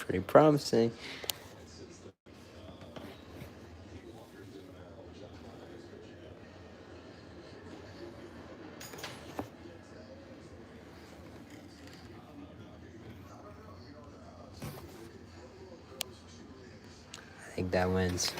pretty promising. I think that wins.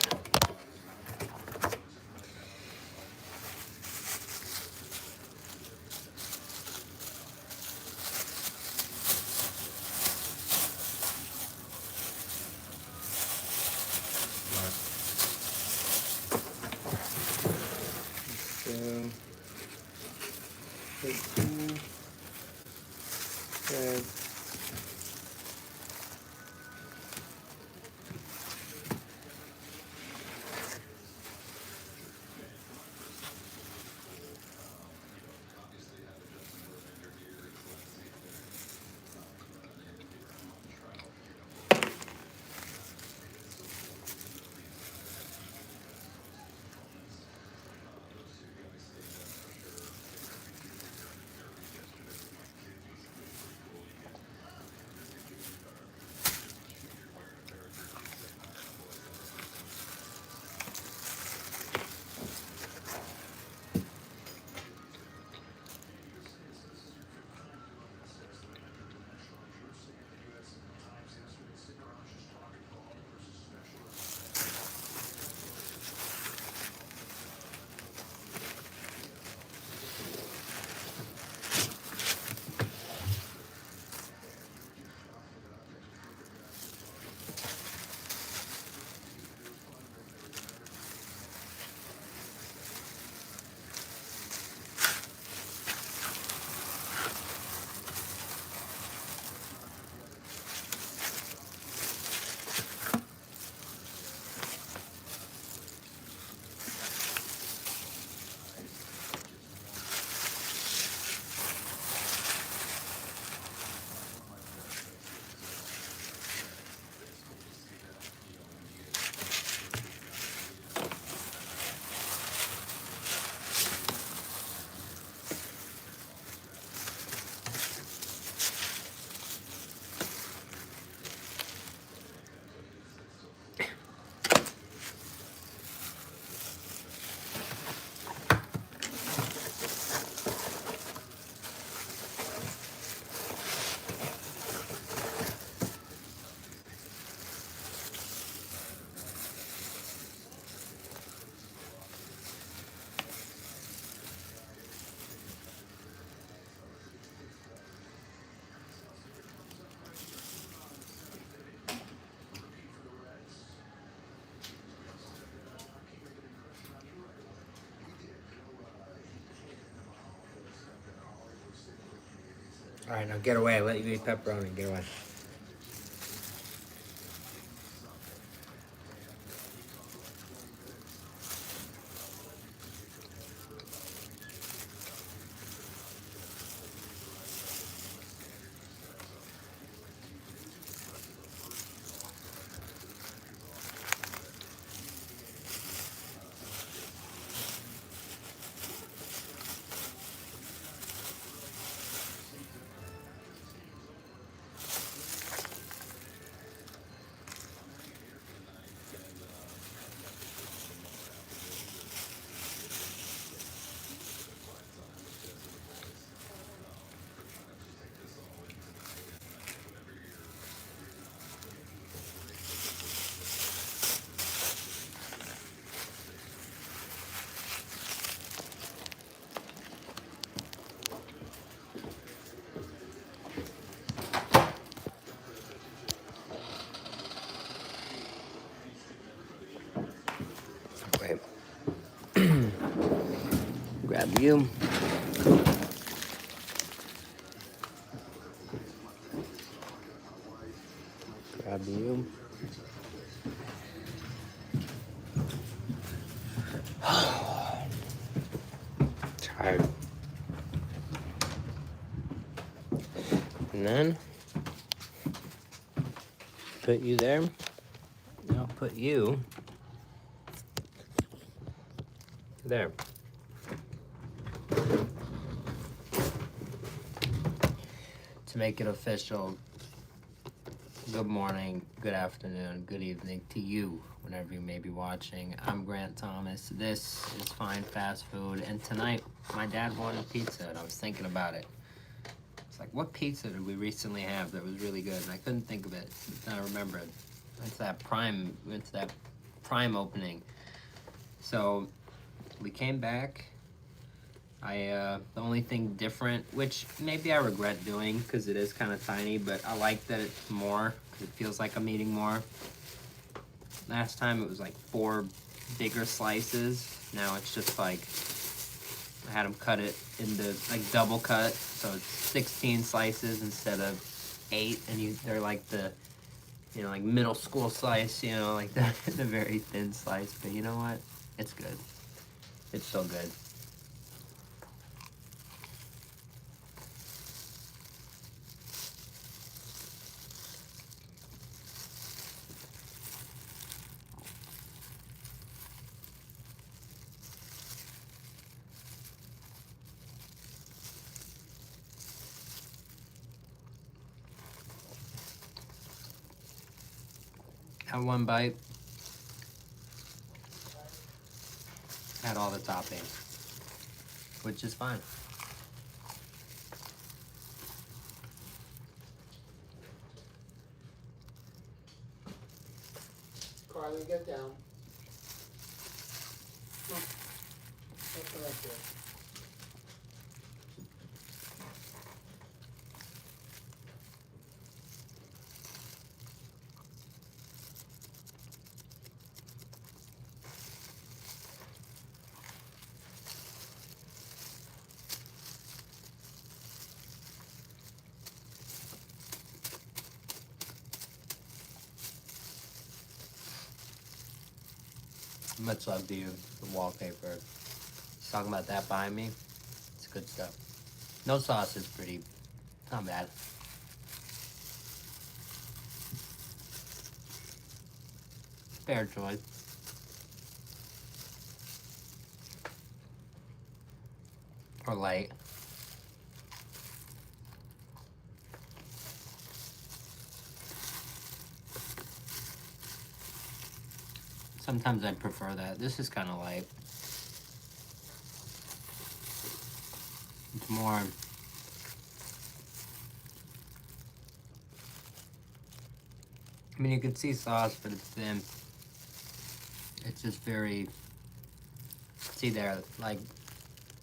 So, 13, red. All right, now get away. Let you eat pepperoni. Get away. Wait. Grab you. Grab you. Tired. And then put you there. Now put you there. To make it official, Good morning, good afternoon, good evening to you, whenever you may be watching. I'm Grant Thomas. This is Fine Fast Food, and tonight my dad wanted pizza, and I was thinking about it. It's like, what pizza did we recently have that was really good? And I couldn't think of it. Then I remembered. It's that Prime opening. So we came back. The only thing different, which maybe I regret doing because it is kind of tiny, but I like that it's more because it feels like I'm eating more. Last time it was like 4 bigger slices. Now it's just like, I had them cut it into like double cut, so it's 16 slices instead of 8, and they're like the, like middle school slice, like the very thin slice, but you know what? It's good. It's so good. Have one bite, had all the toppings, which is fine. Carly, get down. Come on. That's what I said. Much love to you, the wallpaper. Just talking about that behind me. It's good stuff. No sauce is pretty, not bad. Fair choice. Or light. Sometimes I'd prefer that. This is kind of light. It's more, I mean, you can see sauce, but it's thin. It's just very, see there, like,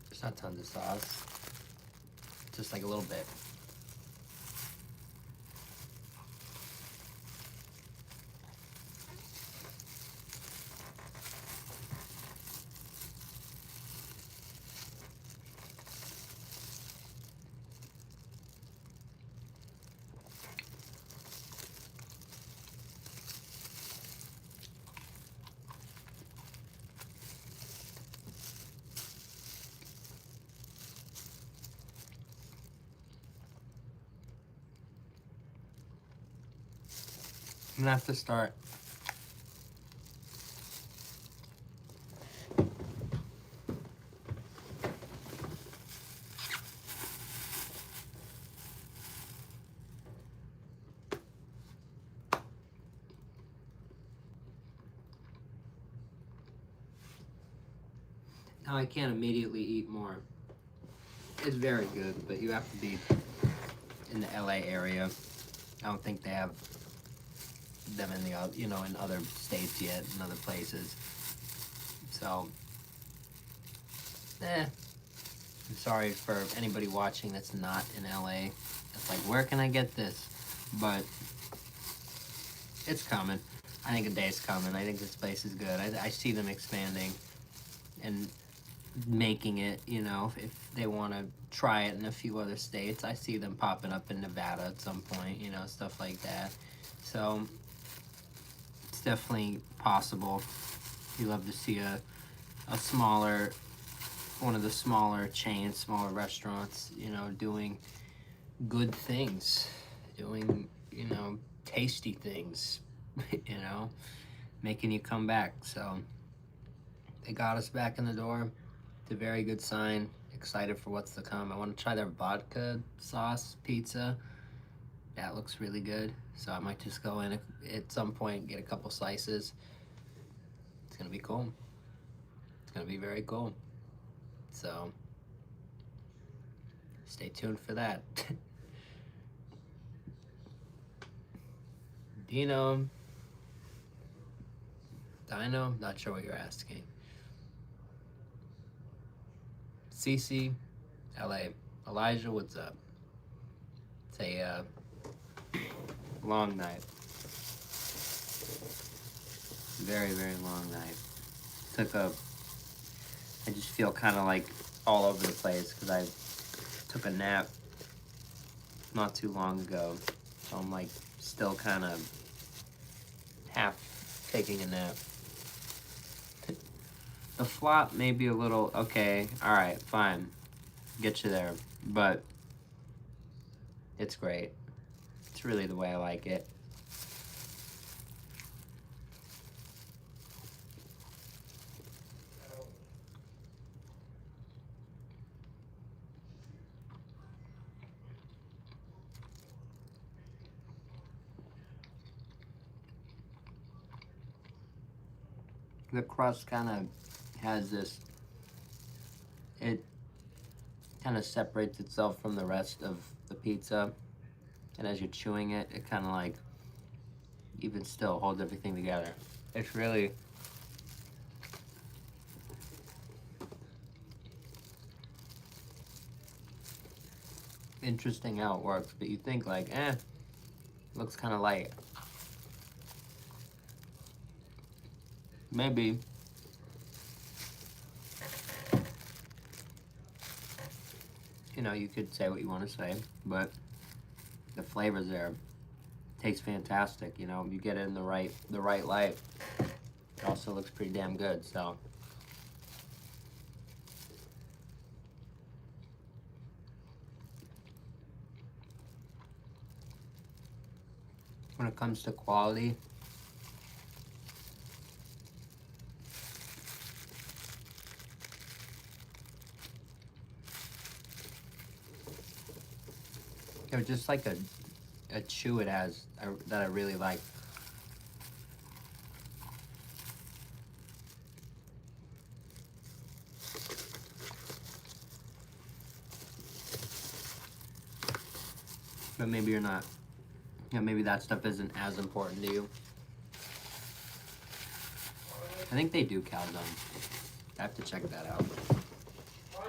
there's not tons of sauce. Just like a little bit. I'm gonna have to start. Now I can't immediately eat more. It's very good, but you have to be in the LA area. I don't think they have them in the in other states yet, in other places. So, I'm sorry for anybody watching that's not in LA. It's like, where can I get this? But it's coming. I think a day's coming. I think this place is good. I see them expanding and making it, if they want to try it in a few other states. I see them popping up in Nevada at some point, stuff like that. So it's definitely possible. You love to see a smaller, one of the smaller chains, smaller restaurants, doing good things, doing, tasty things, making you come back. So they got us back in the door. It's a very good sign. Excited for what's to come. I want to try their vodka sauce pizza. That looks really good. So I might just go in at some point and get a couple slices. It's gonna be cool. It's gonna be very cool. So stay tuned for that. Dino, Dino, not sure what you're asking. Cece, LA, Elijah, what's up? It's a long night. Very, very long night. I just feel kind of like all over the place because I took a nap not too long ago. So I'm like still kind of half taking a nap. The flop may be a little, okay, alright, fine. Get you there. But it's great. It's really the way I like it. The crust kind of has this, it kind of separates itself from the rest of the pizza. And as you're chewing it, it kind of like, even still holds everything together. It's really interesting how it works, but you think like, looks kind of light. Maybe. You know, you could say what you want to say, but the flavor's there. Tastes fantastic, you know, you get it in the right light. It also looks pretty damn good, so. When it comes to quality, there's just like a chew it has that I really like. But maybe you're not, you know, maybe that stuff isn't as important to you. I think they do calzone. I have to check that out.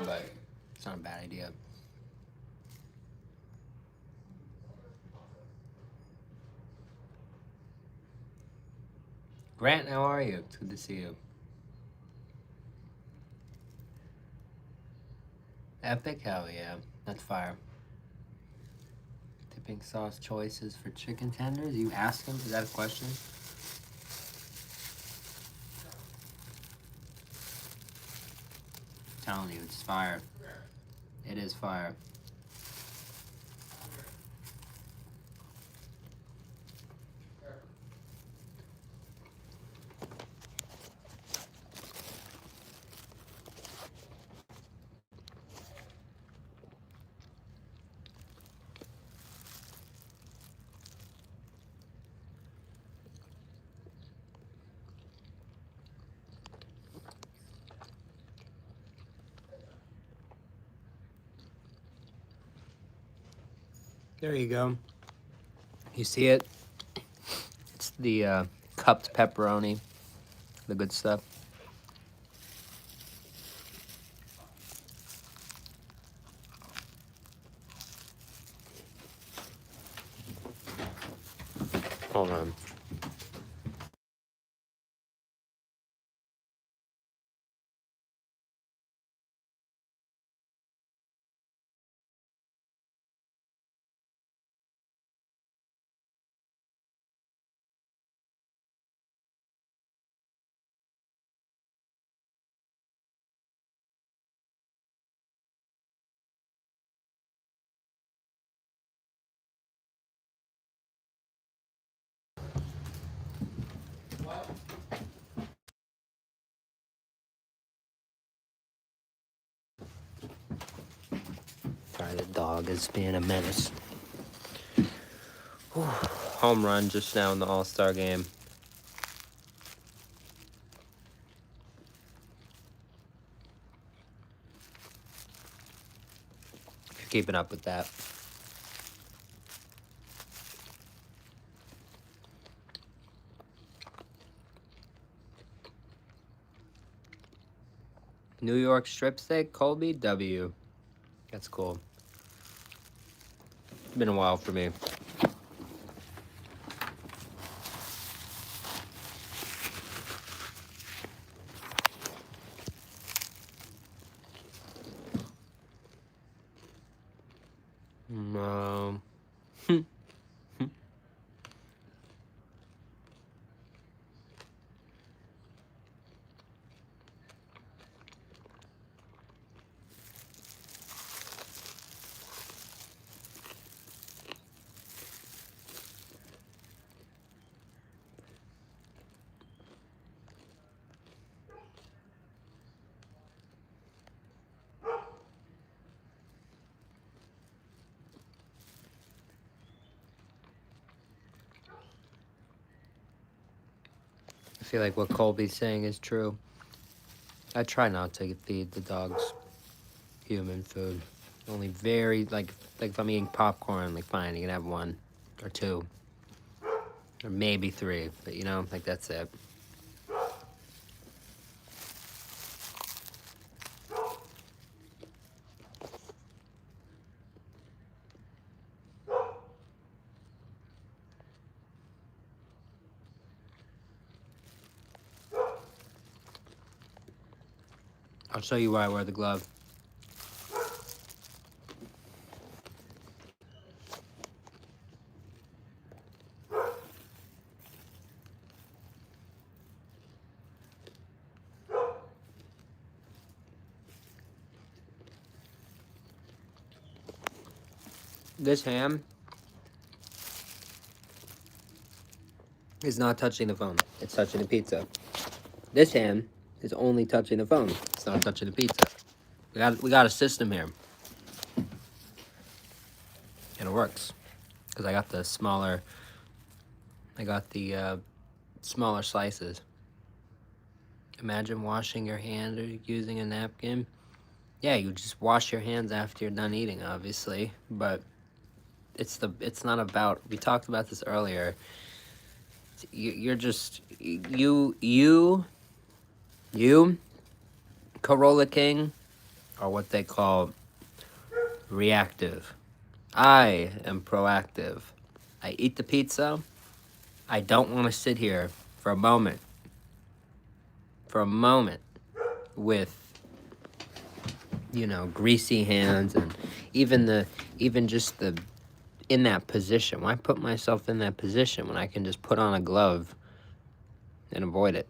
But it's not a bad idea. Grant, how are you? It's good to see you. Epic? Hell yeah. That's fire. Dipping sauce choices for chicken tenders? You asked him? Is that a question? I'm telling you, it's fire. It is fire. There you go. You see it? It's the cupped pepperoni, the good stuff. Hold on. Sorry, the dog is being a menace. Home run just now in the All-Star game. If you're keeping up with that. New York strip steak, Colby W. That's cool. It's been a while for me. No. I feel like what Colby's saying is true. I try not to feed the dogs human food. Only very, like if I'm eating popcorn, like fine, you can have one or two. Or maybe three, but you know, like that's it. I'll show you why I wear the glove. This ham is not touching the phone. It's touching the pizza. This hand is only touching the phone. It's not touching the pizza. We got a system here. And it works. Because I got the smaller smaller slices. Imagine washing your hand or using a napkin. Yeah, you just wash your hands after you're done eating, obviously. But it's not about, we talked about this earlier. You're just, you, Corolla King, are what they call reactive. I am proactive. I eat the pizza. I don't want to sit here for a moment with, you know, greasy hands and even just in that position. Why put myself in that position when I can just put on a glove and avoid it?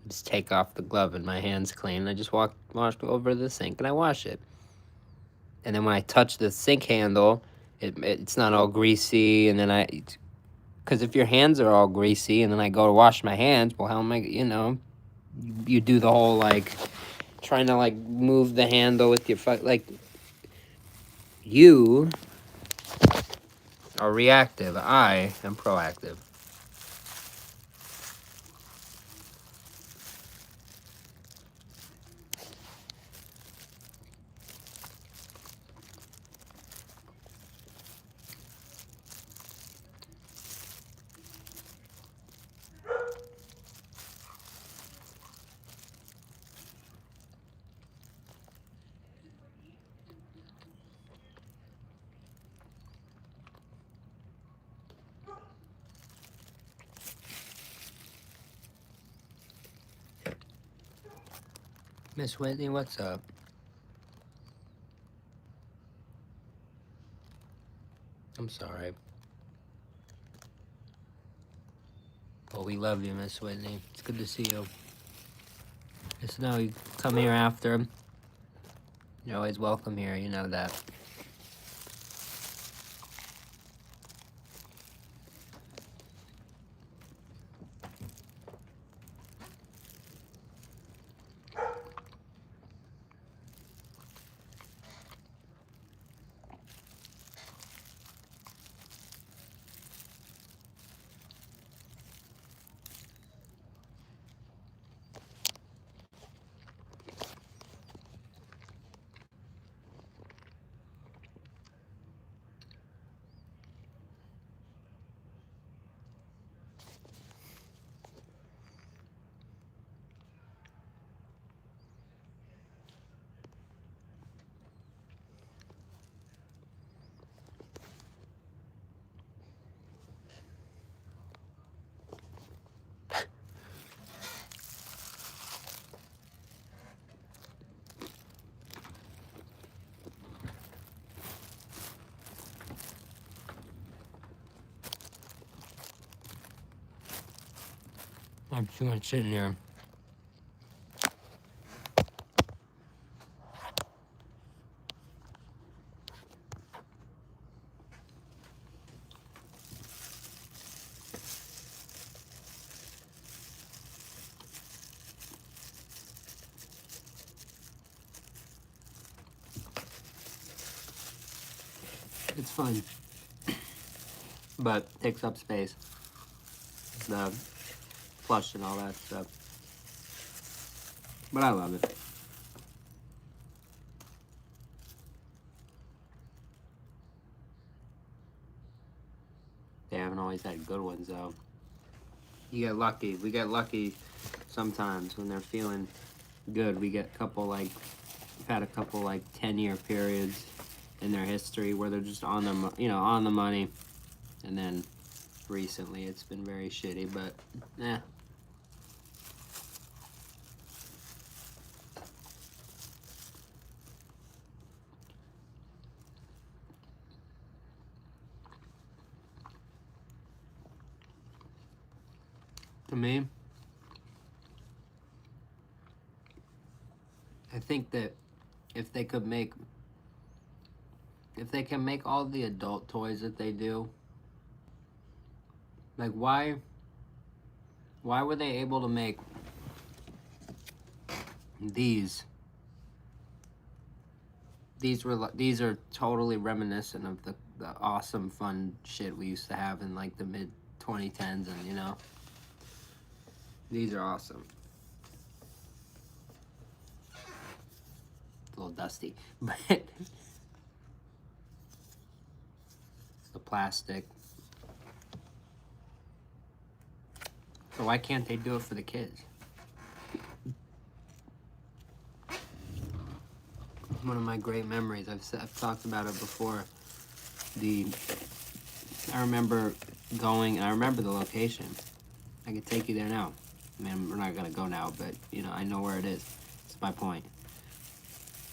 Just take off the glove and my hand's clean. I just wash over the sink and I wash it. And then when I touch the sink handle, it's not all greasy. And then because if your hands are all greasy and then I go to wash my hands, well, how am I, you know, you do the whole, like, trying to, like, move the handle with your foot. Like, you are reactive. I am proactive. Miss Whitney, what's up? I'm sorry. Well, we love you, Miss Whitney. It's good to see you. Just know you come here after. You're always welcome here, you know that. I'm too much sitting here. It's fun, but takes up space. The flush and all that stuff. But I love it. They haven't always had good ones though. You get lucky. We get lucky sometimes when they're feeling good. We get a couple we've had a couple 10-year periods in their history where they're just on on the money, and then recently it's been very shitty. But to me, I think that if they can make all the adult toys that they do, like why were they able to make these? These are totally reminiscent of the awesome fun shit we used to have in the mid 2010s, and these are awesome. It's a little dusty, but the plastic. So why can't they do it for the kids? One of my great memories. I've talked about it before. I remember going. I remember the location. I could take you there now. I mean, we're not gonna go now, but I know where it is. That's my point.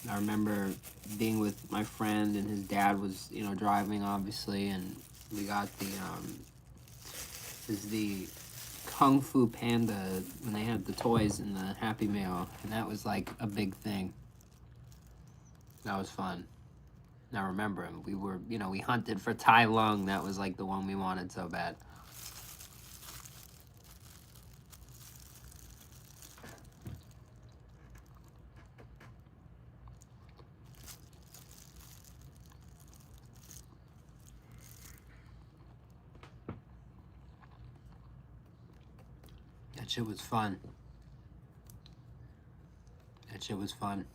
I remember being with my friend, and his dad was driving, obviously, and we got the Kung Fu Panda when they had the toys in the Happy Meal, and that was like a big thing. That was fun. And I remember him. We were, we hunted for Tai Lung. That was like the one we wanted so bad. That shit was fun. That shit was fun.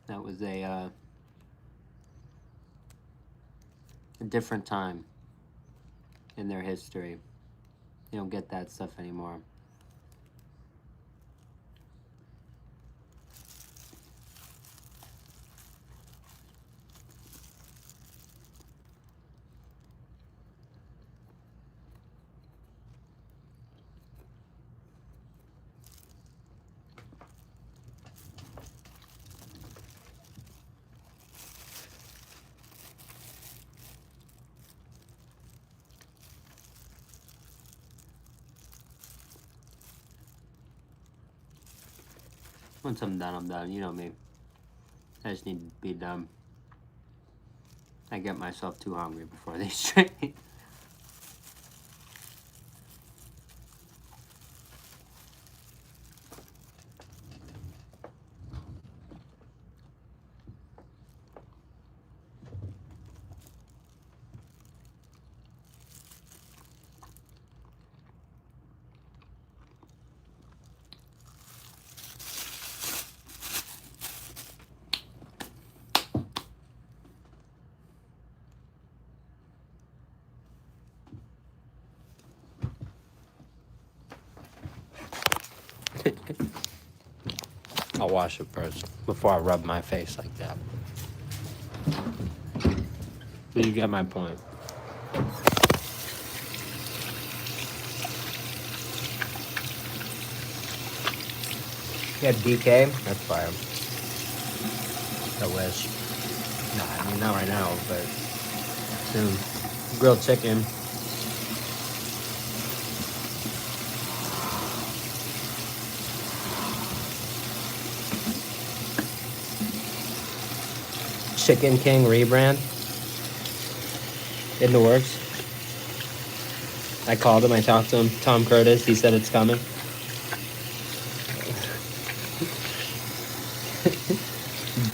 That was a different time in their history. You don't get that stuff anymore. Once I'm done, I'm done. You know me. I just need to be done. I get myself too hungry before they straight. I'll wash it first before I rub my face like that. But you get my point. You had DK? That's fire. I wish. Nah, I mean, not right now, but soon. Grilled chicken. Chicken King rebrand in the works. I called him. I talked to him. Tom Curtis. He said it's coming.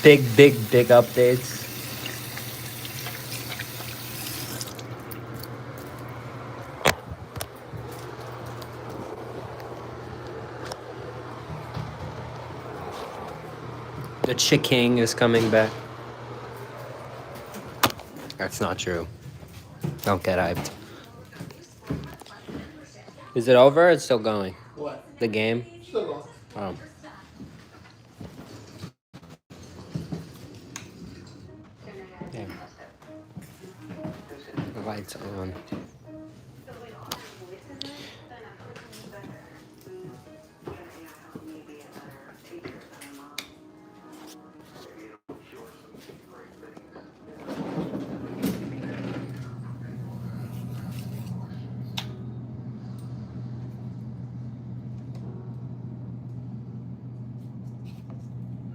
Big updates. The Chiking is coming back. That's not true. Don't get hyped. Is it over or it's still going? What? The game? Still going. Oh. Yeah. The light's on.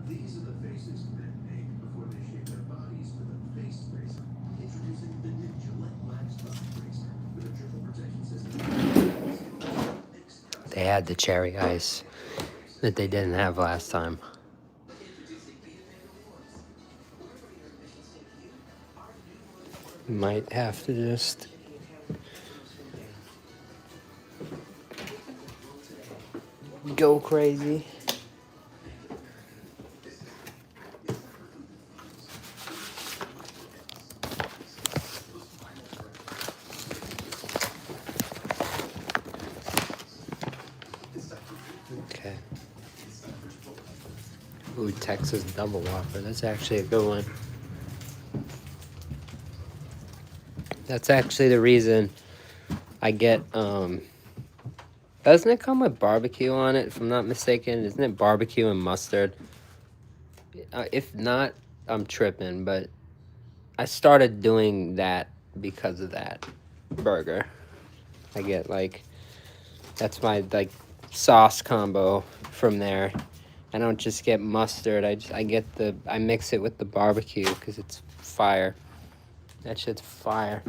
These are the faces men make before they shave their bodies with a face razor. Introducing the new Gillette Black Spot Razor with a triple protection system. They had the cherry ice that they didn't have last time. Might have to just go crazy. Okay. Ooh, Texas Double Whopper. That's actually a good one. That's actually the reason I get, doesn't it come with barbecue on it, if I'm not mistaken? Isn't it barbecue and mustard? If not, I'm tripping, but I started doing that because of that burger. I get, like, that's my, like, sauce combo from there. I don't just get mustard, I mix it with the barbecue because it's fire. That shit's fire.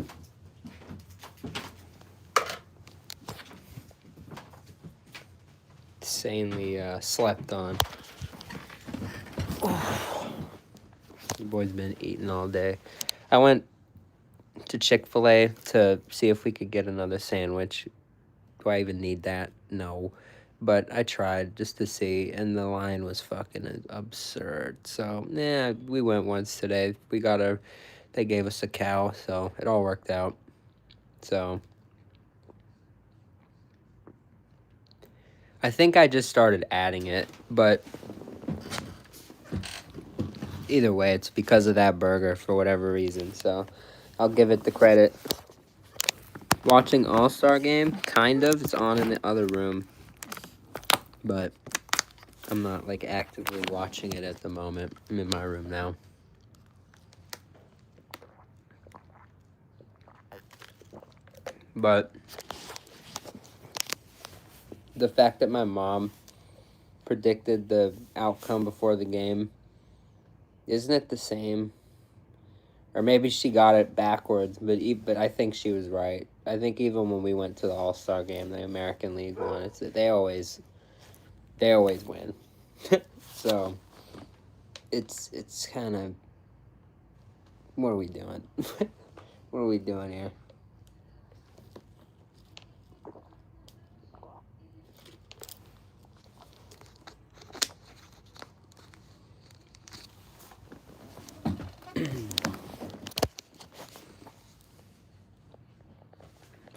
Insanely slept on. The boy's been eating all day. I went to Chick-fil-A to see if we could get another sandwich. Do I even need that? No. But I tried just to see, and the line was fucking absurd. So, yeah, we went once today. They gave us a cow, so it all worked out. So, I think I just started adding it, but either way, it's because of that burger for whatever reason. So, I'll give it the credit. Watching All-Star Game, kind of. It's on in the other room, but I'm not, like, actively watching it at the moment. I'm in my room now. But the fact that my mom predicted the outcome before the game, isn't it the same? Or maybe she got it backwards, but I think she was right. I think even when we went to the All-Star Game, the American League one, they always win. So it's kind of, what are we doing? What are we doing here?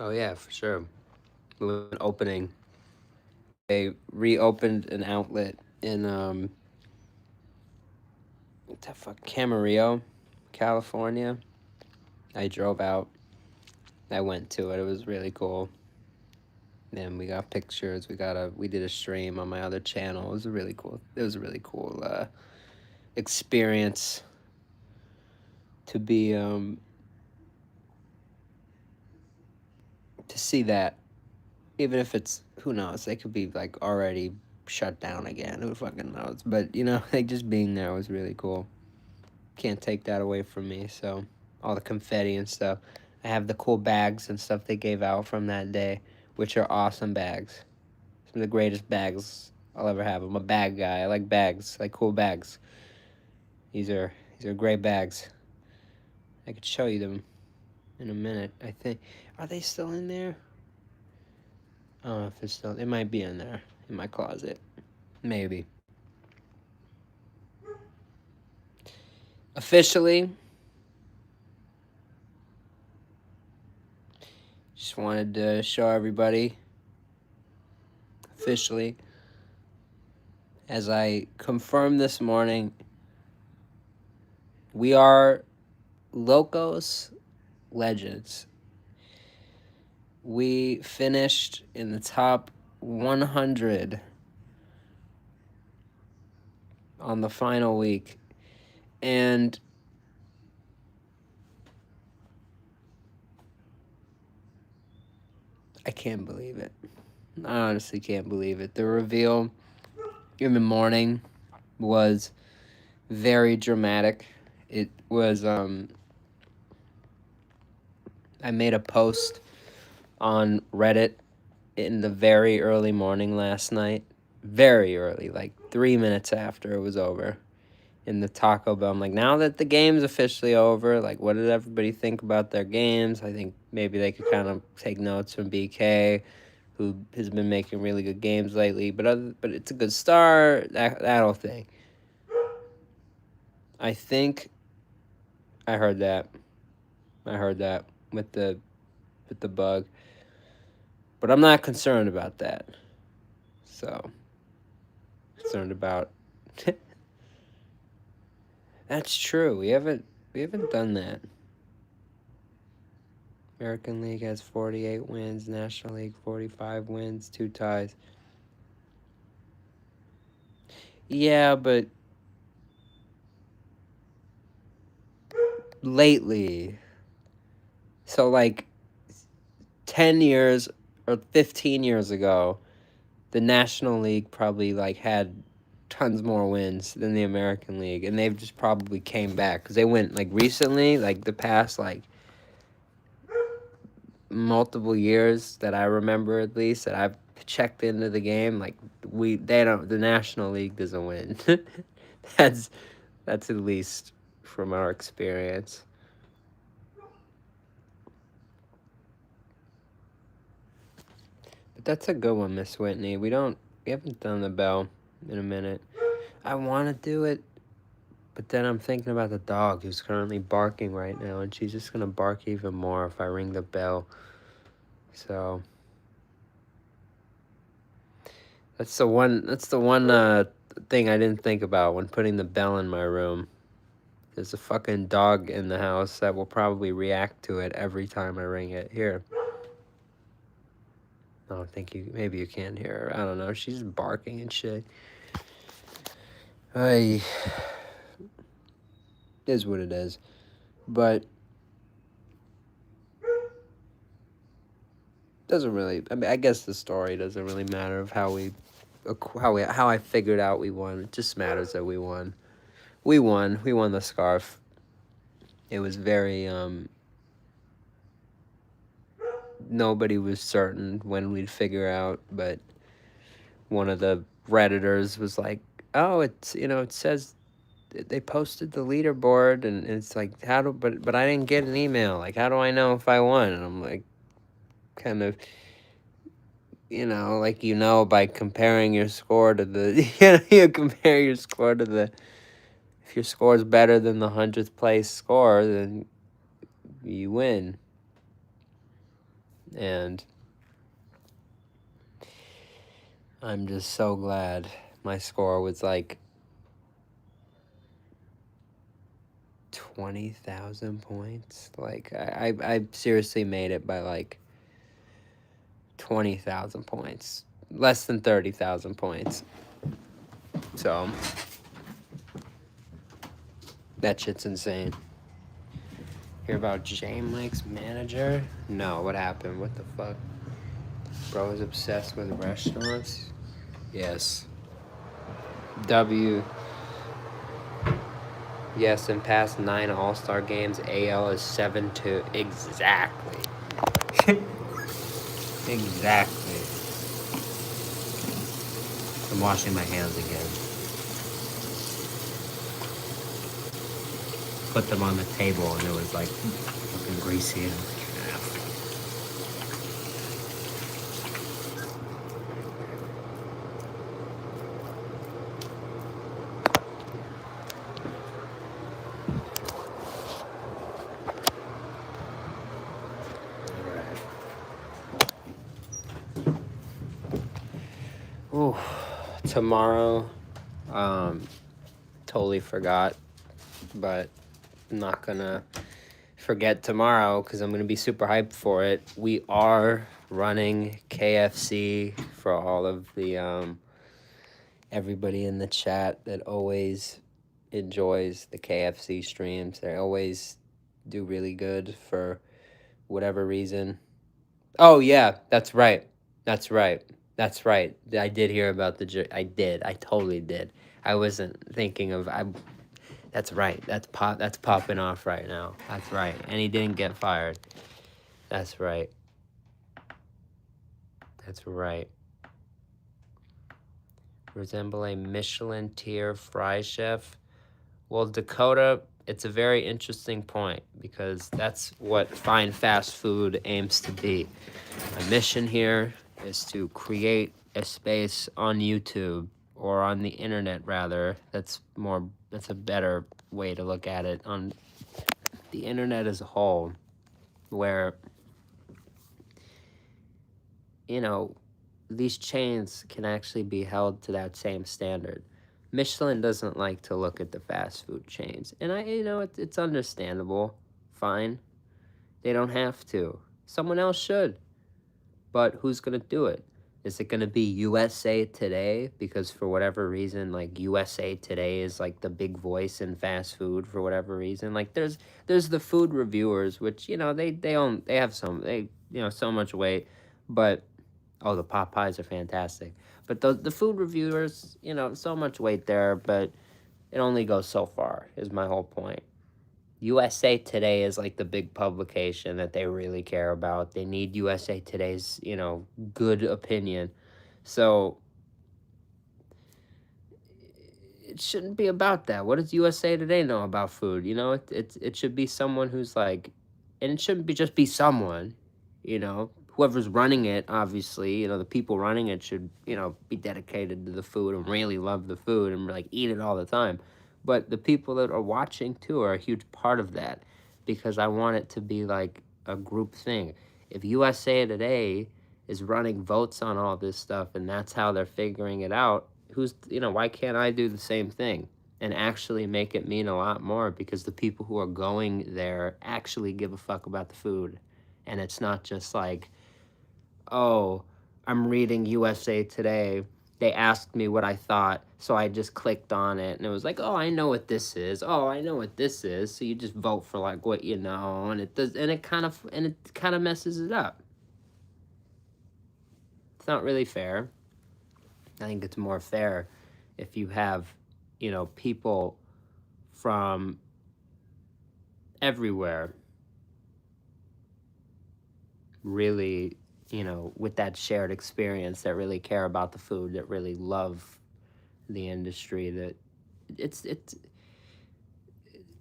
Oh yeah, for sure. We went opening. They reopened an outlet in what the fuck, Camarillo, California. I drove out. I went to it. It was really cool. And we got pictures. We did a stream on my other channel. It was a really cool experience to be to see that. Even if it's, who knows, they could be like already shut down again. Who fucking knows? But like just being there was really cool. Can't take that away from me. So all the confetti and stuff. I have the cool bags and stuff they gave out from that day, which are awesome bags. Some of the greatest bags I'll ever have. I'm a bag guy. I like bags, I like cool bags. These are great bags. I could show you them in a minute. I think, are they still in there? I don't know if it's still. It might be in there in my closet, maybe. Officially, just wanted to show everybody. Officially, as I confirmed this morning, we are Locos Legends. We finished in the top 100 on the final week. And I can't believe it. I honestly can't believe it. The reveal in the morning was very dramatic. It was, I made a post on Reddit in the very early morning last night. Very early, like 3 minutes after it was over. In the Taco Bell, I'm like, now that the game's officially over, like, what did everybody think about their games? I think maybe they could kind of take notes from BK, who has been making really good games lately, but it's a good start, that whole thing. I think I heard that with the bug, but I'm not concerned about that. So, concerned about that's true. We haven't done that. American League has 48 wins, National League 45 wins, 2 ties. Yeah, but lately, so like 10 years or 15 years ago, the National League probably like had tons more wins than the American League, and they've just probably came back because they went like recently, like the past like multiple years that I remember, at least that I've checked into the game, like the National League doesn't win. that's at least from our experience. But that's a good one, Miss Whitney. We haven't done the bell in a minute. I want to do it, but then I'm thinking about the dog who's currently barking right now, and she's just gonna bark even more if I ring the bell. So that's the one thing I didn't think about when putting the bell in my room. There's a fucking dog in the house that will probably react to it every time I ring it. Here. I don't think maybe you can't hear her. I don't know. She's barking and shit. It is what it is. But doesn't really, I mean, I guess the story doesn't really matter of how I figured out we won. It just matters that we won. We won the scarf. It was very nobody was certain when we'd figure out, but one of the Redditors was like, oh, it's, it says they posted the leaderboard, and it's like, but I didn't get an email, like, how do I know if I won? And I'm like, kind of, like, by comparing your score to the, you compare your score to if your score is better than the 100th place score, then you win. And I'm just so glad my score was like 20,000 points. Like, I seriously made it by like 20,000 points. Less than 30,000 points. So, that shit's insane. Hear about J-Mike's manager? No, what happened? What the fuck? Bro is obsessed with restaurants? Yes. W Yes, in past 9 All-Star games, AL is 7-2. Exactly. Exactly. I'm washing my hands again. Put them on the table and it was like fucking greasy and Ooh, tomorrow, totally forgot, but I'm not gonna forget tomorrow because I'm gonna be super hyped for it. We are running KFC for all of the everybody in the chat that always enjoys the KFC streams. They always do really good for whatever reason. Oh yeah, that's right. That's right. That's right. I did hear about I did. I totally did. I wasn't thinking of that's right. That's popping off right now. That's right. And he didn't get fired. That's right. That's right. Resemble a Michelin tier fry chef. Well, Dakota, it's a very interesting point because that's what fine fast food aims to be. My mission here is to create a space on YouTube or on the internet rather. That's a better way to look at it, on the internet as a whole, where these chains can actually be held to that same standard. Michelin doesn't like to look at the fast food chains, and it's understandable. Fine, they don't have to. Someone else should, but who's gonna do it? Is it gonna be USA Today? Because for whatever reason, like USA Today is like the big voice in fast food for whatever reason. Like there's the food reviewers, which they have so much weight, but oh, the Popeyes are fantastic. But the food reviewers, so much weight there, but it only goes so far, is my whole point. USA Today is like the big publication that they really care about. They need USA Today's, good opinion. So it shouldn't be about that. What does USA Today know about food? It should be someone who's like, and it shouldn't just be someone, whoever's running it, obviously, the people running it should, be dedicated to the food and really love the food and like eat it all the time. But the people that are watching too are a huge part of that, because I want it to be like a group thing. If USA Today is running votes on all this stuff and that's how they're figuring it out, why can't I do the same thing and actually make it mean a lot more? Because the people who are going there actually give a fuck about the food. And it's not just like, oh, I'm reading USA Today. They asked me what I thought, so I just clicked on it, and it was like, oh, I know what this is. Oh, I know what this is. So you just vote for like what you know, and it kind of messes it up. It's not really fair. I think it's more fair if you have, people from everywhere really, with that shared experience, that really care about the food, that really love the industry, that it's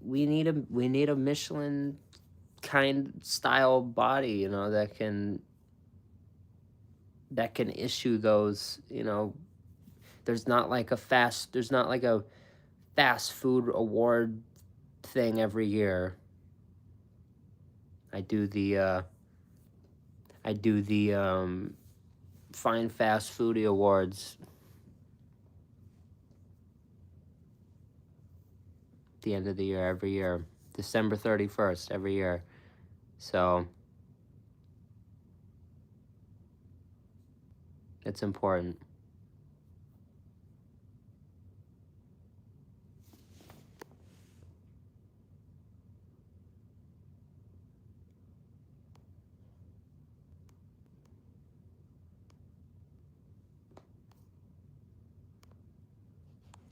we need a Michelin kind style body, that can issue those, there's not like a fast food award thing every year. I do the Fine Fast Foodie Awards at the end of the year every year, December 31st every year. So it's important.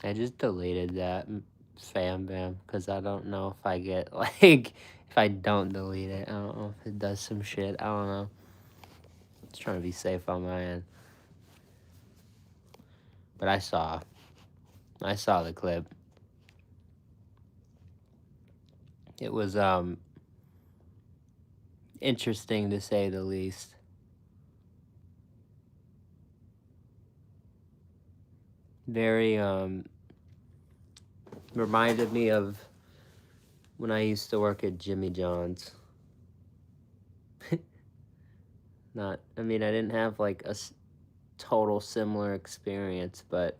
I just deleted that. Fam Bam, because I don't know if I get, like, if I don't delete it. I don't know if it does some shit. I don't know. Just trying to be safe on my end. But I saw the clip. It was, interesting to say the least. Very, reminded me of when I used to work at Jimmy John's. I didn't have like a total similar experience, but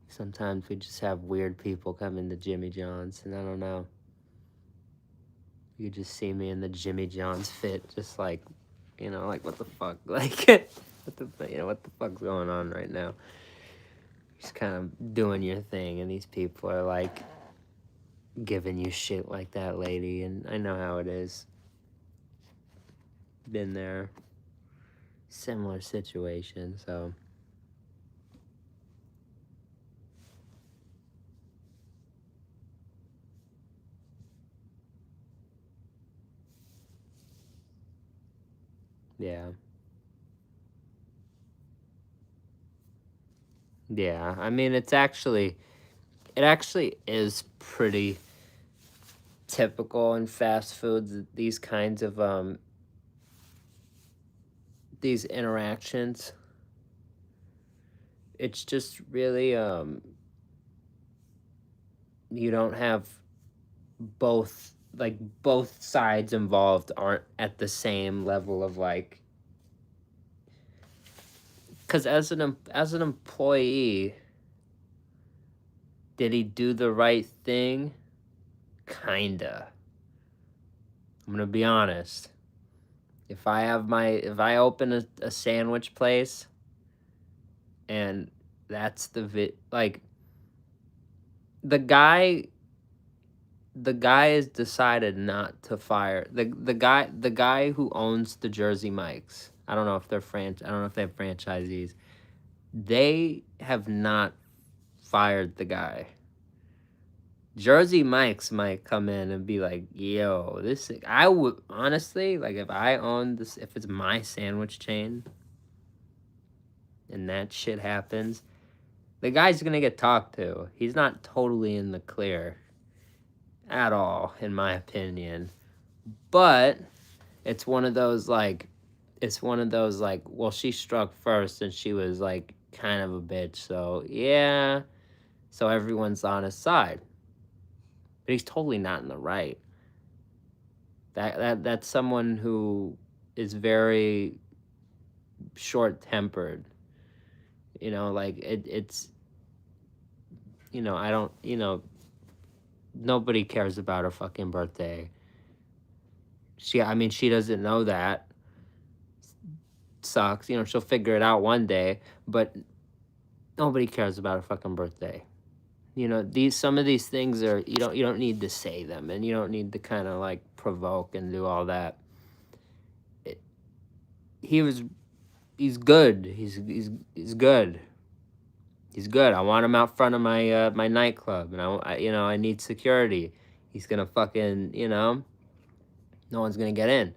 sometimes we just have weird people come into Jimmy John's, and I don't know. You could just see me in the Jimmy John's fit, just like, like, what the fuck? Like, what the fuck's going on right now? Just kind of doing your thing, and these people are like giving you shit like that lady, and I know how it is. Been there. Similar situation, so. Yeah. Yeah, it actually is pretty typical in fast food, these kinds of, these interactions. It's just really, you don't have both sides involved aren't at the same level of, like, because as an employee, did he do the right thing? Kinda. I'm gonna be honest. If I open a sandwich place, and that's the guy has decided not to fire the guy who owns the Jersey Mike's. I don't know if they have franchisees. They have not fired the guy. Jersey Mike's might come in and be like, yo, I would honestly, like, if I own this, if it's my sandwich chain and that shit happens, the guy's gonna get talked to. He's not totally in the clear at all, in my opinion. But it's one of those, like, well, she struck first and she was, like, kind of a bitch, so yeah. So everyone's on his side. But he's totally not in the right. That's someone who is very short-tempered. Like, it's, I don't, nobody cares about her fucking birthday. She doesn't know that. Sucks. She'll figure it out one day, but nobody cares about her fucking birthday. Some of these things are, you don't need to say them, and you don't need to kind of, like, provoke and do all that. He's good. He's good. He's good. I want him out front of my my nightclub, and I need security. He's gonna fucking, no one's gonna get in.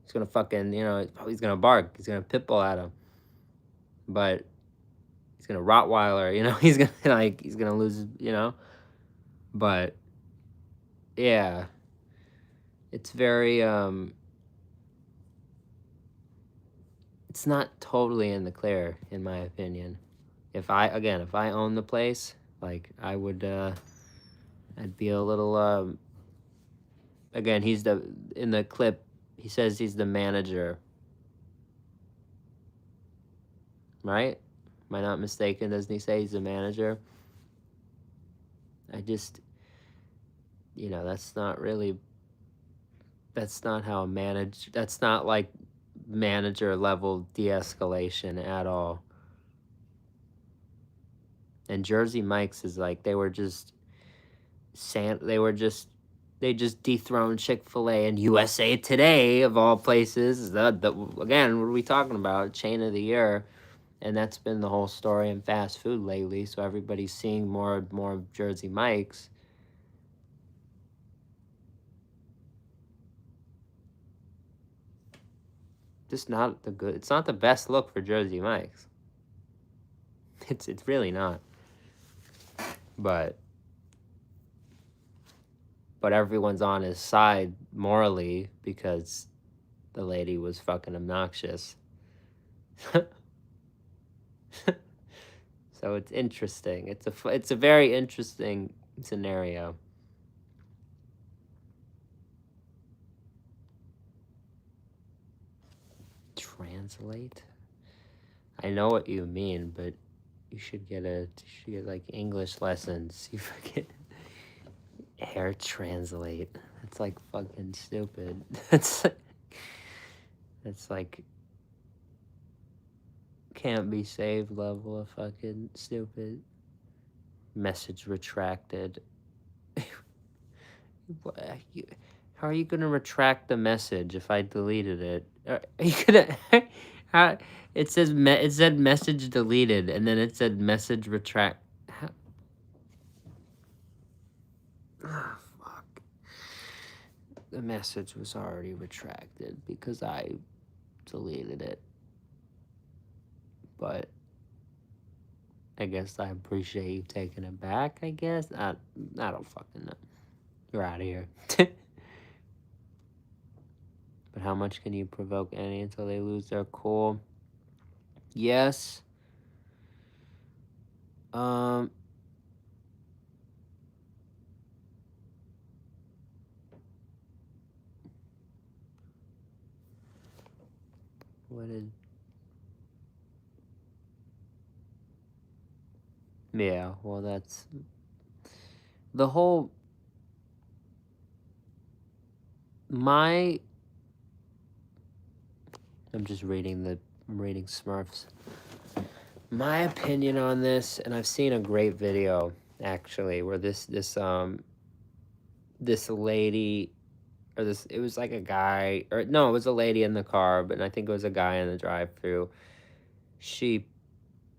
He's gonna fucking, he's gonna bark. He's gonna pitbull at him. But he's gonna Rottweiler, he's gonna lose, But yeah, it's very, it's not totally in the clear, in my opinion. If I own the place, like, I would, I'd be a little, again, in the clip, he says he's the manager. Right? Am I not mistaken? Doesn't he say he's the manager? I just, that's not how that's not like manager level de-escalation at all. And Jersey Mike's is like, they just dethroned Chick-fil-A and USA Today, of all places. Again, what are we talking about? Chain of the year. And that's been the whole story in fast food lately. So everybody's seeing more of Jersey Mike's. Just not the good. It's not the best look for Jersey Mike's. It's really not. But everyone's on his side morally because the lady was fucking obnoxious. So it's interesting. It's a very interesting scenario. Translate? I know what you mean, but you should get like English lessons. You fucking hair translate. That's like fucking stupid. That's like can't be saved level of fucking stupid. Message retracted. How are you gonna retract the message if I deleted it? Are you gonna? How, it said message deleted, and then it said message retract. How? Oh, fuck. The message was already retracted because I deleted it. But I guess I appreciate you taking it back, I guess. I don't fucking know. You're out of here. But how much can you provoke any until they lose their cool? Yes. What did... Yeah, well, that's... The whole... I'm just reading Smurfs. My opinion on this, and I've seen a great video, actually, where this lady... it was like a guy, or no, it was a lady in the car, but I think it was a guy in the drive-thru. She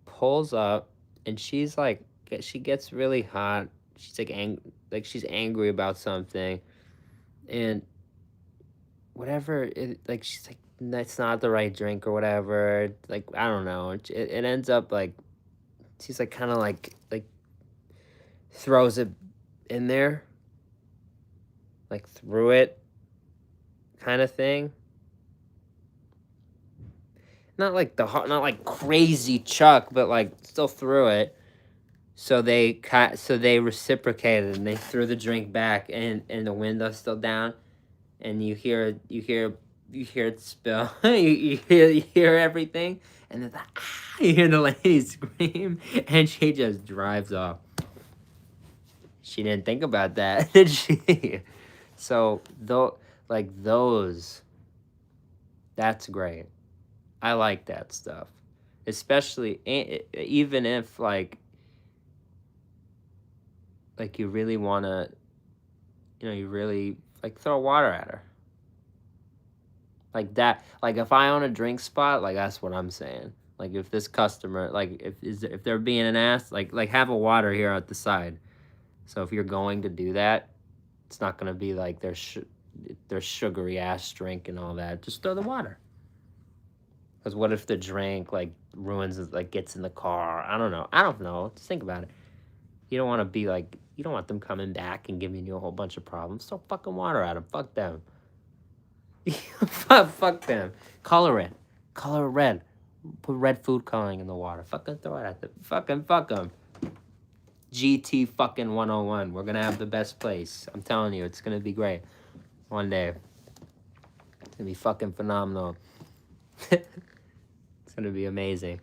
pulls up, and she's like, she gets really hot. She's like she's angry about something, and whatever, like she's like, that's not the right drink or whatever. Like I don't know. It ends up like she's like kind of like throws it in there, like threw it, kind of thing. Not like not like crazy Chuck, but like still threw it. So they reciprocated and they threw the drink back, and the window's still down, and you hear it spill. you hear everything, and then you hear the lady scream, and she just drives off. She didn't think about that, did she? So those, that's great. I like that stuff, especially even if like you really want to, you really like throw water at her. Like that, like if I own a drink spot, like that's what I'm saying. Like if this customer, like if they're being an ass, like have a water here at the side. So if you're going to do that, it's not gonna be like their sugary ass drink and all that. Just throw the water. Because what if the drink like ruins, like gets in the car? I don't know. Just think about it. You don't want to be like, you don't want them coming back and giving you a whole bunch of problems. Throw fucking water at them. Fuck them. Fuck them. Color it. Color it red. Put red food coloring in the water. Fucking throw it at them. Fucking fuck them. GT fucking 101. We're gonna have the best place. I'm telling you, it's gonna be great. One day. It's gonna be fucking phenomenal. It's gonna be amazing.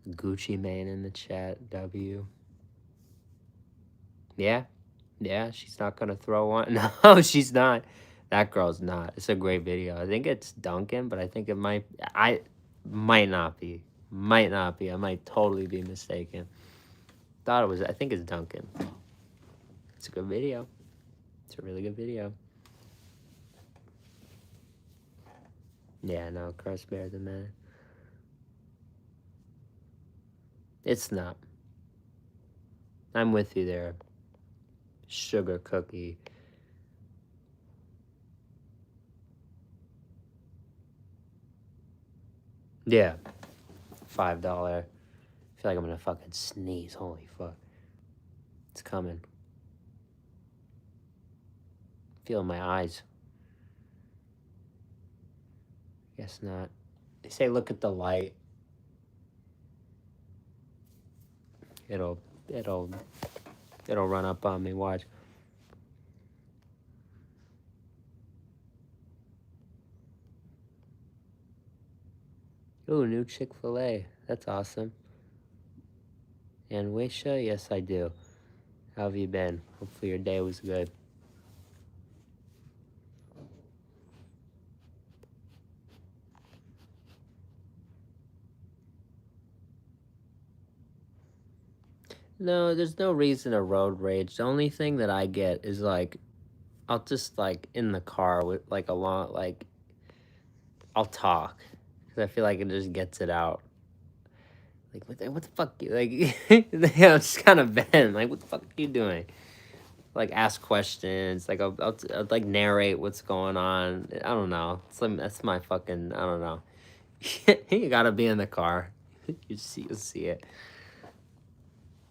Gucci Mane in the chat. W. Yeah, she's not gonna throw one. No, she's not. That girl's not. It's a great video. I think it's Duncan, but I think it might. I might not be. Might not be. I might totally be mistaken. Thought it was. I think it's Duncan. It's a good video. It's a really good video. Yeah, no, Curse Bear the man. It's not. I'm with you there. Sugar cookie. Yeah. $5. I feel like I'm gonna fucking sneeze. Holy fuck. It's coming. Feeling my eyes. Guess not. They say look at the light. It'll run up on me. Watch. Ooh, new Chick-fil-A. That's awesome. And Wisha? Yes, I do. How have you been? Hopefully your day was good. No, there's no reason to road rage. The only thing that I get is like, I'll just like in the car with like a long, like, I'll talk. Because I feel like it just gets it out. Like, what the fuck? Like, yeah, I'm just kind of bent. Like, what the fuck are you doing? Like, ask questions. Like, I'll like narrate what's going on. I don't know. It's like, that's my fucking, I don't know. You gotta be in the car. You'll see it.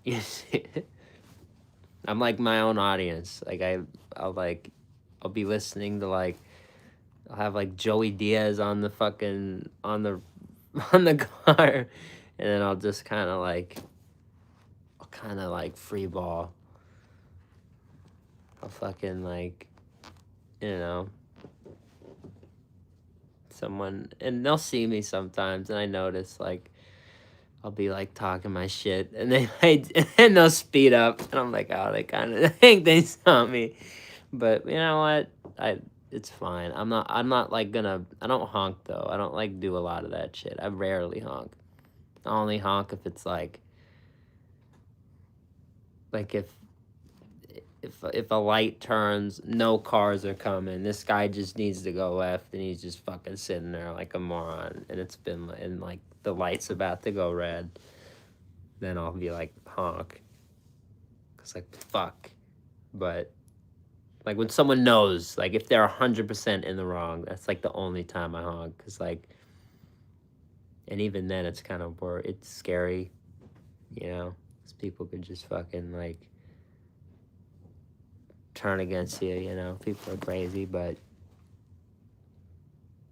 You see it. I'm like my own audience. Like, I'll be listening to like, I'll have like Joey Diaz on the fucking, on the car. And then I'll just kind of like, free ball. I'll fucking like, you know, someone, and they'll see me sometimes, and I notice like, I'll be like talking my shit, and and they'll speed up, and I'm like, oh, they kind of think they saw me, but you know what, it's fine. I'm not like I don't honk though. I don't like do a lot of that shit. I rarely honk. I only honk if it's like if a light turns, no cars are coming. This guy just needs to go left, and he's just fucking sitting there like a moron. And it's been, and like the light's about to go red, then I'll be like honk. Cause like fuck, but like when someone knows, like if they're 100% in the wrong, that's like the only time I honk. Cause like, and even then it's kind of it's scary, you know. Cause people could just fucking like turn against you, you know. People are crazy, but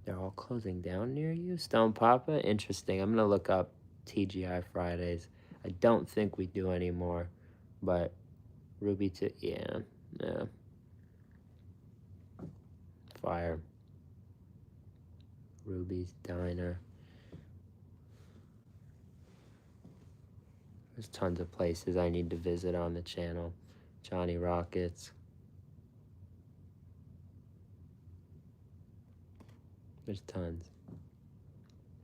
they're all closing down near you. Stone Papa? Interesting. I'm gonna look up TGI Fridays. I don't think we do anymore, but Ruby yeah. Fire. Ruby's Diner. There's tons of places I need to visit on the channel. Johnny Rockets. There's tons.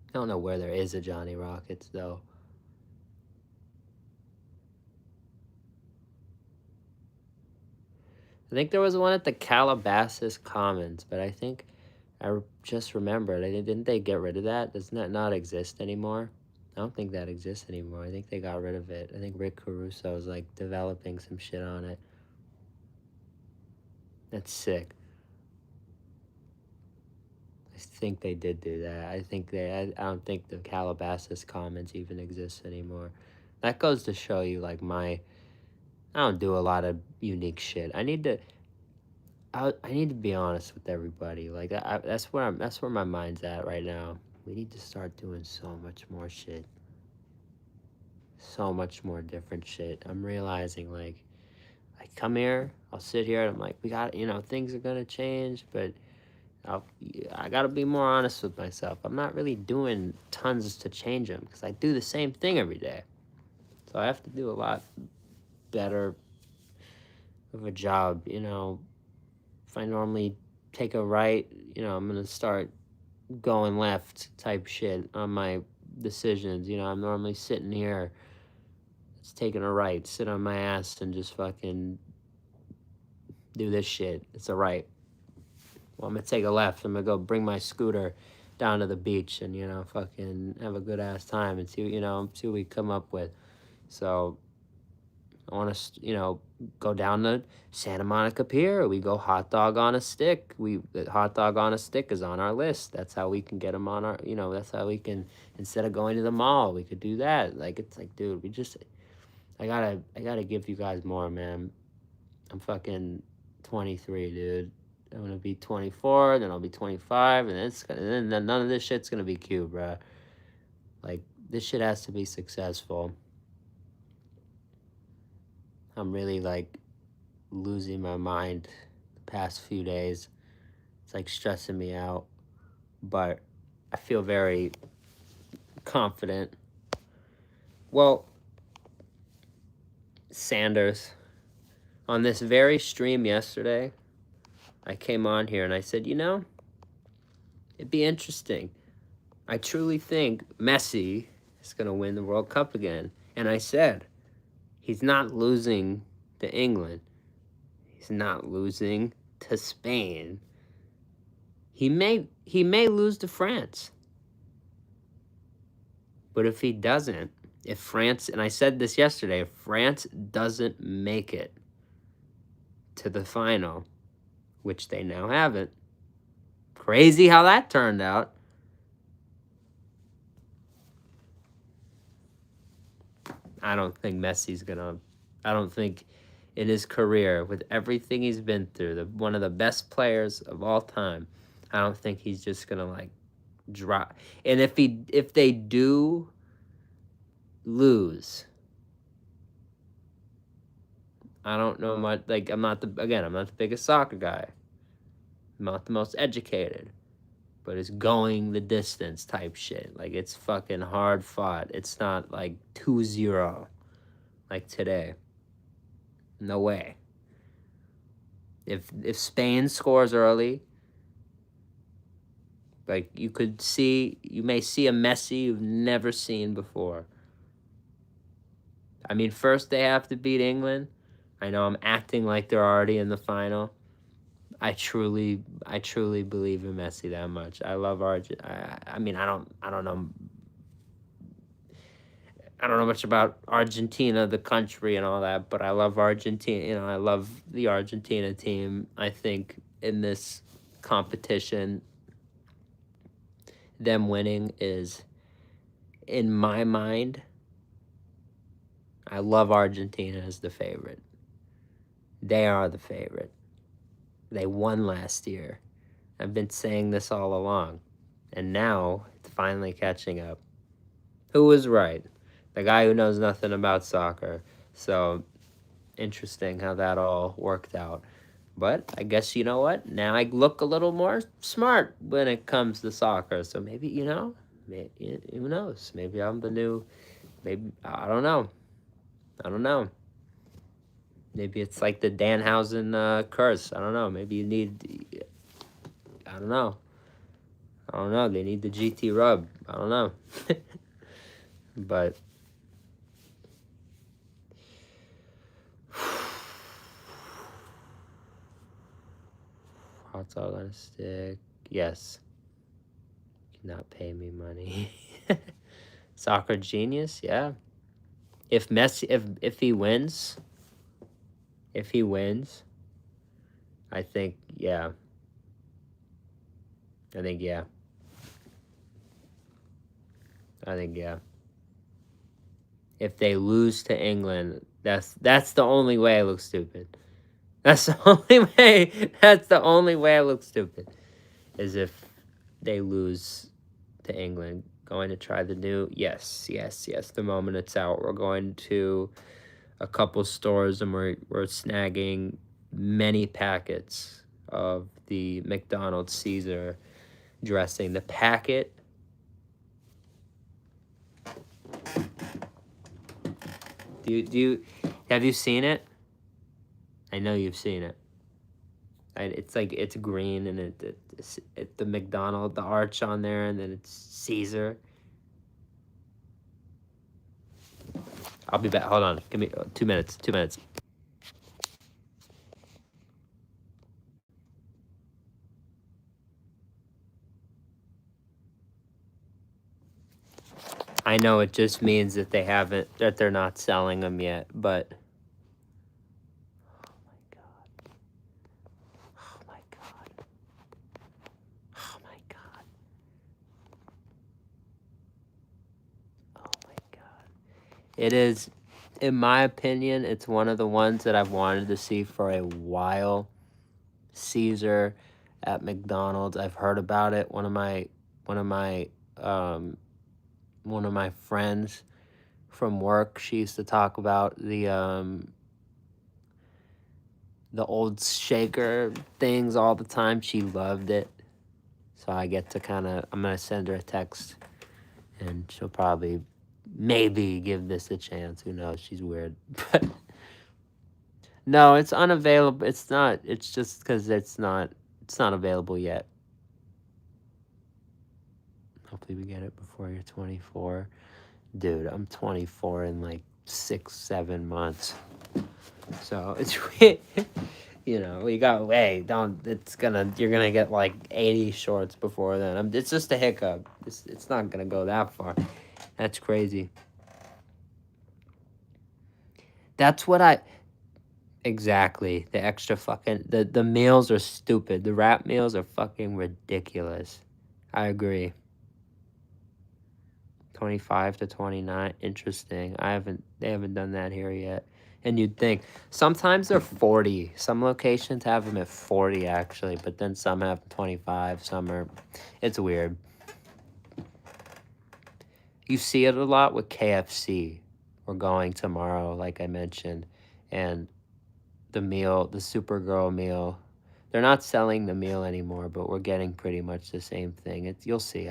I don't know where there is a Johnny Rockets, though. I think there was one at the Calabasas Commons, but I think I just remembered. Didn't they get rid of that? Doesn't that not exist anymore? I don't think that exists anymore. I think they got rid of it. I think Rick Caruso is like developing some shit on it. That's sick. I think they did do that. I don't think the Calabasas Commons even exists anymore. That goes to show you like I don't do a lot of unique shit. I need to be honest with everybody. Like that's where my mind's at right now. We need to start doing so much more shit. So much more different shit. I'm realizing like I come here, I'll sit here, and I'm like, we got, things are gonna change, but I gotta be more honest with myself. I'm not really doing tons to change them because I do the same thing every day. So I have to do a lot better of a job, If I normally take a right, I'm gonna start going left type shit on my decisions. I'm normally sitting here, it's taking a right, sit on my ass and just fucking do this shit. It's a right. Well, I'm gonna take a left. I'm gonna go bring my scooter down to the beach and, fucking have a good ass time and see what we come up with. So I want to, go down to Santa Monica Pier. We go hot dog on a stick. The hot dog on a stick is on our list. That's how we can get them on our, that's how we can, instead of going to the mall, we could do that. Like, it's like, dude, I gotta give you guys more, man. I'm fucking 23, dude. I'm gonna be 24, then I'll be 25, and then none of this shit's gonna be cute, bruh. Like, this shit has to be successful. I'm really, like, losing my mind the past few days. It's, like, stressing me out. But I feel very confident. Well, Sanders, on this very stream yesterday, I came on here and I said, it'd be interesting. I truly think Messi is going to win the World Cup again. And I said, he's not losing to England. He's not losing to Spain. He may lose to France. But if he doesn't, if France, and I said this yesterday, if France doesn't make it to the final, which they now haven't, crazy how that turned out. I don't think Messi's I don't think in his career, with everything he's been through, one of the best players of all time, I don't think he's just gonna, like, drop. And if they do lose, I don't know much. Like, I'm not the biggest soccer guy. I'm not the most educated. But it's going the distance type shit. Like, it's fucking hard fought. It's not like 2-0 like today. No way. If Spain scores early, like, you may see a Messi you've never seen before. I mean, first they have to beat England. I know I'm acting like they're already in the final. I truly believe in Messi that much. I love Argentina. I mean, I don't know much about Argentina, the country, and all that, but I love Argentina. I love the Argentina team. I think in this competition, them winning is, in my mind, I love Argentina as the favorite. They are the favorite. They won last year. I've been saying this all along. And now, it's finally catching up. Who was right? The guy who knows nothing about soccer. So, interesting how that all worked out. But I guess, you know what? Now I look a little more smart when it comes to soccer. So maybe, who knows? Maybe I'm the new, I don't know. Maybe it's like the Danhausen curse. I don't know. Maybe you need, I don't know. They need the GT rub. I don't know. But hot dog on a stick. Yes. Cannot pay me money. Soccer genius, yeah. If Messi, if he wins, I think, yeah. I think, yeah. If they lose to England, that's the only way I look stupid. That's the only way I look stupid. Is if they lose to England. Going to try the new, yes. The moment it's out, we're going to a couple stores and we're snagging many packets of the McDonald's Caesar dressing. The packet, have you seen it? I know you've seen it. It's like, it's green and it's the McDonald's, the arch on there, and then it's Caesar. I'll be back. Hold on. Give me 2 minutes. 2 minutes. I know it just means that they're not selling them yet, but oh my god. Oh my god. Oh my god. It is, in my opinion, it's one of the ones that I've wanted to see for a while. Caesar at McDonald's. I've heard about it. One of my friends from work, she used to talk about the old shaker things all the time. She loved it. So I get to I'm gonna send her a text and she'll probably maybe give this a chance. Who knows? She's weird. But no, it's unavailable. It's not. It's just because it's not available yet. Hopefully we get it before you're 24. Dude, I'm 24 in like 6-7 months. So it's we got you're gonna get like 80 shorts before then. It's just a hiccup. It's not gonna go that far. That's crazy. That's what exactly. The extra fucking the meals are stupid. The wrap meals are fucking ridiculous. I agree. 25 to 29. Interesting. They haven't done that here yet. And you'd think sometimes they're 40. Some locations have them at 40 actually, but then some have 25, it's weird. You see it a lot with KFC. We're going tomorrow, like I mentioned, and the Supergirl meal. They're not selling the meal anymore, but we're getting pretty much the same thing. You'll see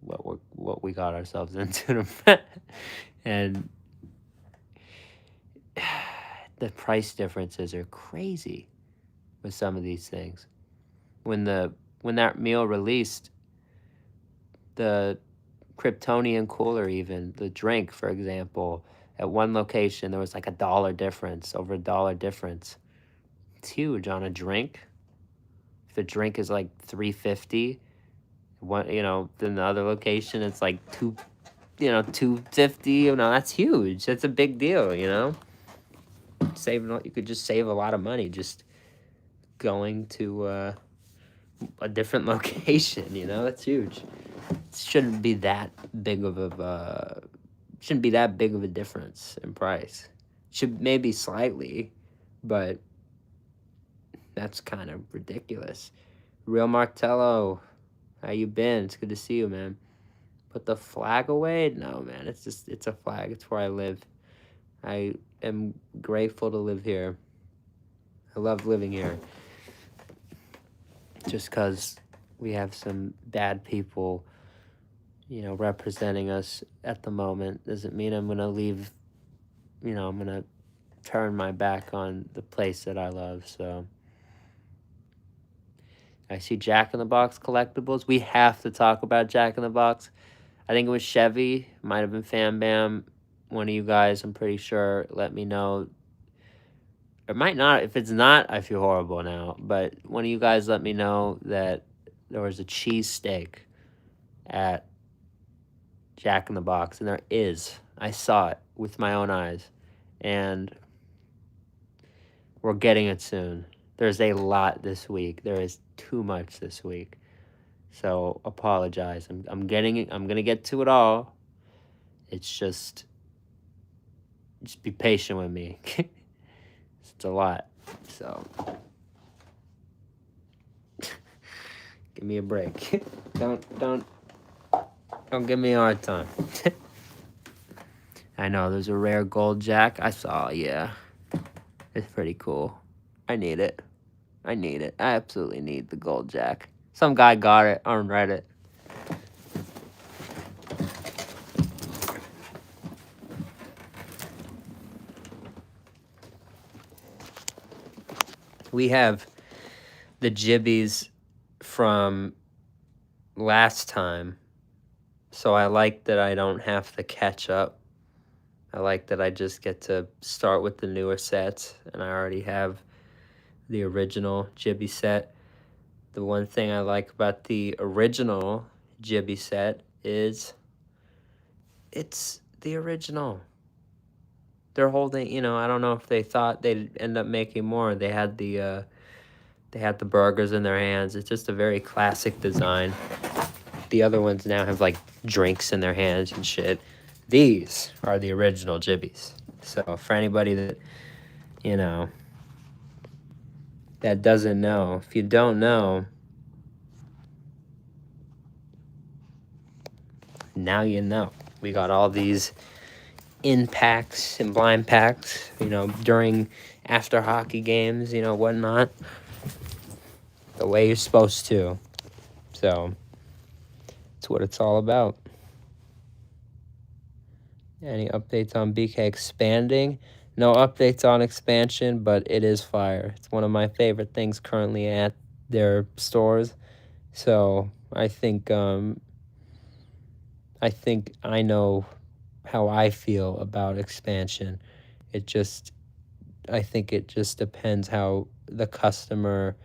what we got ourselves into, and the price differences are crazy with some of these things. When that meal released, the Kryptonian cooler, even the drink, for example, at one location there was like $1 difference, over $1 difference. It's huge on a drink. If the drink is like $3.50, then the other location it's like $2.50. That's huge. That's a big deal. You could just save a lot of money just going to a different location. That's huge. It shouldn't be that big of a difference in price. Should maybe slightly, but that's kind of ridiculous. Real Martello, how you been? It's good to see you, man. Put the flag away? No, man. It's a flag. It's where I live. I am grateful to live here. I love living here. Just because we have some bad people, representing us at the moment doesn't mean I'm going to leave, I'm going to turn my back on the place that I love, so. I see Jack in the Box collectibles. We have to talk about Jack in the Box. I think it was Chevy. Might have been Fam Bam. One of you guys, I'm pretty sure, let me know. It might not. If it's not, I feel horrible now. But one of you guys let me know that there was a cheesesteak at Jack in the Box. And there is. I saw it with my own eyes. And we're getting it soon. There's a lot this week. There is too much this week. So apologize. I'm getting it. I'm gonna get to it all. It's just be patient with me. It's a lot. So give me a break. Don't give me a hard time. I know there's a rare gold Jack. I saw, yeah. It's pretty cool. I need it. I absolutely need the gold Jack. Some guy got it on Reddit. We have the Jibbies from last time. So I like that I don't have to catch up. I like that I just get to start with the newer sets. And I already have the original Jibby set. The one thing I like about the original Jibby set is It's the original. They're holding, I don't know if they thought they'd end up making more. They had the burgers in their hands. It's just a very classic design. The other ones now have like drinks in their hands and shit. These are the original Jibbies. So for anybody that, you know, that doesn't know, if you don't know, now you know. We got all these in packs and blind packs, during after hockey games, whatnot. The way you're supposed to. So, that's what it's all about. Any updates on BK expanding? No updates on expansion, but it is fire. It's one of my favorite things currently at their stores. So, I think I know how I feel about expansion. I think it just depends how the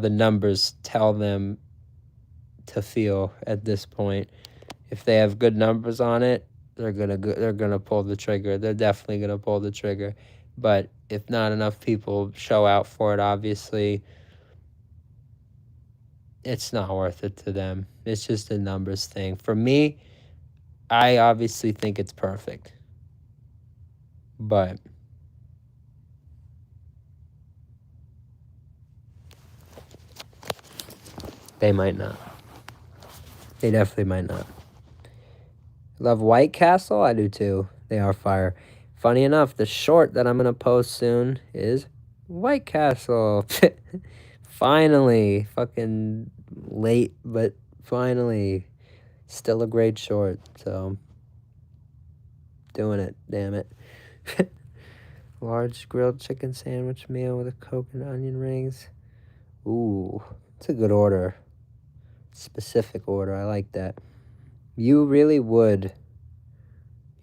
numbers tell them to feel at this point. If they have good numbers on it, they're gonna pull the trigger. They're definitely gonna pull the trigger. But if not enough people show out for it, obviously, it's not worth it to them. It's just a numbers thing. For me, I obviously think it's perfect. But they might not. They definitely might not. Love White Castle? I do too. They are fire. Funny enough, the short that I'm going to post soon is White Castle. Finally. Fucking late, but finally. Still a great short. So, doing it. Damn it. Large grilled chicken sandwich meal with a Coke and onion rings. Ooh, it's a good order. Specific order. I like that. You really would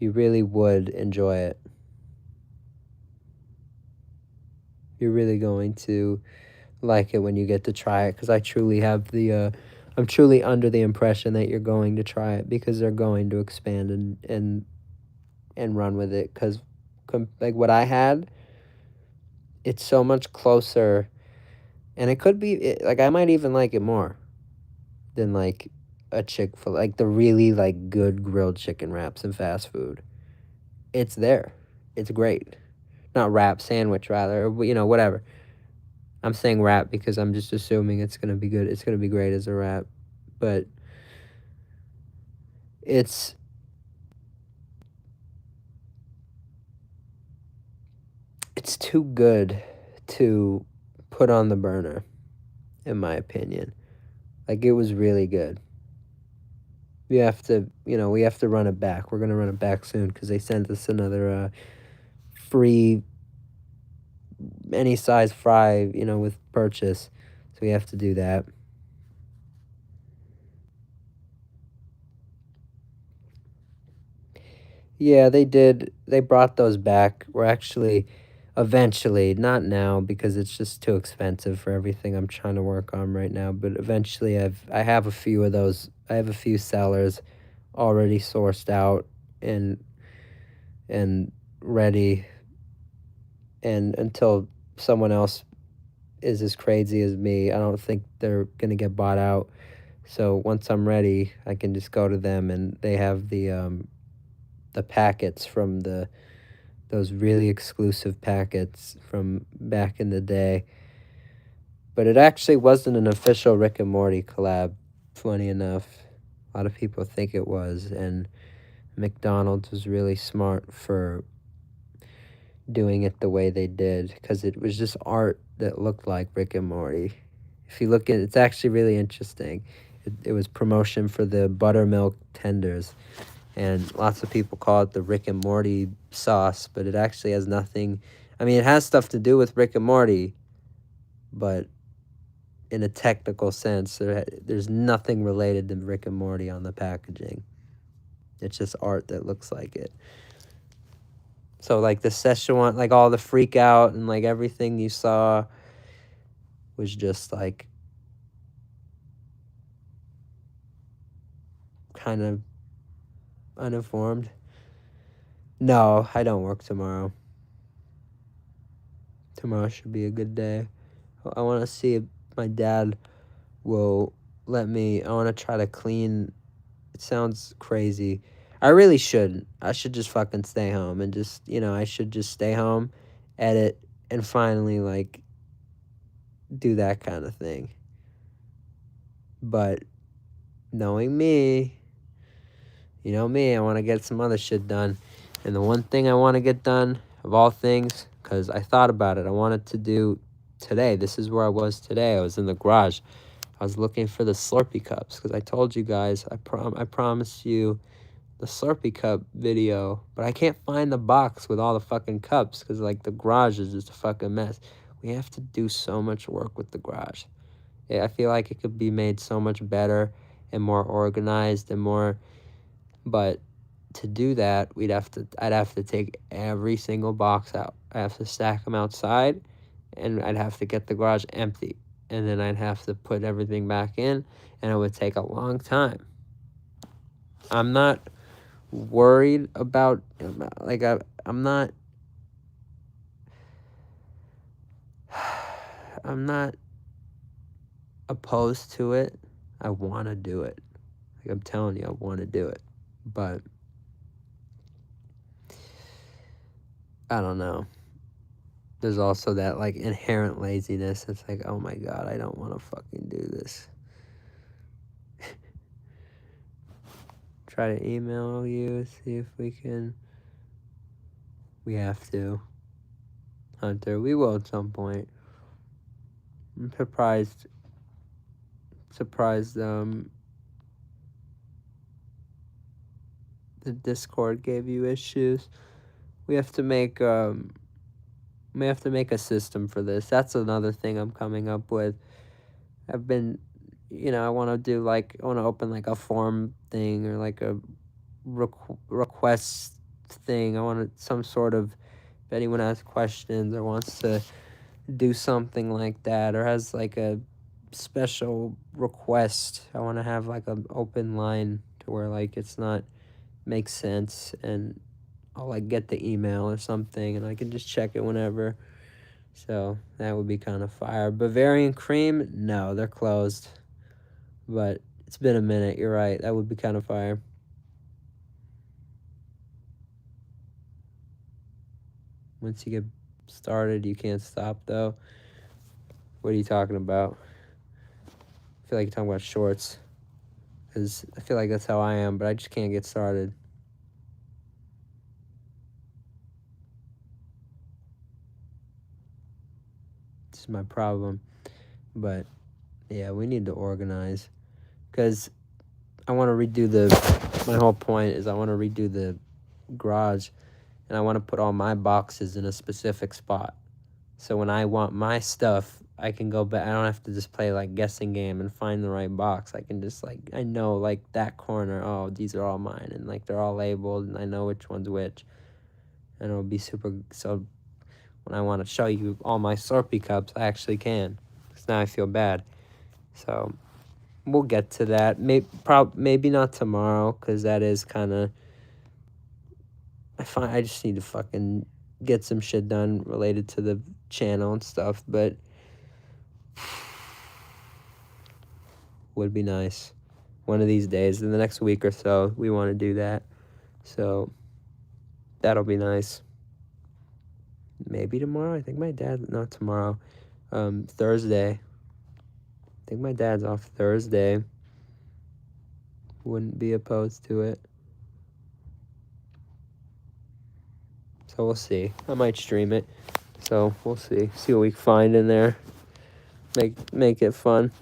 enjoy it. You're really going to like it when you get to try it, because I truly have I'm truly under the impression that you're going to try it, because they're going to expand and run with it, because like what I had, it's so much closer, and it could be like I might even like it more than like a Chick-fil-A, like the really like good grilled chicken wraps and fast food. It's there. It's great. Not wrap, sandwich rather, or, whatever. I'm saying wrap because I'm just assuming it's going to be good. It's going to be great as a wrap. But it's too good to put on the burner, in my opinion. Like, it was really good. We have to run it back. We're going to run it back soon because they sent us another free any size fry, with purchase. So we have to do that. Yeah, they did. They brought those back. We're actually eventually, not now because it's just too expensive for everything I'm trying to work on right now, but eventually I have a few of those. I have a few sellers already sourced out and ready, and until someone else is as crazy as me, I don't think they're going to get bought out. So once I'm ready, I can just go to them, and they have the packets from those really exclusive packets from back in the day. But it actually wasn't an official Rick and Morty collab, funny enough. A lot of people think it was, and McDonald's was really smart for doing it the way they did, because it was just art that looked like Rick and Morty. If you look at it, it's actually really interesting. It was promotion for the buttermilk tenders, and lots of people call it the Rick and Morty sauce, but it actually has nothing. I mean, it has stuff to do with Rick and Morty, but in a technical sense, there's nothing related to Rick and Morty on the packaging. It's just art that looks like it. So, like, the Szechuan, like, all the freak out and, like, everything you saw was just, like, kind of uninformed. No, I don't work tomorrow. Tomorrow should be a good day. I want to see if my dad will let me. I want to try to clean. It sounds crazy. I really shouldn't. I should just fucking stay home and just, I should just stay home, edit, and finally, like, do that kind of thing. But knowing me, I want to get some other shit done. And the one thing I want to get done, of all things, because I thought about it, I wanted to do today. This is where I was today. I was in the garage. I was looking for the Slurpee cups because I told you guys, I promised you the Slurpee cup video, but I can't find the box with all the fucking cups because, like, the garage is just a fucking mess. We have to do so much work with the garage. I feel like it could be made so much better and more organized and more, but to do that, I'd have to take every single box out. I have to stack them outside, and I'd have to get the garage empty, and then I'd have to put everything back in, and it would take a long time. I'm not worried about, like, I'm not opposed to it. I want to do it. Like, I'm telling you, I want to do it, but I don't know. There's also that, like, inherent laziness. It's like, oh my God, I don't want to fucking do this. Try to email you, see if we can. We have to. Hunter, we will at some point. I'm surprised, the Discord gave you issues. We have to make a system for this. That's another thing I'm coming up with. I've been, I want to open like a form thing or like a request thing. I want some sort of, if anyone has questions or wants to do something like that or has like a special request, I want to have like an open line to where like it's not makes sense and I'll like get the email or something and I can just check it whenever. So that would be kind of fire. Bavarian Cream, no, they're closed. But it's been a minute, you're right. That would be kind of fire. Once you get started, you can't stop though. What are you talking about? I feel like you're talking about shorts. Because I feel like that's how I am, but I just can't get started. This is my problem. But yeah, we need to organize. Because I want to redo my whole point is I want to redo the garage. And I want to put all my boxes in a specific spot. So when I want my stuff, I can go back. I don't have to just play like guessing game and find the right box. I can just like, I know like that corner, oh, these are all mine. And like they're all labeled and I know which one's which. And it'll be super, so when I want to show you all my Slurpee cups, I actually can. Because now I feel bad. So we'll get to that. Maybe not tomorrow because that is kind of, I just need to fucking get some shit done related to the channel and stuff, but would be nice. One of these days, in the next week or so, we want to do that. So that'll be nice. Maybe tomorrow. I think my dad, not tomorrow. Thursday. I think my dad's off Thursday. Wouldn't be opposed to it. So we'll see. I might stream it. So we'll see. See what we can find in there. Make it fun.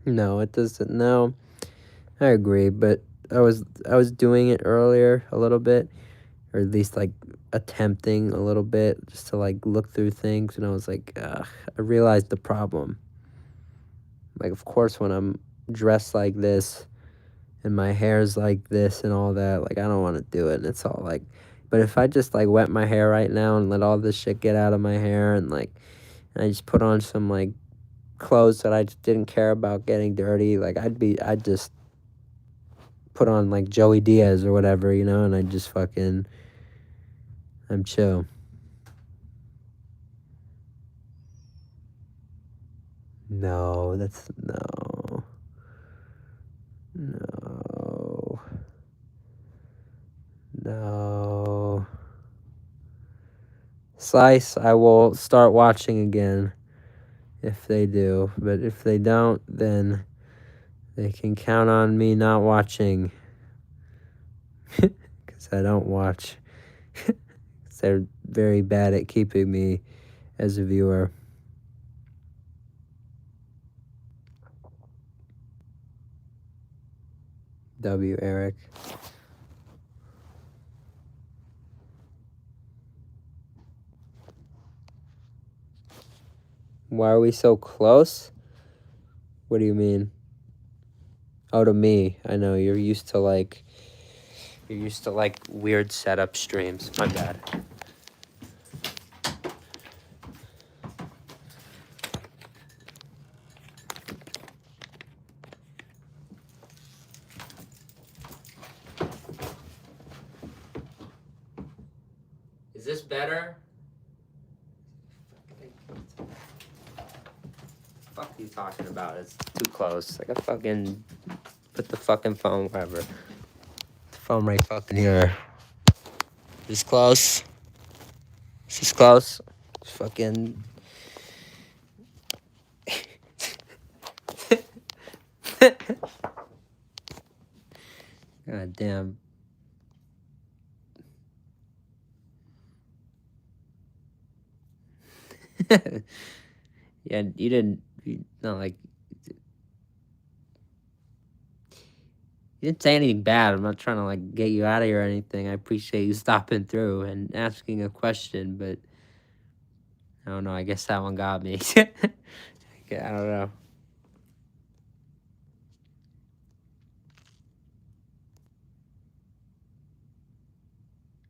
No, it doesn't. No, I agree. But I was doing it earlier a little bit, or at least like attempting a little bit, just to like look through things. And I was like, I realized the problem. Like, of course, when I'm dressed like this and my hair's like this and all that, like I don't want to do it. And it's all like, but if I just like wet my hair right now and let all this shit get out of my hair and like, and I just put on some like clothes that I just didn't care about getting dirty. Like I'd just put on like Joey Diaz or whatever, you know, and I'd just fucking, I'm chill. No, that's no. No. No. Slice, I will start watching again if they do. But if they don't, then they can count on me not watching. Because I don't watch. They're very bad at keeping me as a viewer. W. Eric. Why are we so close? What do you mean? Oh, to me. I know you're used to like weird setup streams. My bad. Is this better? Fuck you talking about? It's too close. Like I fucking put the fucking phone wherever. The phone right fucking here. This close. This is close. It's fucking. God damn. Yeah, you didn't. Not like. You didn't say anything bad. I'm not trying to like get you out of here or anything. I appreciate you stopping through and asking a question, but I don't know. I guess that one got me. I don't know.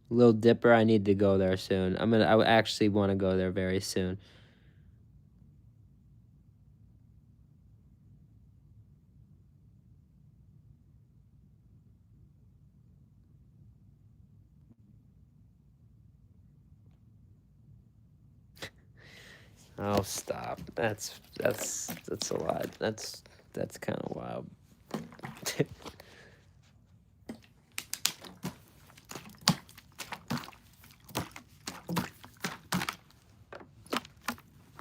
Little Dipper, I need to go there soon. I actually want to go there very soon. Oh, stop. That's a lot. That's kind of wild.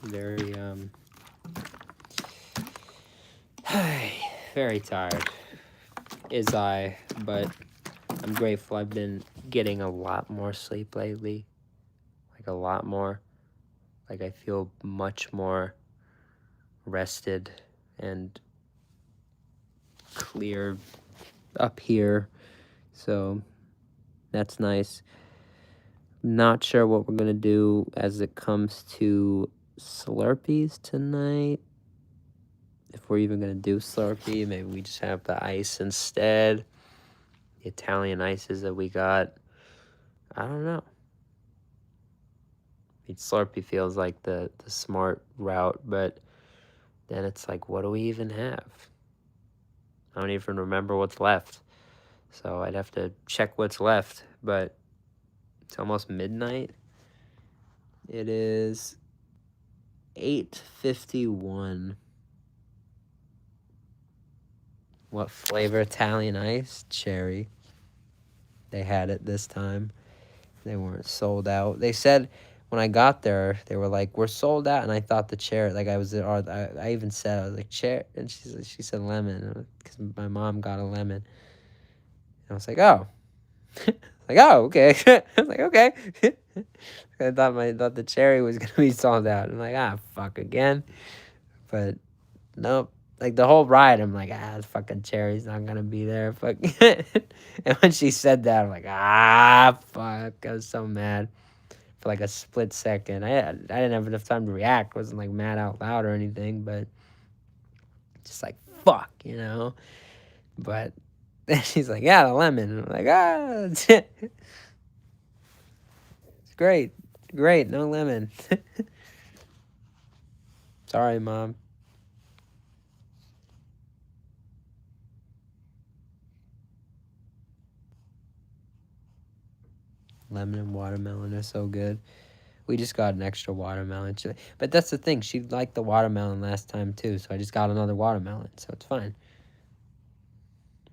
Very very tired is I, but I'm grateful. I've been getting a lot more sleep lately. Like a lot more. Like I feel much more rested and clear up here. So that's nice. Not sure what we're gonna do as it comes to Slurpees tonight. If we're even gonna do Slurpee, maybe we just have the ice instead. The Italian ices that we got. I don't know. I mean, Slurpee feels like the smart route, but then it's like, what do we even have? I don't even remember what's left. So I'd have to check what's left, but it's almost midnight. It is 8:51. What flavor? Italian ice? Cherry. They had it this time. They weren't sold out. They said when I got there, they were like, "We're sold out." And I thought the cherry, like I was there. I even said, I was like, "Cherry," and she said lemon, because my mom got a lemon. And I was like, "Oh." Like, oh, okay. I was like, okay. I thought the cherry was gonna be sold out. I'm like, fuck again. But nope. Like the whole ride, I'm like, the fucking cherry's not gonna be there. Fuck. And when she said that, I'm like, fuck. I was so mad for like a split second. I didn't have enough time to react. I wasn't like mad out loud or anything, but just like fuck, you know. But then she's like, yeah, the lemon. And I'm like, it's great, no lemon. Sorry, Mom. Lemon and watermelon are so good. We just got an extra watermelon. But that's the thing. She liked the watermelon last time too, so I just got another watermelon, so it's fine.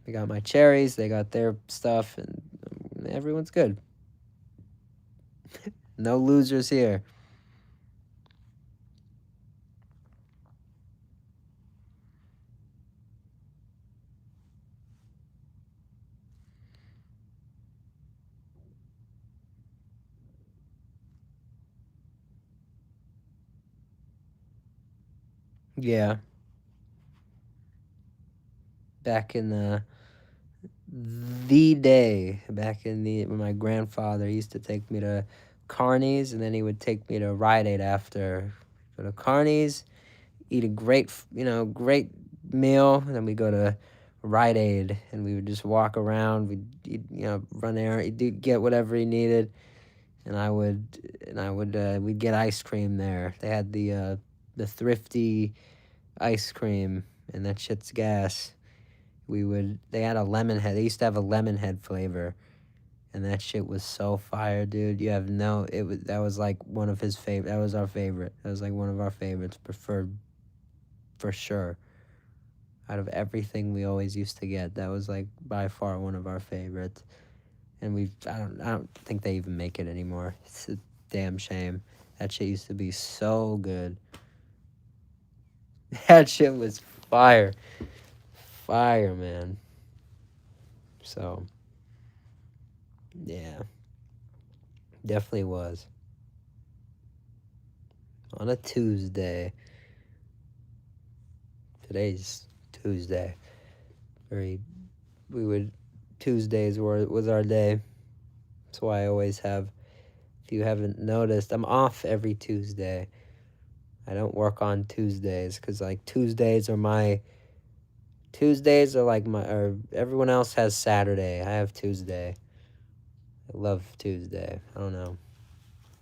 I got my cherries. They got their stuff, and everyone's good. No losers here. Yeah. Back in the day, back in the when my grandfather used to take me to Carney's, and then he would take me to Rite Aid after. Go to Carney's, eat a great meal, and then we go to Rite Aid, and we would just walk around. We'd run errands, get whatever he needed, and we'd get ice cream there. They had the Thrifty ice cream, and that shit's gas. They had a lemon head. They used to have a lemon head flavor, and that shit was so fire, dude. That was like one of his favorite. That was our favorite. That was like one of our favorites, preferred for sure. Out of everything we always used to get, that was like by far one of our favorites. And I don't think they even make it anymore. It's a damn shame. That shit used to be so good. That shit was fire. Fire, man. So, yeah. Definitely was. On a Tuesday. Today's Tuesday. Tuesdays was our day. That's why I always have, if you haven't noticed, I'm off every Tuesday. I don't work on Tuesdays, because like Tuesdays are like or everyone else has Saturday. I have Tuesday. I love Tuesday. I don't know.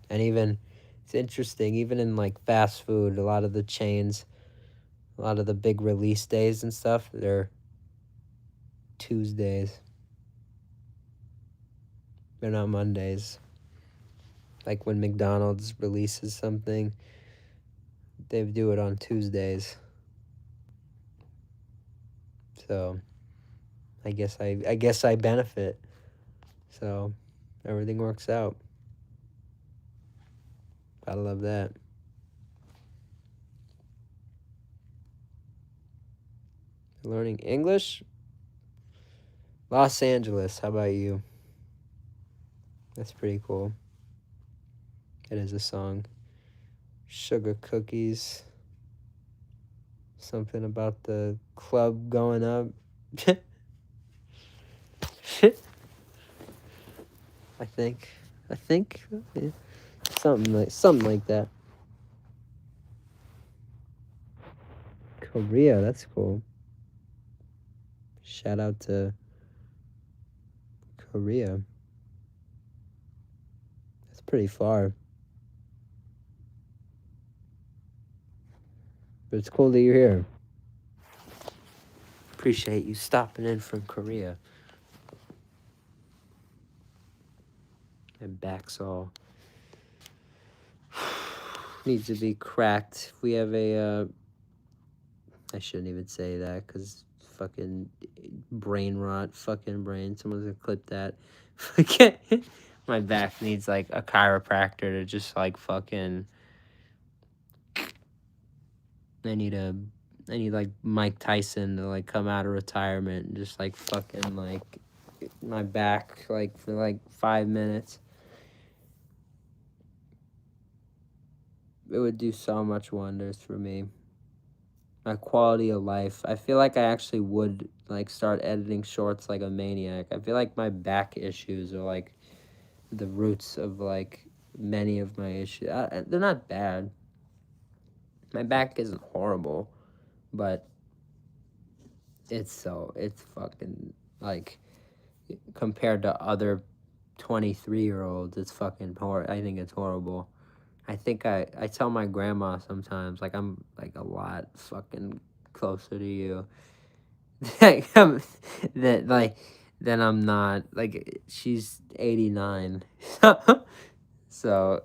And even, it's interesting, even in like fast food, a lot of the chains, a lot of the big release days and stuff, they're Tuesdays. They're not Mondays. Like when McDonald's releases something, they do it on Tuesdays. So I guess I benefit. So everything works out. I love that. Learning English? Los Angeles, how about you? That's pretty cool. It is a song. Sugar Cookies. Something about the club going up. I think. Yeah. Something like that. Korea, that's cool. Shout out to Korea. That's pretty far. But it's cool that you're here. Appreciate you stopping in from Korea. My back's all needs to be cracked. We have a I shouldn't even say that, because fucking brain rot, fucking brain. Someone's gonna clip that. My back needs like a chiropractor to just like fucking. I need like Mike Tyson to like come out of retirement and just like fucking like my back like for like 5 minutes. It would do so much wonders for me. My quality of life. I feel like I actually would like start editing shorts like a maniac. I feel like my back issues are like the roots of like many of my issues. They're not bad. My back isn't horrible, but it's fucking like compared to other 23-year-olds, it's fucking I think it's horrible. I think I tell my grandma sometimes, like, I'm, like, a lot fucking closer to you. That, then I'm not. Like, she's 89. So,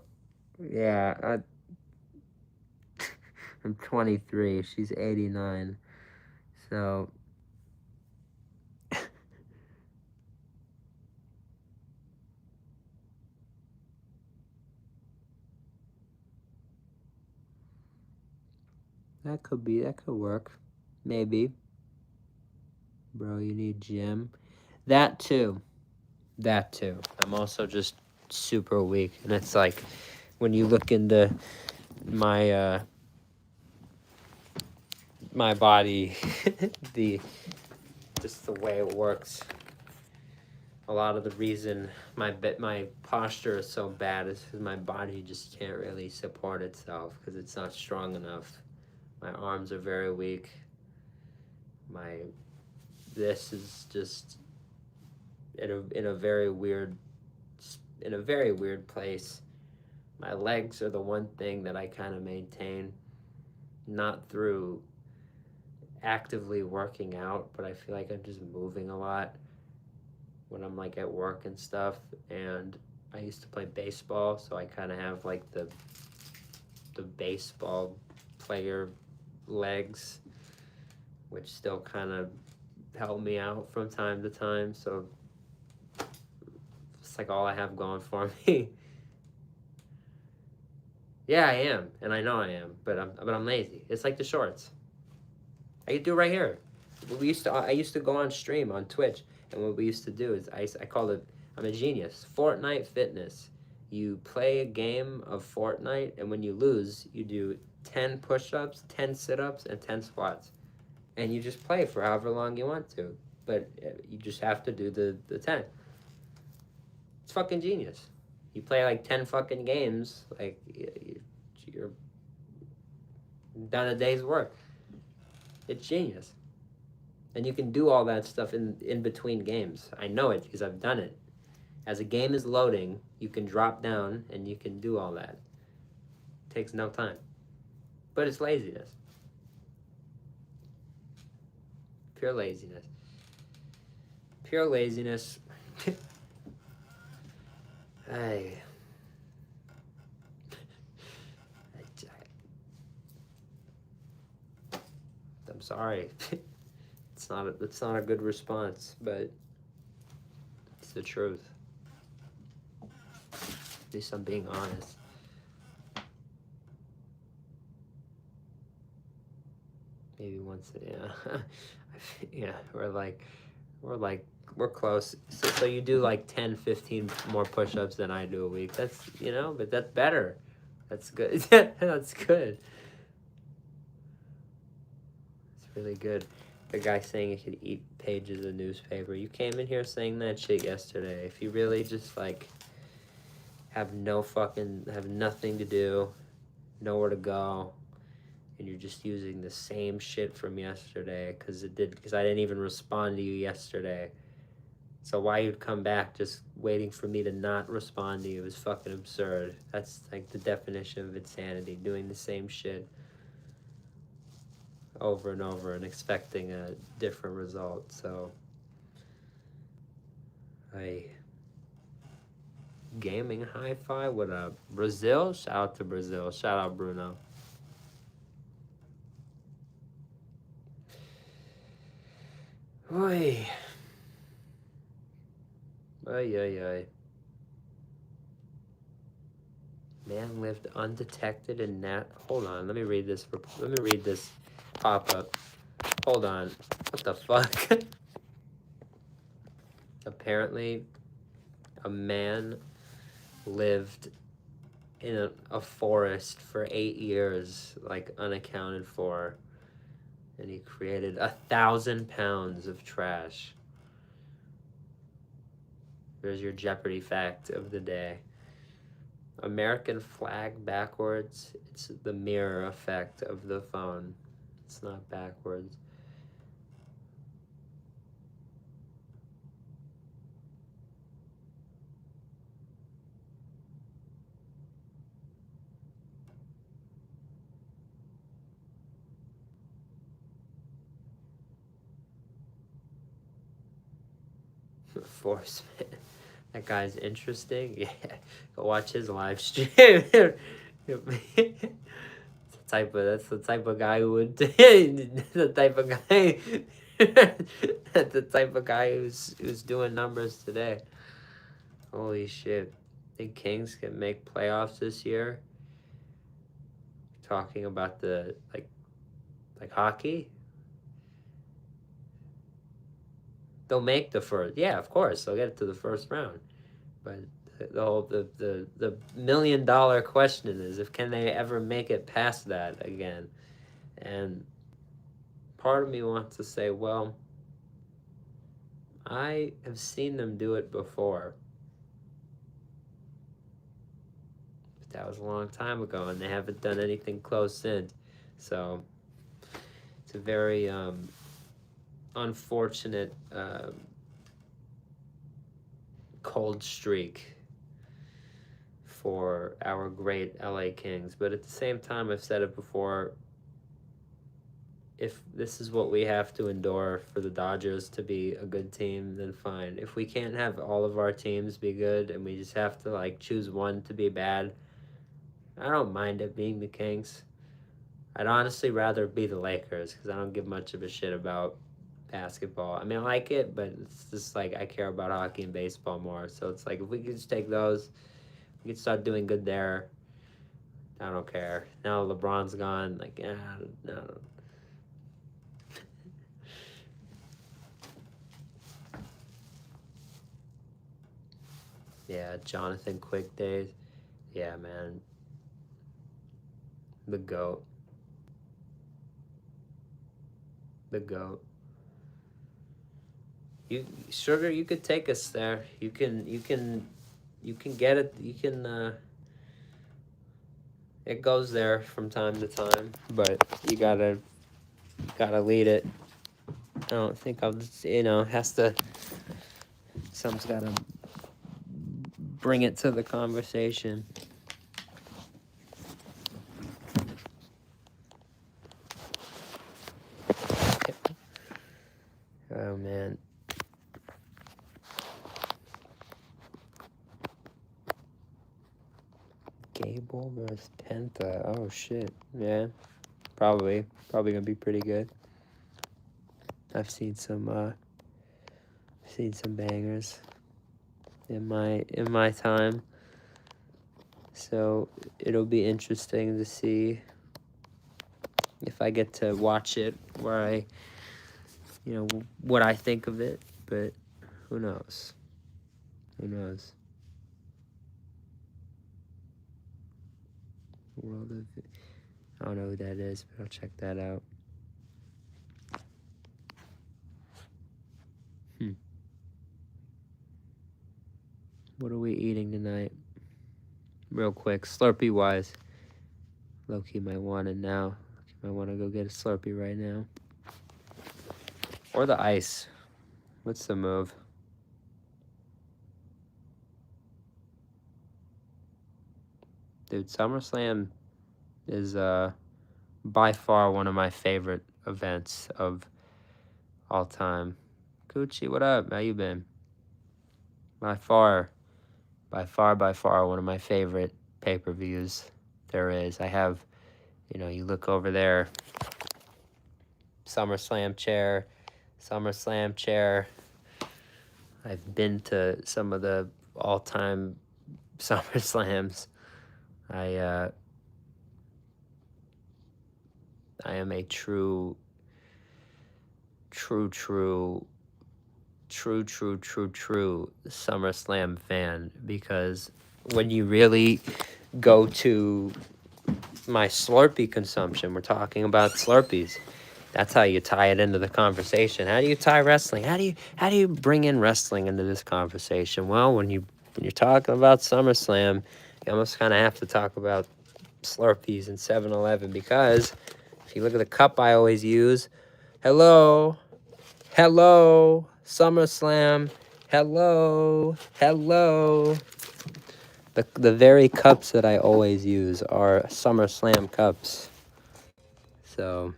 yeah, I'm 23. She's 89. So, that could work. Maybe. Bro, you need gym. That too. That too. I'm also just super weak. And it's like, when you look into my, my body, just the way it works. A lot of the reason my posture is so bad is because my body just can't really support itself because it's not strong enough. My arms are very weak. This is just in a very weird place. My legs are the one thing that I kind of maintain, not through actively working out, but I feel like I'm just moving a lot when I'm like at work and stuff. And I used to play baseball, so I kind of have like the baseball player legs, which still kind of help me out from time to time. So it's like all I have going for me. Yeah, I am, and I know I am, but I'm lazy. It's like the shorts. I could do it right here. I used to go on stream on Twitch, and what we used to do is I called it, I'm a genius, Fortnite Fitness. You play a game of Fortnite, and when you lose, you do 10 push-ups, 10 sit-ups, and 10 squats. And you just play for however long you want to, but you just have to do the 10. It's fucking genius. You play like 10 fucking games, like you're done a day's work. It's genius. And you can do all that stuff in between games. I know it because I've done it. As a game is loading, you can drop down and you can do all that. It takes no time. But it's laziness. Pure laziness. Pure laziness. I'm sorry. It's not a good response, but it's the truth. At least I'm being honest. Maybe once, yeah. Yeah, we're close. So you do like 10, 15 more push-ups than I do a week. That's, but that's better. That's good. That's good. It's really good. The guy saying he could eat pages of newspaper. You came in here saying that shit yesterday. If you really just like have nothing to do, nowhere to go, and you're just using the same shit from yesterday because I didn't even respond to you yesterday. So why you'd come back just waiting for me to not respond to you is fucking absurd. That's like the definition of insanity, doing the same shit over and over and expecting a different result. So gaming hi-fi, what up? Brazil? Shout out to Brazil. Shout out Bruno. Oy. Ay. Man lived undetected in Hold on, let me read this pop-up. Hold on. What the fuck? Apparently, a man lived in a forest for 8 years, like unaccounted for, and he created 1,000 pounds of trash. There's your Jeopardy fact of the day. American flag backwards. It's the mirror effect of the phone. It's not backwards. Forceman. That guy's interesting. Yeah, go watch his live stream. That's the type of guy who would the type of guy that's the type of guy who's doing numbers today. Holy shit. Think Kings can make playoffs this year? Talking about the like hockey? They'll make the first. Yeah, of course. They'll get it to the first round. But the $1 million question is, if can they ever make it past that again? And part of me wants to say, well, I have seen them do it before. But that was a long time ago, and they haven't done anything close since. So it's a very unfortunate cold streak for our great LA Kings. But at the same time, I've said it before, if this is what we have to endure for the Dodgers to be a good team, then fine. If we can't have all of our teams be good and we just have to like choose one to be bad, I don't mind it being the Kings. I'd honestly rather be the Lakers because I don't give much of a shit about basketball. I mean, I like it, but it's just like I care about hockey and baseball more. So it's like if we could just take those, we could start doing good there. I don't care. Now LeBron's gone. Like, no. Yeah, Jonathan Quick days. Yeah, man. The GOAT. The GOAT. Sugar, you could take us there. You can get it. You can it goes there from time to time, but you gotta lead it. I don't think someone's gotta bring it to the conversation. Oh man. Gable versus Penta. Oh shit. Yeah. Probably gonna be pretty good. I've seen some bangers in my time. So it'll be interesting to see if I get to watch it, where what I think of it, but who knows? World of, I don't know who that is, but I'll check that out. What are we eating tonight? Real quick, Slurpee wise. Loki might want it now. Might want to go get a Slurpee right now. Or the ice. What's the move? Dude, SummerSlam is by far one of my favorite events of all time. Gucci, what up? How you been? By far one of my favorite pay-per-views there is. I have, you look over there, SummerSlam chair. I've been to some of the all-time SummerSlams. I am a true SummerSlam fan, because when you really go to my Slurpee consumption, we're talking about Slurpees. That's how you tie it into the conversation. How do you tie wrestling? How do you bring in wrestling into this conversation? Well, when you're talking about SummerSlam, you almost kind of have to talk about Slurpees and 7-Eleven, because if you look at the cup I always use, hello, SummerSlam, hello. The very cups that I always use are SummerSlam cups. So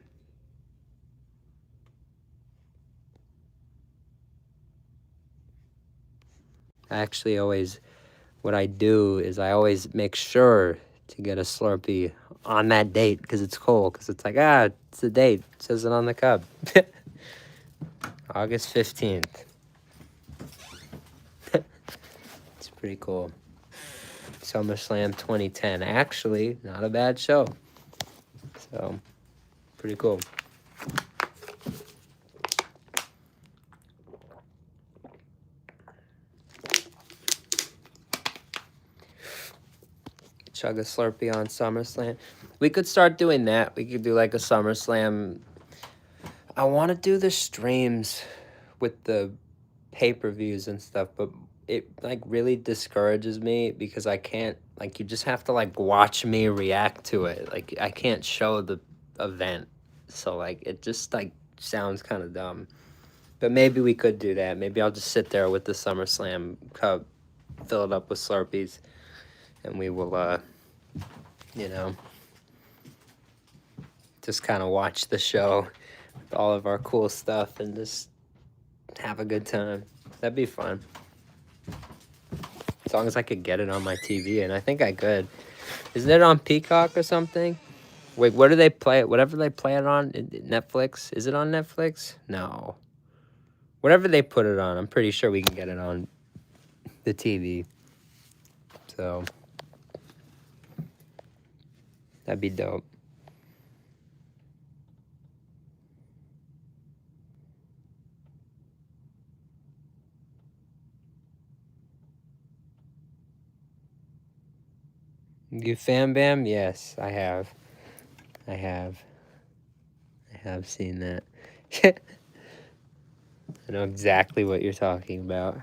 I actually always, what I do is I always make sure to get a Slurpee on that date because it's cool. Because it's like, it's the date. It says it on the cup. August 15th. It's pretty cool. SummerSlam 2010. Actually, not a bad show. So, pretty cool. Chug a Slurpee on SummerSlam. We could start doing that. We could do like a SummerSlam. I want to do the streams with the pay-per-views and stuff, but it like really discourages me because I can't, like, you just have to like watch me react to it. Like, I can't show the event. So like it just like sounds kind of dumb. But maybe we could do that. Maybe I'll just sit there with the SummerSlam cup, fill it up with Slurpees, and we will you know, just kind of watch the show with all of our cool stuff and just have a good time. That'd be fun. As long as I could get it on my TV, and I think I could. Isn't it on Peacock or something? Wait, what do they play it? Whatever they play it on, Netflix? Is it on Netflix? No. Whatever they put it on, I'm pretty sure we can get it on the TV. So, that'd be dope. You Fan Bam? Yes, I have. I have seen that. I know exactly what you're talking about.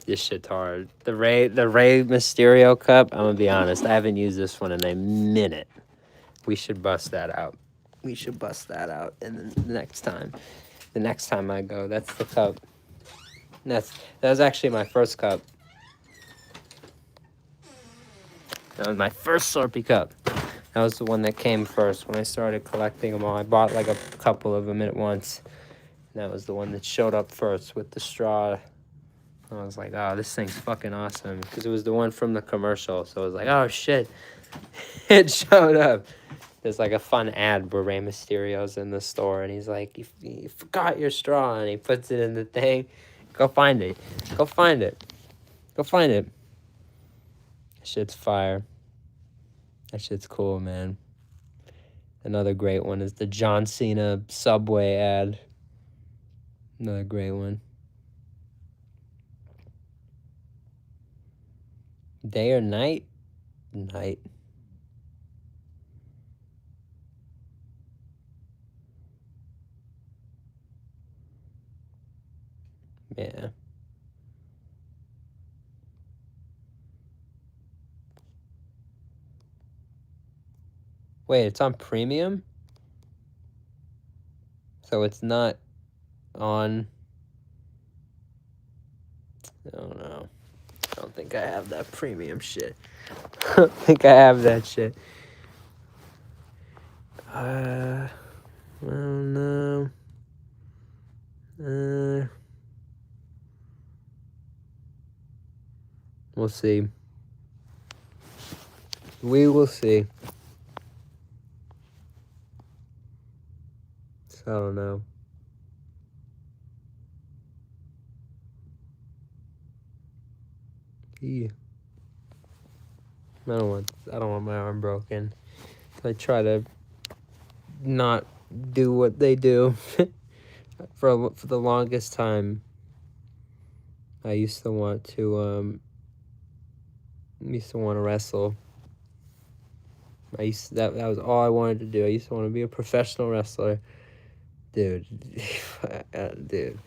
This shit's hard. The Rey Mysterio cup, I'm gonna be honest, I haven't used this one in a minute. We should bust that out. We should bust that out and the next time. The next time I go, that's the cup. That was actually my first cup. That was my first Slurpee cup. That was the one that came first when I started collecting them all. I bought like a couple of them at once. And that was the one that showed up first with the straw. I was like, oh, this thing's fucking awesome. Because it was the one from the commercial. So I was like, oh, shit. It showed up. There's like a fun ad where Rey Mysterio's in the store. And he's like, you forgot your straw. And he puts it in the thing. Go find it. Go find it. Go find it. That shit's fire. That shit's cool, man. Another great one is the John Cena Subway ad. Another great one. Day or night? Night. Yeah. Wait, it's on premium? So it's not on... I don't know. I don't think I have that premium shit. I don't think I have that shit. I don't know. We'll see. We will see. So I don't know. Yeah. I don't want my arm broken. I try to not do what they do. For the longest time, I used to want to wrestle. That was all I wanted to do. I used to want to be a professional wrestler. Dude. Dude.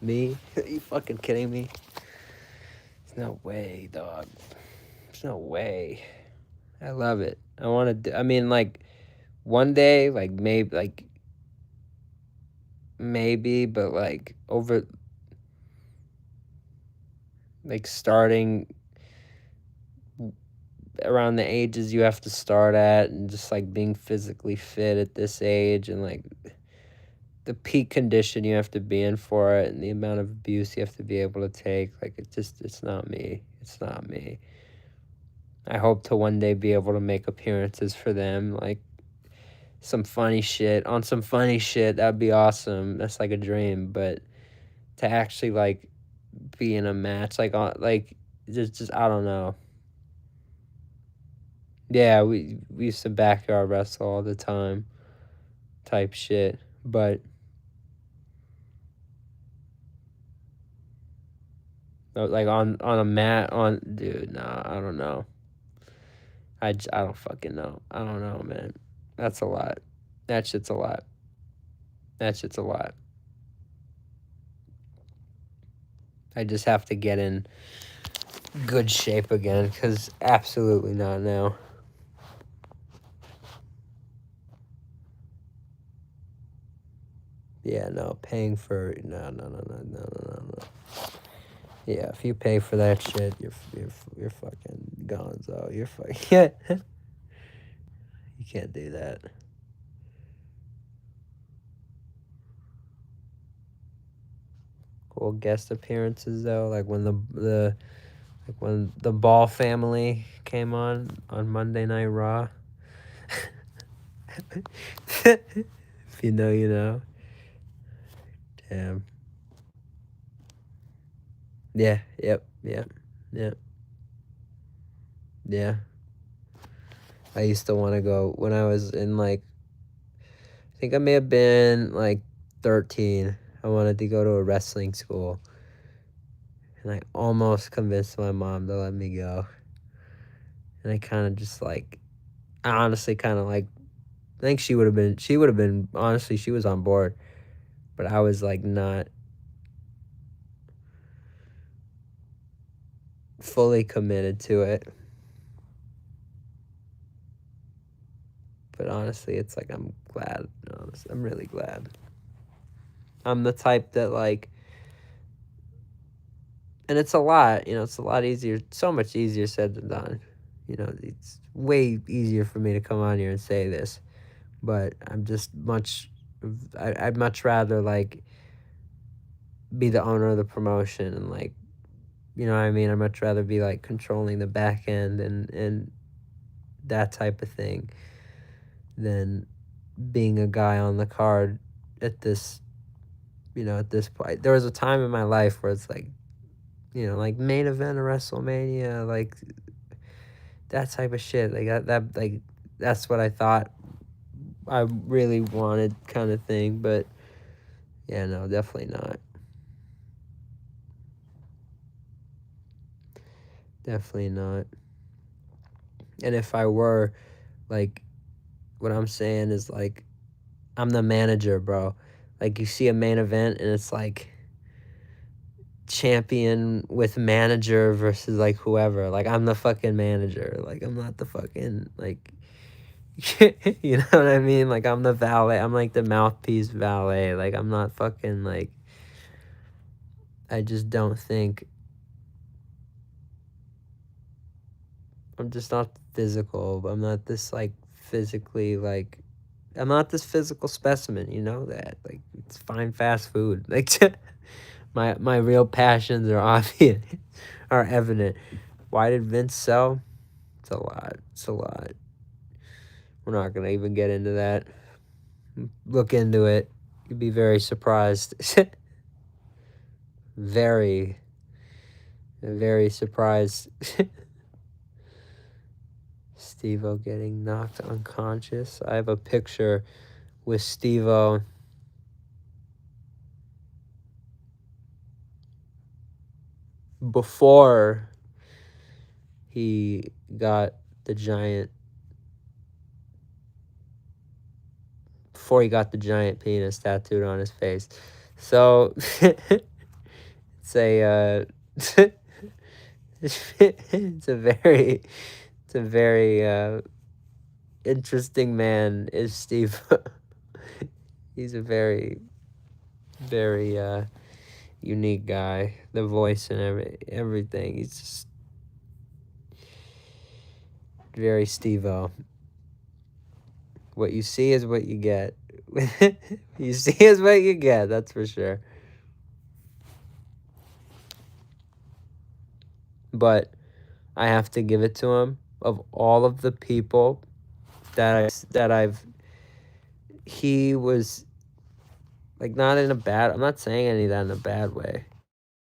Me? Are you fucking kidding me? There's no way, dog. There's no way. I love it. I want to I mean, like, one day, like, maybe, like, maybe, but like over, like starting around the ages you have to start at, and just like being physically fit at this age, and like the peak condition you have to be in for it, and the amount of abuse you have to be able to take, like it's not me. It's not me. I hope to one day be able to make appearances for them, like some funny shit, that'd be awesome. That's like a dream. But to actually like be in a match, like on, like just I don't know. Yeah, we used to backyard wrestle all the time, type shit. But like on a mat, on, dude, nah, I don't know. I don't fucking know. I don't know, man. That's a lot. That shit's a lot. That shit's a lot. I just have to get in good shape again, because absolutely not now. Yeah, no, paying for, no. Yeah, if you pay for that shit, you're fucking gonzo. You're fucking, you can't do that. Cool guest appearances though, like when when the Ball family came on Monday Night Raw. If you know, you know. Damn. Yeah. Yep. Yeah. I used to want to go when I was in like, I think I may have been like 13. I wanted to go to a wrestling school. And I almost convinced my mom to let me go. And I kind of just like, I honestly kind of like, I think she would have been, honestly, she was on board. But I was like not fully committed to it. But honestly, it's like, I'm glad. Honestly, I'm really glad. I'm the type that like, and it's a lot, it's a lot easier, so much easier said than done. It's way easier for me to come on here and say this, but I'm just I'd much rather like be the owner of the promotion, and like, you know what I mean? I'd much rather be like controlling the back end and that type of thing than being a guy on the card at this, at this point. There was a time in my life where it's like, like main event of WrestleMania, like that type of shit. Like like that's what I thought I really wanted, kind of thing. But yeah, no, definitely not. Definitely not. And if I were, like, what I'm saying is like, I'm the manager, bro. Like, you see a main event and it's like champion with manager versus like whoever. Like, I'm the fucking manager. Like, I'm not the fucking, like, you know what I mean? Like, I'm the valet. I'm like the mouthpiece valet. Like, I'm not fucking like, I just don't think, I'm just not physical. I'm not this like physically like, I'm not this physical specimen, you know that. Like, it's fine fast food. Like, my real passions are obvious, are evident. Why did Vince sell? It's a lot. It's a lot. We're not gonna even get into that. Look into it. You'd be very surprised. Very, very surprised. Steve-O getting knocked unconscious. I have a picture with Steve-O before he got the giant penis tattooed on his face. So it's a it's a very interesting man is Steve. He's a very very unique guy. The voice and everything. He's just very Steve-O. What you see is what you get. You see is what you get, that's for sure. But I have to give it to him. Of all of the people he was like not in a bad. I'm not saying any of that in a bad way.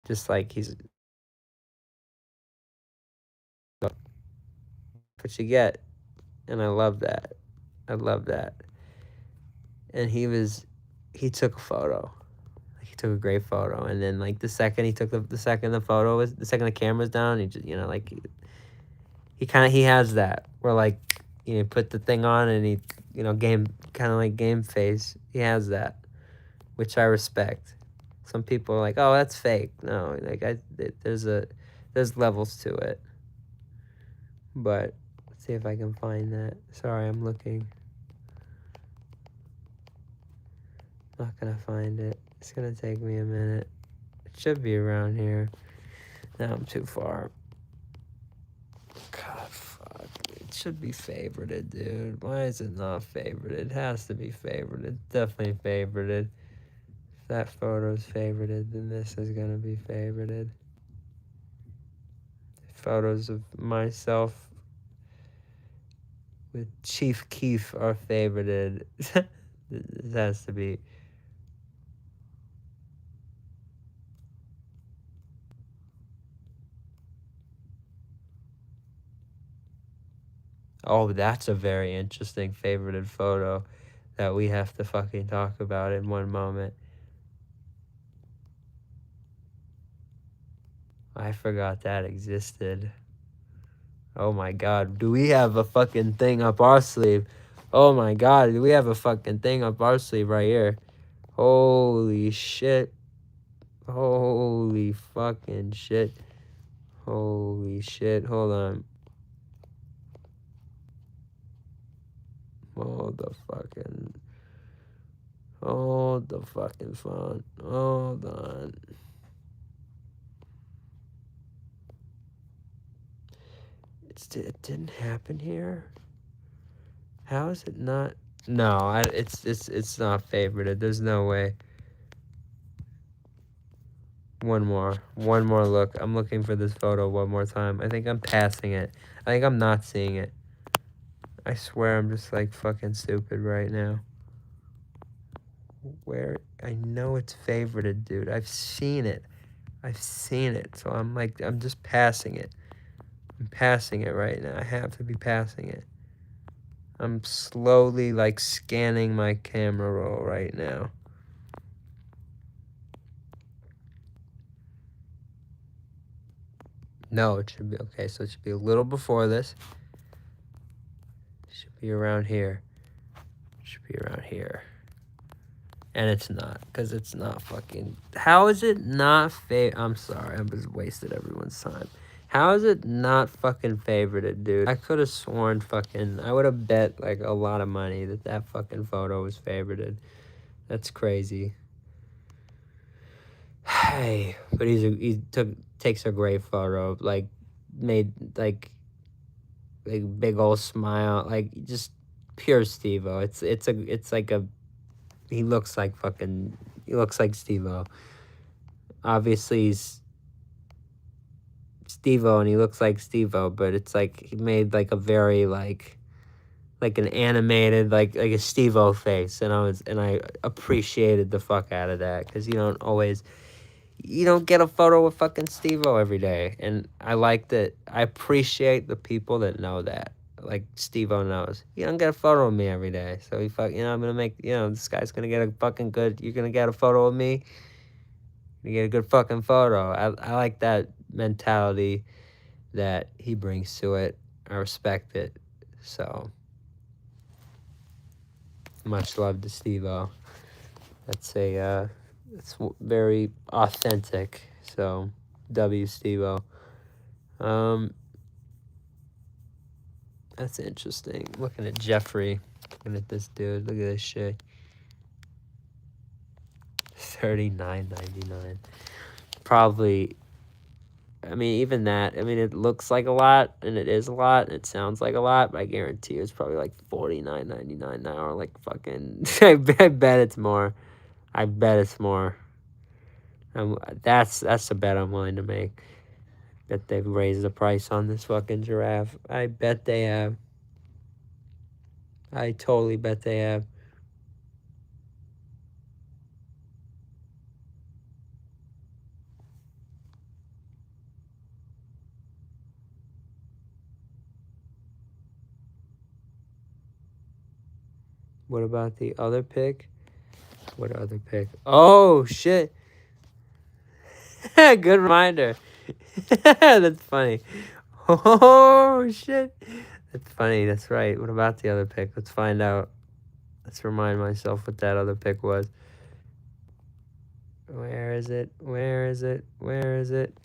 Just like he's what you get, and I love that. I love that. And he took a photo. He took a great photo, and then like the second the camera was down, he just like he has that where like put the thing on and he game kind of like game face. He has that, which I respect. Some people are like, oh, that's fake. No, like there's levels to it. But let's see if I can find that. Sorry, I'm looking. Not gonna find it. It's gonna take me a minute. It should be around here. No, I'm too far. God, fuck. It should be favorited, dude. Why is it not favorited? It has to be favorited. Definitely favorited. If that photo's favorited, then this is gonna be favorited. Photos of myself with Chief Keef are favorited. This has to be. Oh, that's a very interesting favorited photo that we have to fucking talk about in one moment. I forgot that existed. Oh my god, do we have a fucking thing up our sleeve? Oh my god, do we have a fucking thing up our sleeve right here? Holy shit. Holy fucking shit. Holy shit, hold on. Hold the fucking phone. Hold on. It didn't happen here. How is it not? No, it's not favorited. There's no way. One more look. I'm looking for this photo one more time. I think I'm passing it. I think I'm not seeing it. I swear I'm just like fucking stupid right now. Where? I know it's favorited, dude. I've seen it. So I'm just passing it. I'm passing it right now. I have to be passing it. I'm slowly like scanning my camera roll right now. No, it should be okay. So it should be a little before this. It should be around here. And it's not, because it's not fucking. How is it not I'm sorry, I just wasted everyone's time. How is it not fucking favorited, dude? I could have sworn I would have bet like a lot of money that fucking photo was favorited. That's crazy. Hey, but takes a great photo, like made like big old smile, like just pure Steve-O. It's like he looks like Steve-O. Obviously he's Steve-O and he looks like Steve-O, but it's like he made like a very like an animated like a Steve-O face, and I appreciated the fuck out of that, because you don't get a photo with fucking Steve-O every day, and I like that. I appreciate the people that know that. Like Steve-O knows, you don't get a photo of me every day, so I'm gonna make, this guy's gonna get a fucking good, you're gonna get a photo of me, you get a good fucking photo. I like that mentality that he brings to it. I respect it. So much love to Steve-O. It's very authentic. So W Steve-O. That's interesting. Looking at Jeffrey. Looking at this dude. Look at this shit. $39.99. Probably, I mean, even that, I mean, it looks like a lot, and it is a lot, and it sounds like a lot, but I guarantee you it's probably like $49.99 now, or like fucking, I bet it's more. I bet it's more. That's the bet I'm willing to make. Bet they've raised the price on this fucking giraffe. I bet they have. I totally bet they have. What about the other pick? What other pick? Oh, shit. Good reminder. That's funny. Oh, shit. That's funny. That's right. What about the other pick? Let's find out. Let's remind myself what that other pick was. Where is it? Where is it? Where is it?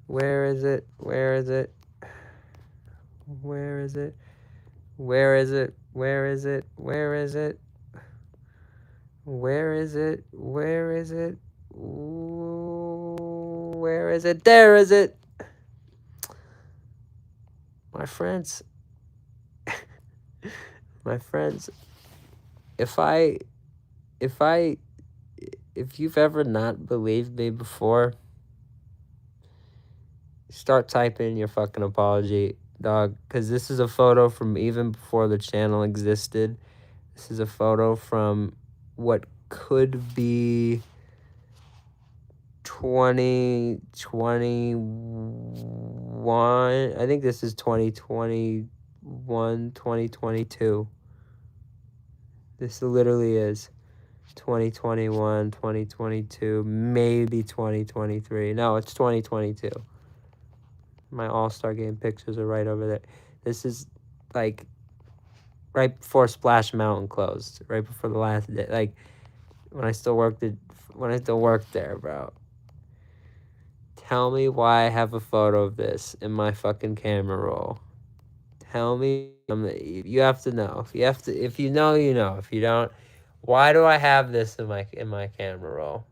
Where is it? Where is it? Where is it? Where is it? Where is it? Where is it? Where is it? Where is it? Ooh, where is it? There is it. My friends. My friends. If you've ever not believed me before, start typing your fucking apology, dog, because this is a photo from even before the channel existed. This is a photo from what could be 2021. I think this is 2021, 2022. This literally is 2021, 2022, maybe 2023. No, it's 2022. My All-Star Game pictures are right over there. This is like right before Splash Mountain closed, right before the last day, like when I still worked there, bro. Tell me why I have a photo of this in my fucking camera roll. Tell me, you have to know. If you know, you know. If you don't, why do I have this in my camera roll?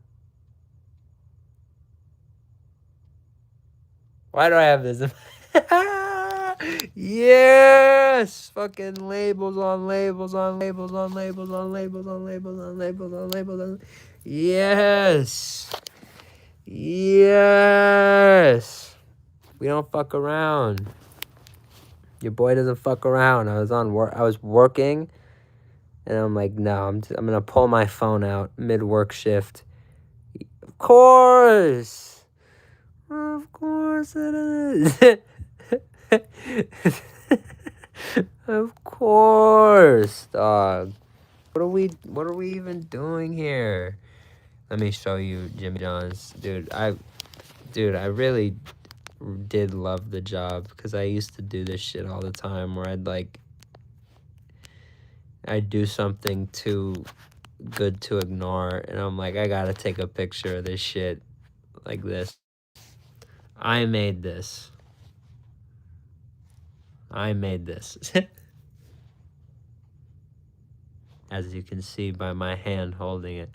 Why do I have this in Yes! Fucking labels on labels on labels on labels on labels on labels on labels on labels on. Yes! Yes! We don't fuck around. Your boy doesn't fuck around. I was working, and I'm like, no, I'm gonna pull my phone out mid-work shift. Of course it is. Of course, dog. What are we even doing here? Let me show you Jimmy John's. Dude, I really did love the job, because I used to do this shit all the time where I'd do something too good to ignore, and I'm like, I gotta take a picture of this shit like this. I made this. As you can see by my hand holding it.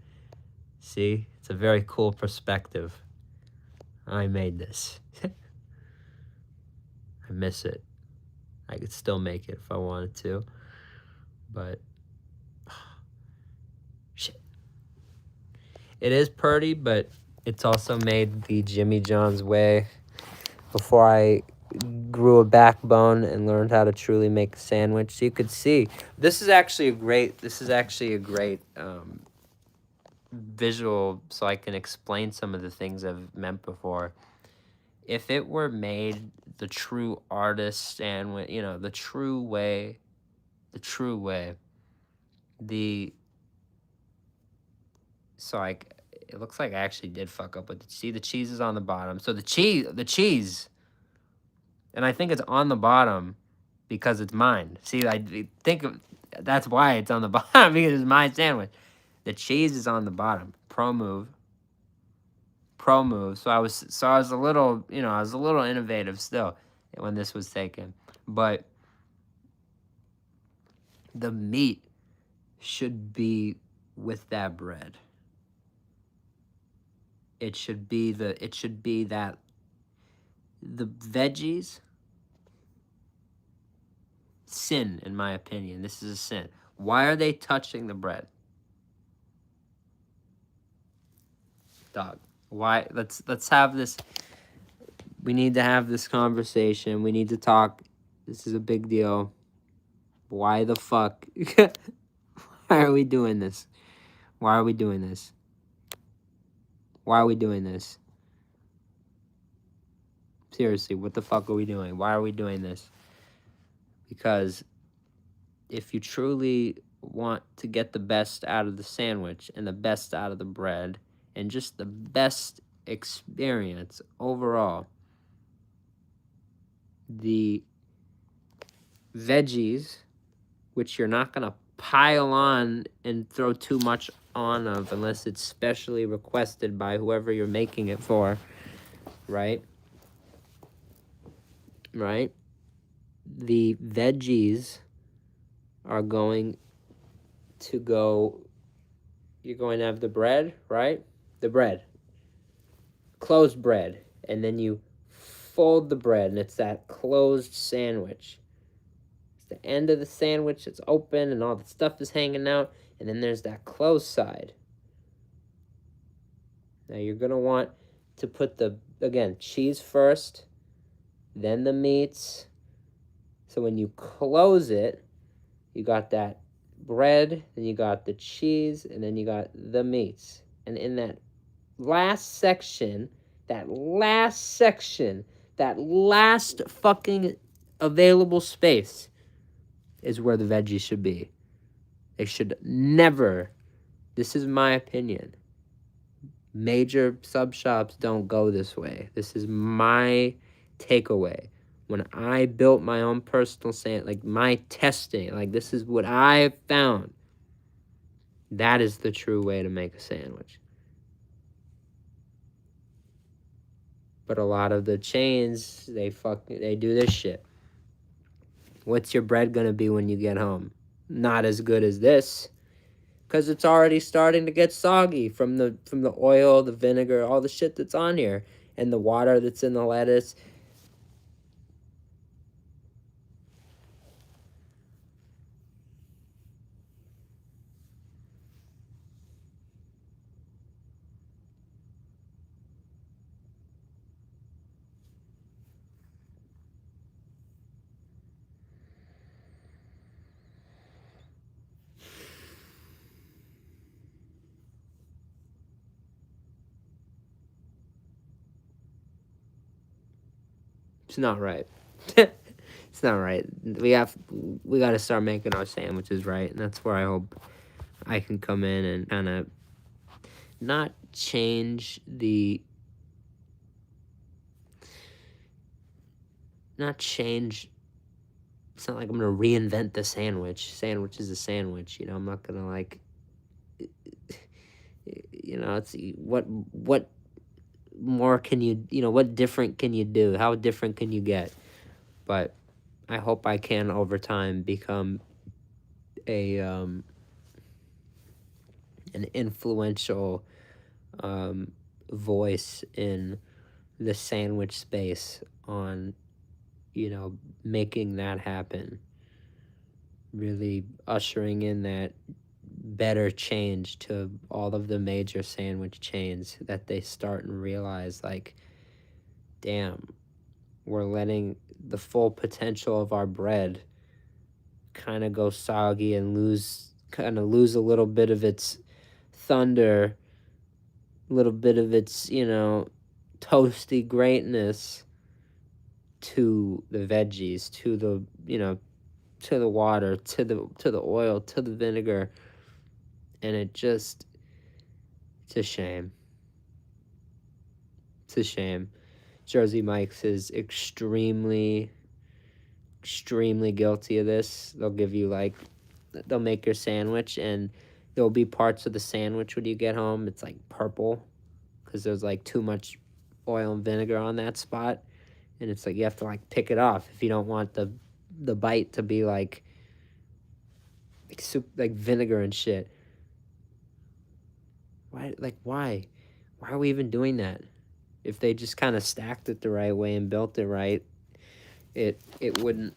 See? It's a very cool perspective. I made this. I miss it. I could still make it if I wanted to. But shit. It is pretty, but it's also made the Jimmy John's way. Before I grew a backbone and learned how to truly make a sandwich. So you could see, this is actually a great visual, so I can explain some of the things I've meant before. If it were made the true artist sandwich, the true way, it looks like I actually did fuck up with it. See, the cheese is on the bottom. So the cheese, and I think it's on the bottom because it's mine. See, that's why it's on the bottom, because it's my sandwich. The cheese is on the bottom. Pro move. So I was a little, innovative still when this was taken. But the meat should be with that bread. It should be that the veggies, sin, in my opinion. This is a sin. Why are they touching the bread? Dog. Why? Let's have this. We need to have this conversation. We need to talk. This is a big deal. Why the fuck? Why are we doing this? Why are we doing this? Why are we doing this? Seriously, what the fuck are we doing? Why are we doing this? Because if you truly want to get the best out of the sandwich and the best out of the bread and just the best experience overall, the veggies, which you're not going to pile on and throw too much on of unless it's specially requested by whoever you're making it for, right? Right? The veggies are going to go, you're going to have the bread, right? The bread. Closed bread. And then you fold the bread, and it's that closed sandwich. It's the end of the sandwich, it's open, and all the stuff is hanging out, and then there's that closed side. Now you're going to want to put again, cheese first, then the meats. So when you close it, you got that bread, then you got the cheese, and then you got the meats. And in that last section, that last fucking available space is where the veggies should be. They should never, this is my opinion, major sub shops don't go this way. This is my takeaway. When I built my own personal sandwich, like my testing, like this is what I found. That is the true way to make a sandwich. But a lot of the chains, they do this shit. What's your bread gonna be when you get home? Not as good as this, because it's already starting to get soggy from the oil, the vinegar, all the shit that's on here, and the water that's in the lettuce. It's not right. It's not right. We got to start making our sandwiches right, and that's where I hope I can come in and kind of not change it's not like I'm gonna reinvent the sandwich. Sandwich is a sandwich, you know. I'm not gonna like, you know, it's what more can you what different can you do? How different can you get? But I hope I can over time become an influential voice in the sandwich space on, you know, making that happen, really ushering in that better change to all of the major sandwich chains, that they start and realize, like, damn, we're letting the full potential of our bread kind of go soggy and lose a little bit of its thunder, a little bit of its, you know, toasty greatness to the veggies, to the, you know, to the water, to the oil, to the vinegar. And it's a shame. It's a shame. Jersey Mike's is extremely guilty of this. They'll make your sandwich, and there'll be parts of the sandwich when you get home, it's like purple, because there's like too much oil and vinegar on that spot. And it's like you have to like pick it off if you don't want the bite to be like soup, like vinegar and shit. Why Why are we even doing that? If they just kind of stacked it the right way and built it right, it wouldn't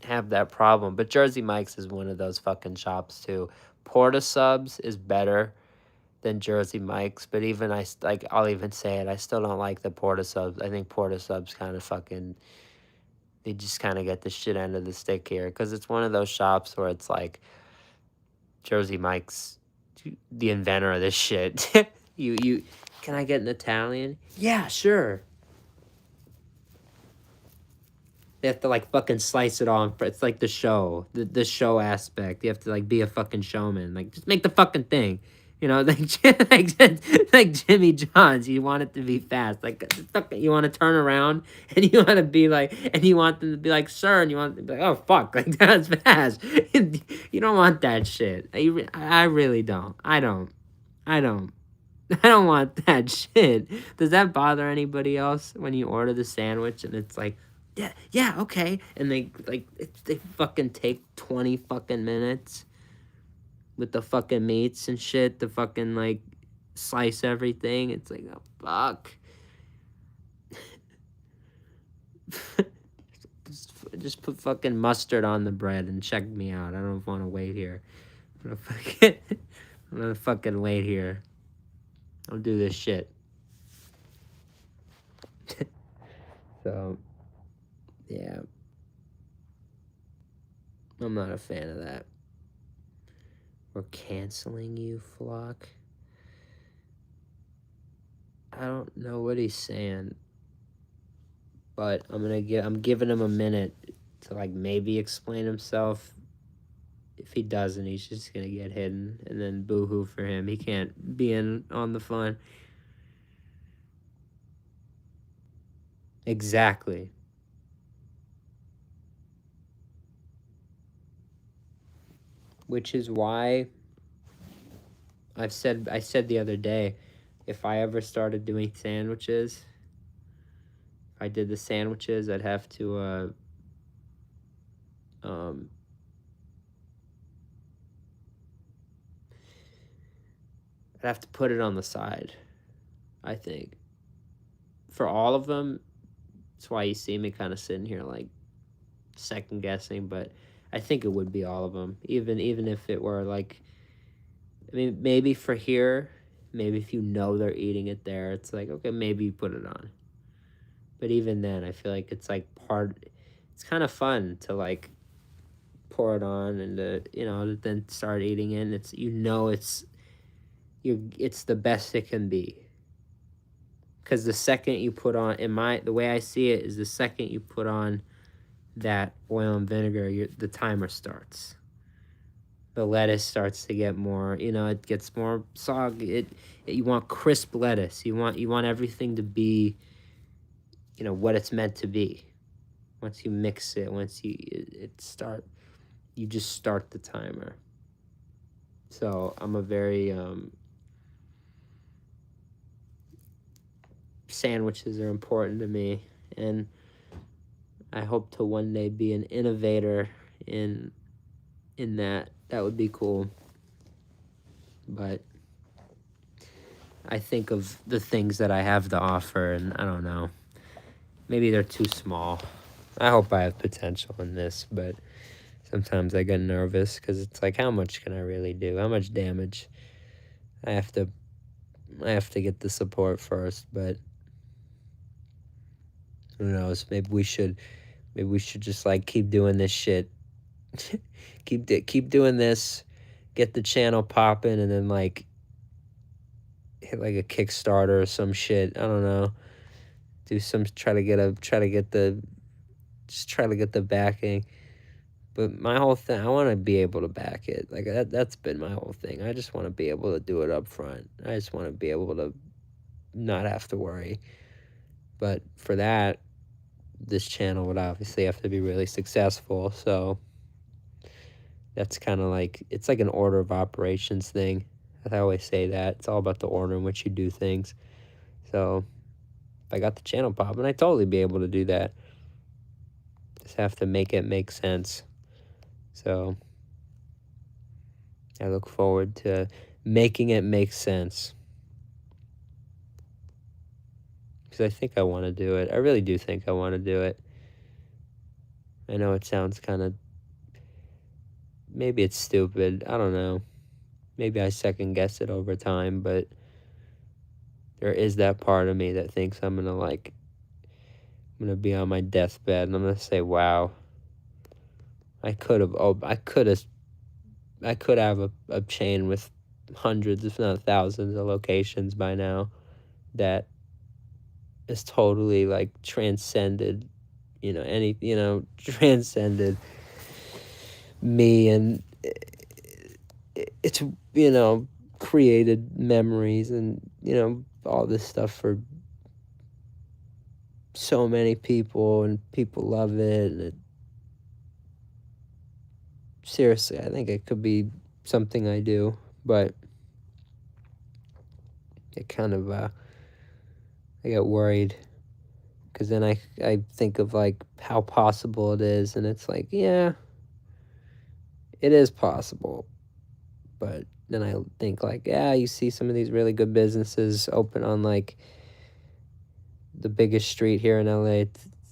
have that problem. But Jersey Mike's is one of those fucking shops too. Porta Subs is better than Jersey Mike's, but even I'll even say it, I still don't like the Porta Subs. I think Porta Subs kind of fucking, they just kind of get the shit end of the stick here, because it's one of those shops where it's like Jersey Mike's the inventor of this shit. you can I get an Italian? Yeah, sure. They have to like fucking slice it on. It's like the show, the show aspect. You have to like be a fucking showman. Like just make the fucking thing. You know, like Jimmy John's, you want it to be fast. Like, you want to turn around, and you want to be like, and you want them to be like, sir, and you want them to be like, oh, fuck, like, that's fast. You don't want that shit. I really don't. I don't want that shit. Does that bother anybody else when you order the sandwich, and it's like, yeah, okay, and they fucking take 20 fucking minutes with the fucking meats and shit to fucking, like, slice everything. It's like, oh, fuck. just put fucking mustard on the bread and check me out. I don't want to wait here. I'm gonna fucking wait here. I'll do this shit. So, yeah. I'm not a fan of that. We're canceling you, Flock. I don't know what he's saying, but I'm giving him a minute to like maybe explain himself. If he doesn't, he's just gonna get hidden, and then boo-hoo for him. He can't be in on the fun. Exactly. Which is why I said the other day, if I ever started doing sandwiches, if I did the sandwiches, I'd have to put it on the side, I think. For all of them, that's why you see me kind of sitting here like second guessing, but I think it would be all of them, even if it were like, I mean, maybe for here, maybe if you know they're eating it there, it's like, okay, maybe you put it on. But even then, I feel like it's like it's kind of fun to like pour it on and to then start eating it. And it's it's the best it can be. Because the second you put on, the way I see it is the second you put on that oil and vinegar, the timer starts. The lettuce starts to get more, it gets more soggy. You want crisp lettuce. You want everything to be, what it's meant to be. Once you mix it, you just start the timer. So I'm a very sandwiches are important to me, and I hope to one day be an innovator in that. That would be cool. But I think of the things that I have to offer, and I don't know. Maybe they're too small. I hope I have potential in this, but sometimes I get nervous because it's like, how much can I really do? How much damage? I have to get the support first, but who knows? Maybe we should just like keep doing this shit. keep doing this, get the channel popping, and then like hit like a Kickstarter or some shit. I don't know. Try to get the backing. But my whole thing, I want to be able to back it. Like that's been my whole thing. I just want to be able to do it up front. I just want to be able to not have to worry. But for that, this channel would obviously have to be really successful. So that's kind of like, it's like an order of operations thing. I always say that. It's all about the order in which you do things. So if I got the channel popping, I'd totally be able to do that. Just have to make it make sense. So I look forward to making it make sense. because I think I want to do it. I really do think I want to do it. I know it sounds kind of, maybe it's stupid. I don't know. Maybe I second guess it over time, but there is that part of me that thinks I'm going to like, I'm going to be on my deathbed and I'm going to say, wow, I could have a chain with hundreds, if not thousands of locations by now that is totally like transcended, transcended me, and it's, created memories and, all this stuff for so many people, and people love it. And seriously, I think it could be something I do, but it kind of, I get worried because then I think of like how possible it is, and it's like, yeah, it is possible. But then I think like, yeah, you see some of these really good businesses open on like the biggest street here in LA.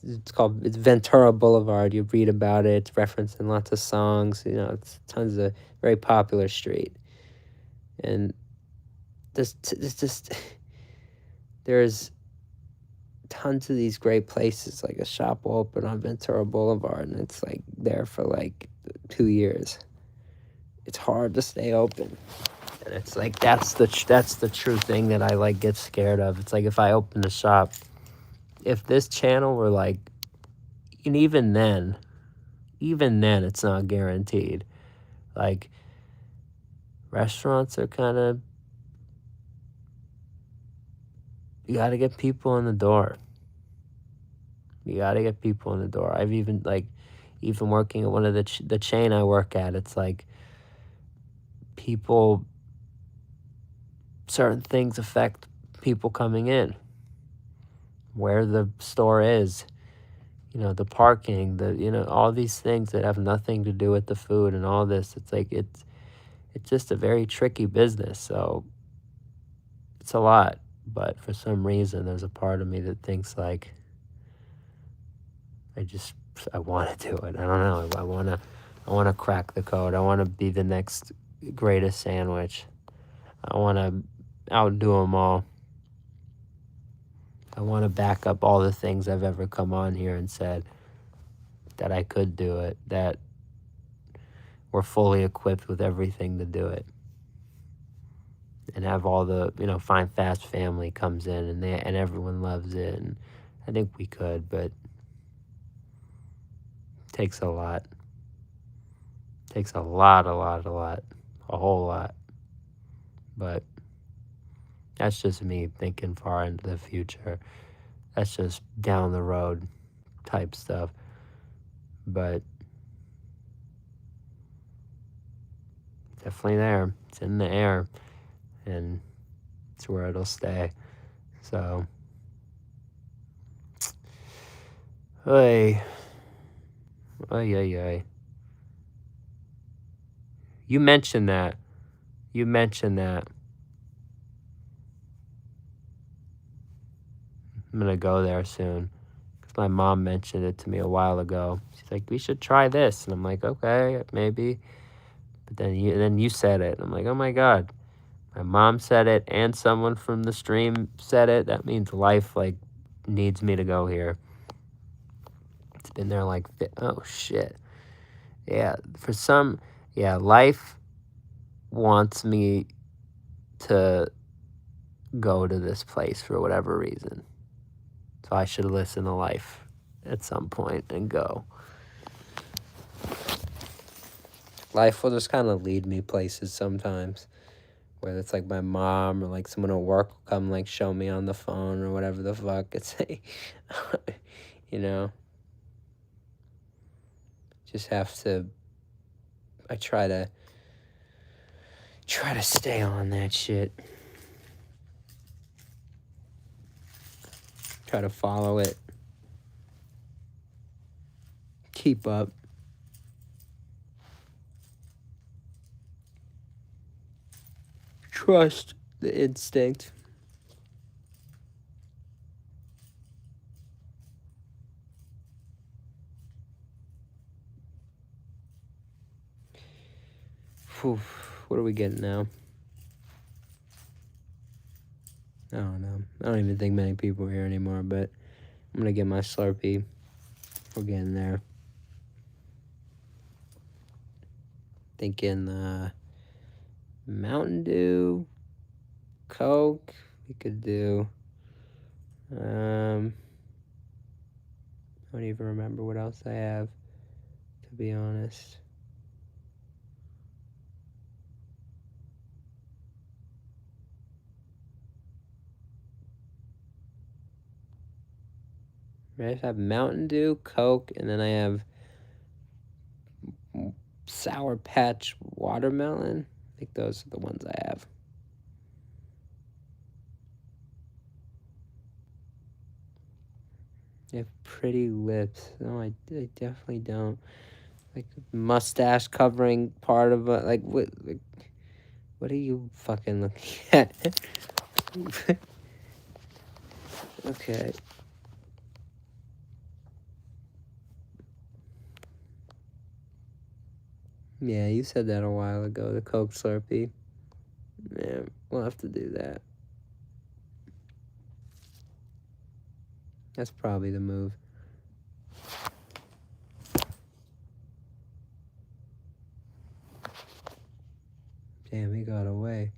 It's Ventura Boulevard. You read about it. It's referenced in lots of songs. It's tons of very popular street. And there's just there's tons of these great places. Like a shop will open on Ventura Boulevard, and it's like there for like 2 years. It's hard to stay open. And it's like that's the true thing that I like get scared of. It's like if I open a shop, if this channel were like, and even then it's not guaranteed. Like restaurants are kind of, you got to get people in the door. I've even working at one of the chain I work at, it's like people, certain things affect people coming in. Where the store is, the parking, all these things that have nothing to do with the food and all this. It's like, it's just a very tricky business. So it's a lot, but for some reason, there's a part of me that thinks like, I want to do it. I don't know. I want to crack the code. I want to be the next greatest sandwich. I want to outdo them all. I want to back up all the things I've ever come on here and said that I could do it, that we're fully equipped with everything to do it. And have all the, Fine Fast family comes in and everyone loves it. And I think we could, but it takes a lot. It takes a whole lot. But that's just me thinking far into the future. That's just down the road type stuff. But it's definitely there. It's in the air. And it's where it'll stay. So, oy. You mentioned that. I'm going to go there soon. Because my mom mentioned it to me a while ago. She's like, we should try this. And I'm like, okay, maybe. But then you said it. And I'm like, oh my God. My mom said it and someone from the stream said it. That means life, needs me to go here. It's been there oh, shit. Yeah, life wants me to go to this place for whatever reason. So I should listen to life at some point and go. Life will just kind of lead me places sometimes. Whether it's like my mom or someone at work will come show me on the phone or whatever the fuck. It's just have to, I try to stay on that shit. Try to follow it. Keep up. Trust the instinct. What are we getting now? I don't know. I don't even think many people are here anymore, but I'm gonna get my Slurpee. We're getting there. Thinking Mountain Dew, Coke. We could do. I don't even remember what else I have, to be honest. I have Mountain Dew, Coke, and then I have Sour Patch Watermelon. I think those are the ones I have. You have pretty lips. No, I definitely don't. Like mustache covering part of it. Like what are you fucking looking at? Okay. Yeah, you said that a while ago, the Coke Slurpee. Yeah, we'll have to do that. That's probably the move. Damn, he got away.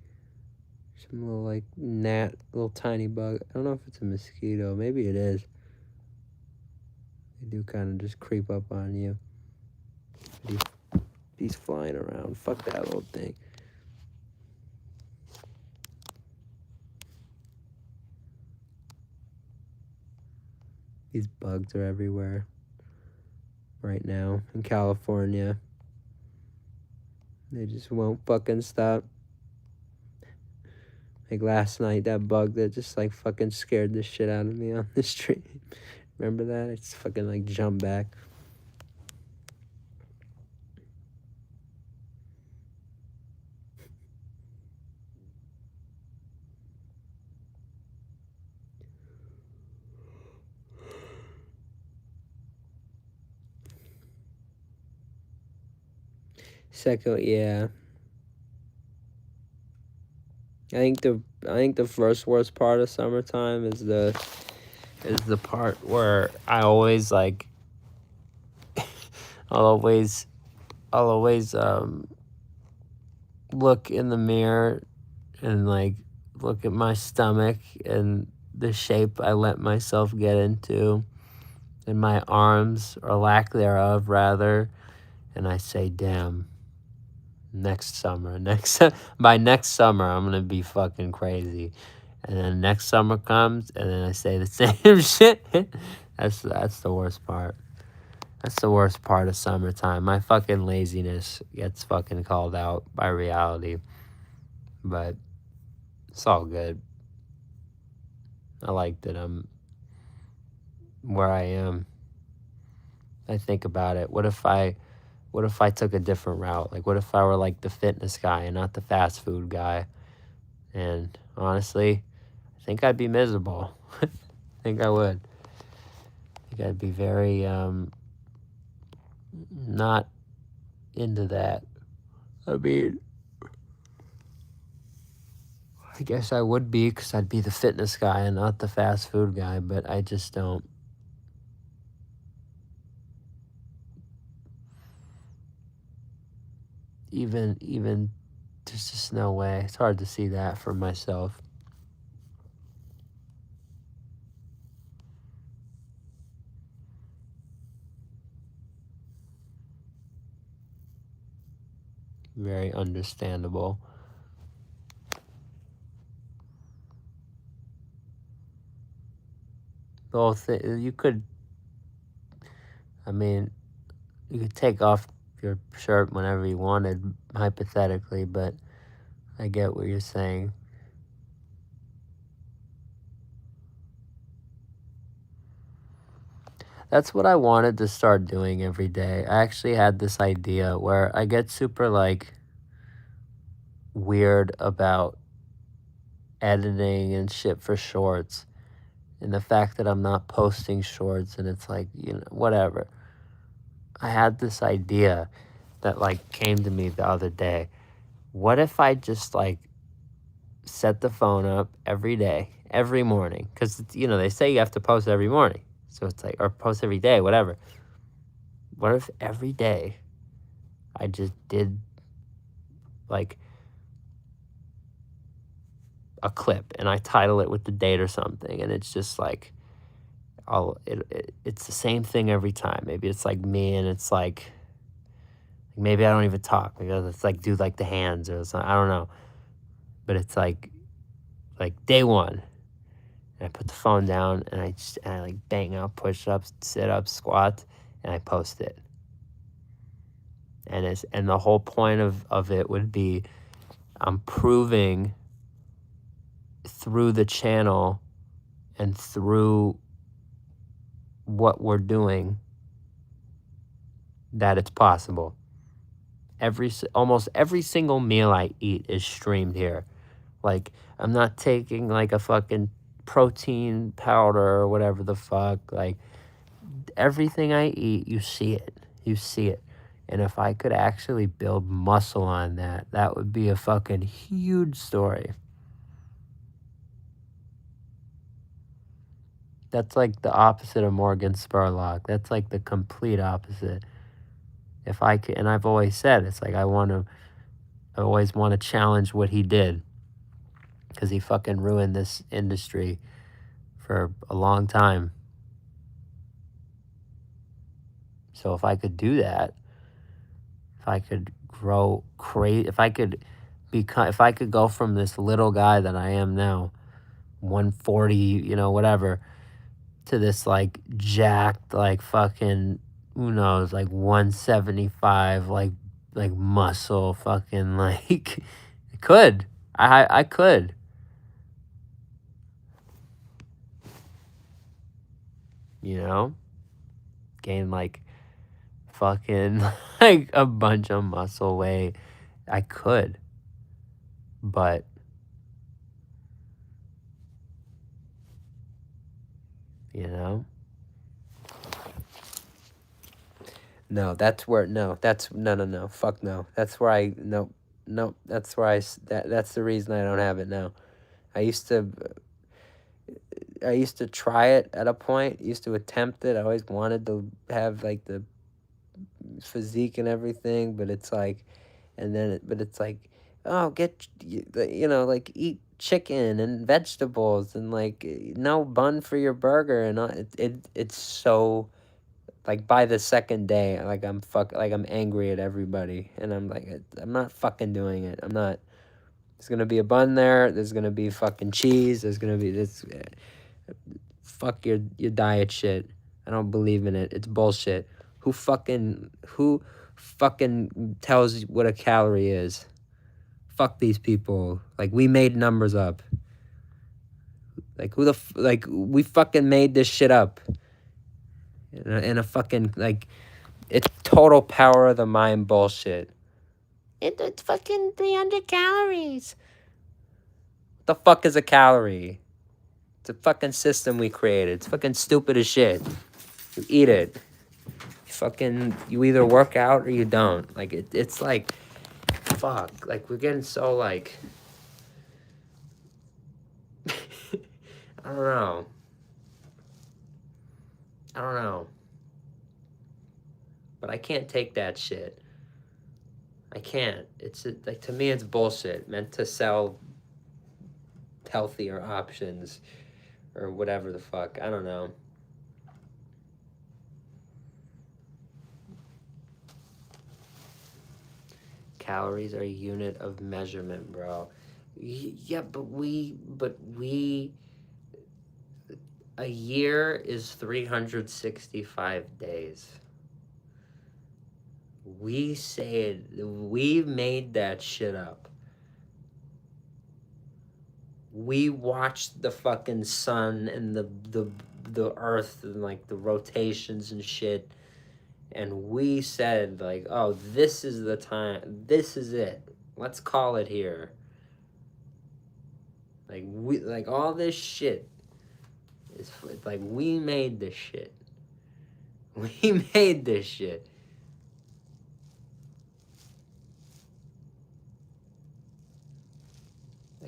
Some little, like, little tiny bug. I don't know if it's a mosquito. Maybe it is. They do kind of just creep up on you. He's flying around. Fuck that little thing. These bugs are everywhere right now in California. They just won't fucking stop. Like last night, that bug that just like fucking scared the shit out of me on the street. Remember that? It's fucking like jumped back. Second, yeah. I think the first worst part of summertime is the part where I always like I'll always look in the mirror and like look at my stomach and the shape I let myself get into and my arms or lack thereof rather, and I say, damn, by next summer I'm gonna be fucking crazy. And then next summer comes and then I say the same shit. That's the worst part. That's the worst part of summertime. My fucking laziness gets fucking called out by reality. But it's all good. I like that I'm where I am. I think about it. What if I took a different route? Like, what if I were like the fitness guy and not the fast food guy? And honestly, I think I'd be miserable. I think I would. I think I'd be very not into that. I mean, I guess I would be because I'd be the fitness guy and not the fast food guy, but I just don't. Even there's just no way. It's hard to see that for myself. Very understandable. The whole thing, you could take off your shirt whenever you wanted, hypothetically, but I get what you're saying. That's what I wanted to start doing every day. I actually had this idea where I get super like weird about editing and shit for shorts and the fact that I'm not posting shorts and it's like, whatever. I had this idea that like came to me the other day what if I just like set the phone up every day, every morning? Because, you know, they say you have to post every morning. So it's like, or post every day, whatever. What if every day I just did like a clip and I title it with the date or something, and it's just like, it's the same thing every time. Maybe it's like me, and it's like maybe I don't even talk. Maybe it's like do like the hands or something. I don't know. But it's like day one, and I put the phone down and I like bang out push-ups, sit-ups, squats, and I post it. And the whole point of it would be I'm proving through the channel and through what we're doing that it's possible. Almost every single meal I eat is streamed here. Like, I'm not taking like a fucking protein powder or whatever the fuck. Like, everything I eat, you see it. You see it. And if I could actually build muscle on that, that would be a fucking huge story. That's like the opposite of Morgan Spurlock. That's like the complete opposite. If I could, and I've always said, it's like I always want to challenge what he did. Because he fucking ruined this industry for a long time. So if I could do that, if I could grow if I could go from this little guy that I am now, 140, you know, whatever, to this like jacked, like fucking, who knows, like 175, like muscle, fucking like, I could. I could. You know? Gain like fucking like a bunch of muscle weight. I could. But you know? No, that's where, no, that's, no, fuck no. That's where that's where that's the reason I don't have it now. I used to try it at a point, used to attempt it. I always wanted to have like the physique and everything, but it's like, but it's like, oh, you know, like eat chicken and vegetables and like no bun for your burger, and it's so, like by the second day, like I'm angry at everybody, and I'm like, I'm not fucking doing it. I'm not. There's gonna be a bun there. There's gonna be fucking cheese. There's gonna be this. Fuck your diet shit. I don't believe in it. It's bullshit. Who fucking tells you what a calorie is? Fuck these people. Like, we made numbers up. Like, we fucking made this shit up. In a fucking, like, it's total power of the mind bullshit. It's fucking 300 calories. What the fuck is a calorie? It's a fucking system we created. It's fucking stupid as shit. You eat it. You either work out or you don't. Like, it's like, fuck. Like, we're getting so, like, I don't know. But I can't take that shit. I can't. It's like, to me, it's bullshit. Meant to sell healthier options or whatever the fuck. I don't know. Calories are a unit of measurement, bro. Yeah, but a year is 365 days. We made that shit up. We watched the fucking sun and the earth and like the rotations and shit, and we said like, oh, this is the time, this is it, let's call it here. Like all this shit is like, we made this shit. We made this shit.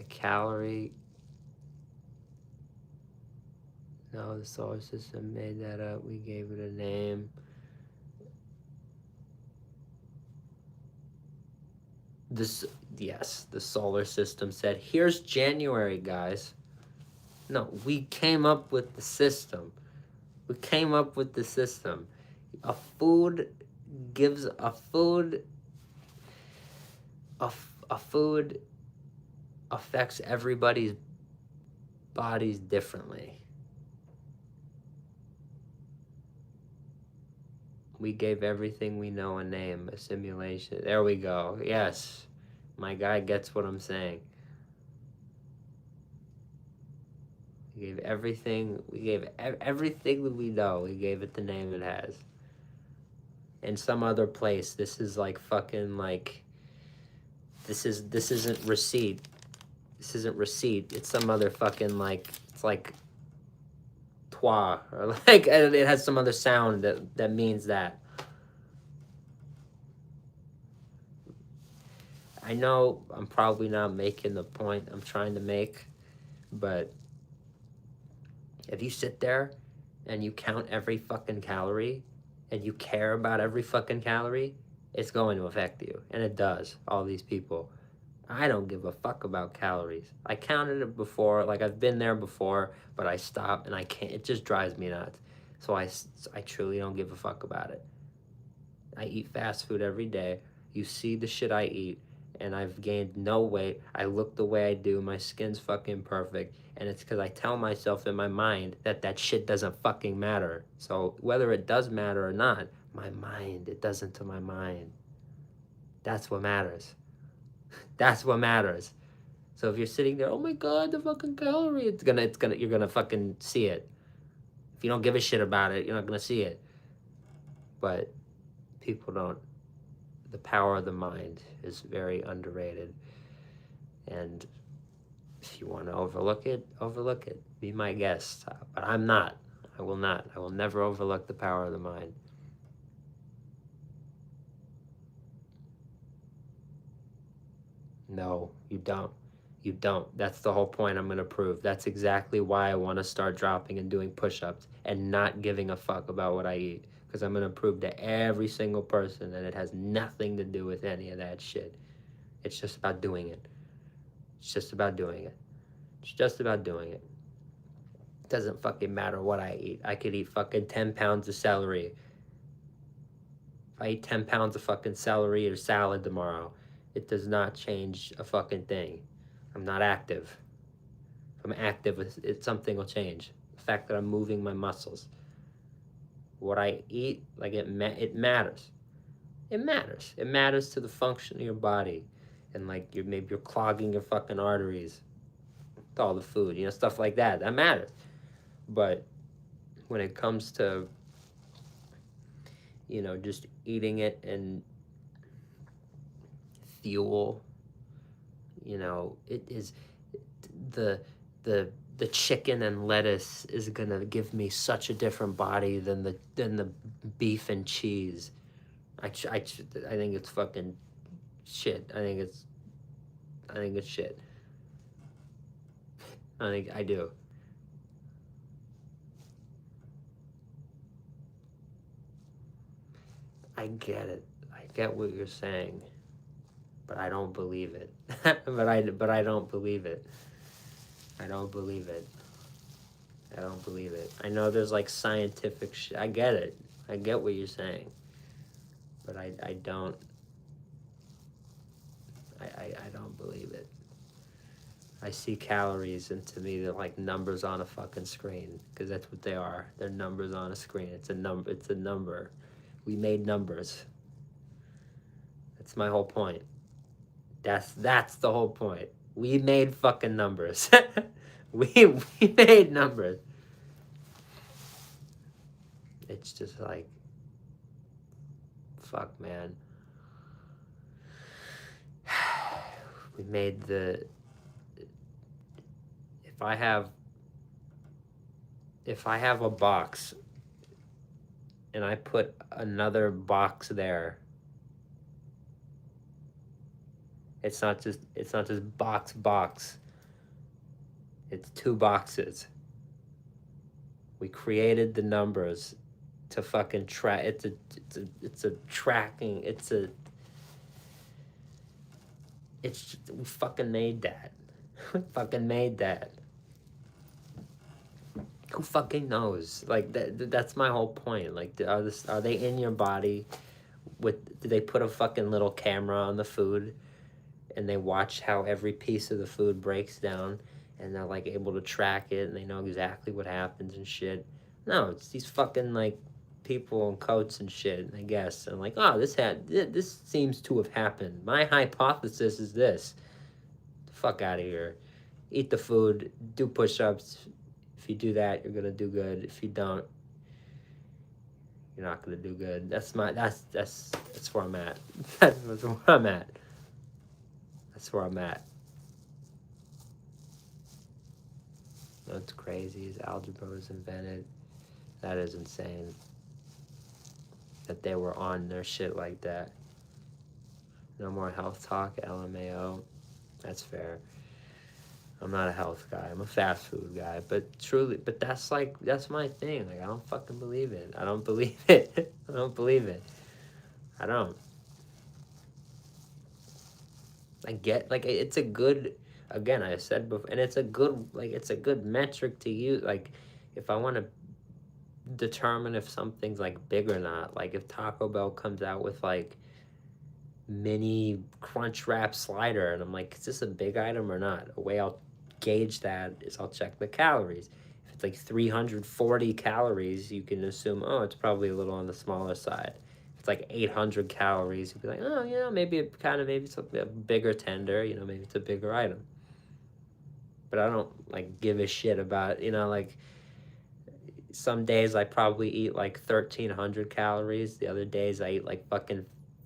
calorie. No, the solar system made that up. We gave it a name. Yes, the solar system said, here's January, guys. No, we came up with the system. We came up with the system. A food gives a food affects everybody's bodies differently. We gave everything we know a name, a simulation. There we go. Yes, my guy gets what I'm saying. We gave everything that we know, we gave it the name it has. In some other place, this is like fucking like, this isn't receipt. This isn't receipt. It's some other fucking like, it's like toi, or like, it has some other sound that means that. I know I'm probably not making the point I'm trying to make, but if you sit there and you count every fucking calorie and you care about every fucking calorie, it's going to affect you. And it does, all these people. I don't give a fuck about calories. I counted it before, like I've been there before, but I stopped and I can't, it just drives me nuts. So I truly don't give a fuck about it. I eat fast food every day. You see the shit I eat, and I've gained no weight. I look the way I do. My skin's fucking perfect. And it's because I tell myself in my mind that that shit doesn't fucking matter. So whether it does matter or not, my mind, it doesn't to my mind. That's what matters. That's what matters. So if you're sitting there, oh my God, the fucking calorie, you're gonna fucking see it. If you don't give a shit about it, you're not gonna see it. But people don't. The power of the mind is very underrated. And if you want to overlook it, overlook it. Be my guest. But I'm not. I will not. I will never overlook the power of the mind. No, you don't. You don't. That's the whole point I'm going to prove. That's exactly why I want to start dropping and doing push-ups and not giving a fuck about what I eat. Because I'm going to prove to every single person that it has nothing to do with any of that shit. It's just about doing it. It's just about doing it. It's just about doing it. It doesn't fucking matter what I eat. I could eat fucking 10 pounds of celery. If I eat 10 pounds of fucking celery or salad tomorrow, it does not change a fucking thing. I'm not active. If I'm active, something will change. The fact that I'm moving my muscles. What I eat, like it matters. It matters. It matters to the function of your body. And like maybe you're clogging your fucking arteries with all the food, you know, stuff like that. That matters. But when it comes to, you know, just eating it and fuel, you know, it is the chicken and lettuce is gonna give me such a different body than the beef and cheese. I think it's fucking shit. I think it's shit. I do. I get it. I get what you're saying, but I don't believe it. but I don't believe it. I don't believe it. I don't believe it. I know there's like scientific shit. I get it. I get what you're saying. But I don't. I don't believe it. I see calories, and to me they're like numbers on a fucking screen, because that's what they are. They're numbers on a screen. It's a number. It's a number. We made numbers. That's my whole point. That's the whole point. We made fucking numbers. we made numbers. It's just like, fuck, man. We made if I have a box and I put another box there, it's not just box. It's 2 boxes. We created the numbers to fucking track. It's a tracking. We fucking made that. We fucking made that. Who fucking knows? Like that's my whole point. Like, are they in your body? Do they put a fucking little camera on the food, and they watch how every piece of the food breaks down, and they're like able to track it, and they know exactly what happens and shit? No, it's these fucking like people in coats and shit, I guess. And like, oh, this seems to have happened. My hypothesis is this. The fuck out of here. Eat the food. Do push-ups. If you do that, you're gonna do good. If you don't, you're not gonna do good. That's where I'm at. That's where I'm at. That's where I'm at. What's crazy is algebra was invented. That is insane. That they were on their shit like that. No more health talk, LMAO. That's fair. I'm not a health guy. I'm a fast food guy. But that's my thing. Like, I don't fucking believe it. I don't believe it. I don't believe it. I don't. I get, like, it's a good, again, I said before, and it's a good metric to use. Like, if I want to determine if something's, like, big or not, like, if Taco Bell comes out with, like, mini crunch wrap slider, and I'm like, is this a big item or not? A way I'll gauge that is I'll check the calories. If it's like 340 calories, you can assume, oh, it's probably a little on the smaller side. If it's like 800 calories, you'd be like, oh, maybe it's a bigger tender, maybe it's a bigger item. But I don't like give a shit about, like, some days I probably eat like 1,300 calories. The other days I eat like fucking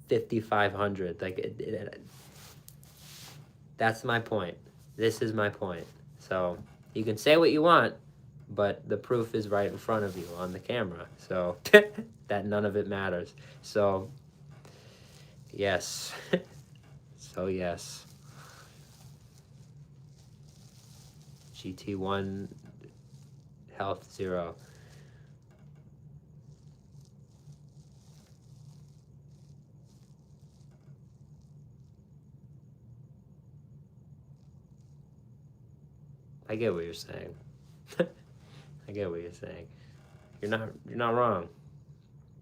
5,500. Like, that's my point. This is my point. So you can say what you want, but the proof is right in front of you on the camera. So that none of it matters. So yes. So yes. GT1 health 0. I get what you're saying. I get what you're saying. You're not wrong.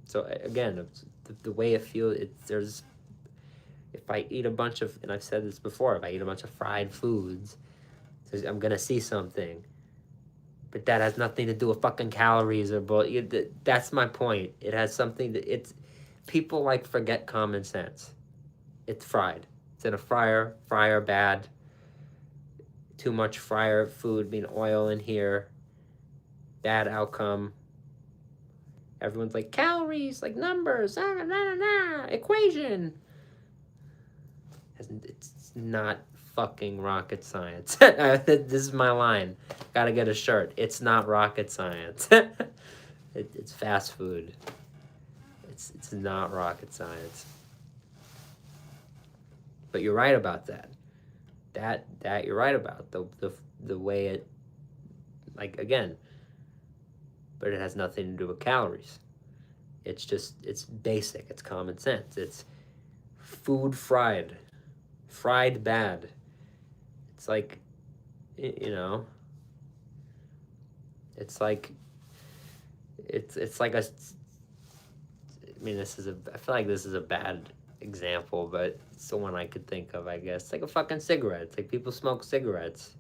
So again, the way it feels, if I eat a bunch of, and I've said this before, if I eat a bunch of fried foods, I'm gonna see something. But that has nothing to do with fucking calories or that's my point. It has something people like forget common sense. It's fried. It's in a fryer. Fryer bad. Too much fryer food, oil in here. Bad outcome. Everyone's like, calories, like numbers, equation. It's not fucking rocket science. This is my line. Gotta get a shirt. It's not rocket science. It's fast food. It's not rocket science. But you're right about that. That you're right about the way it, like, again, but it has nothing to do with calories. It's basic. It's common sense. It's food fried bad. It's like, it's like I feel like this is a bad example, but it's the one I could think of, I guess. It's like a fucking cigarette. It's like people smoke cigarettes.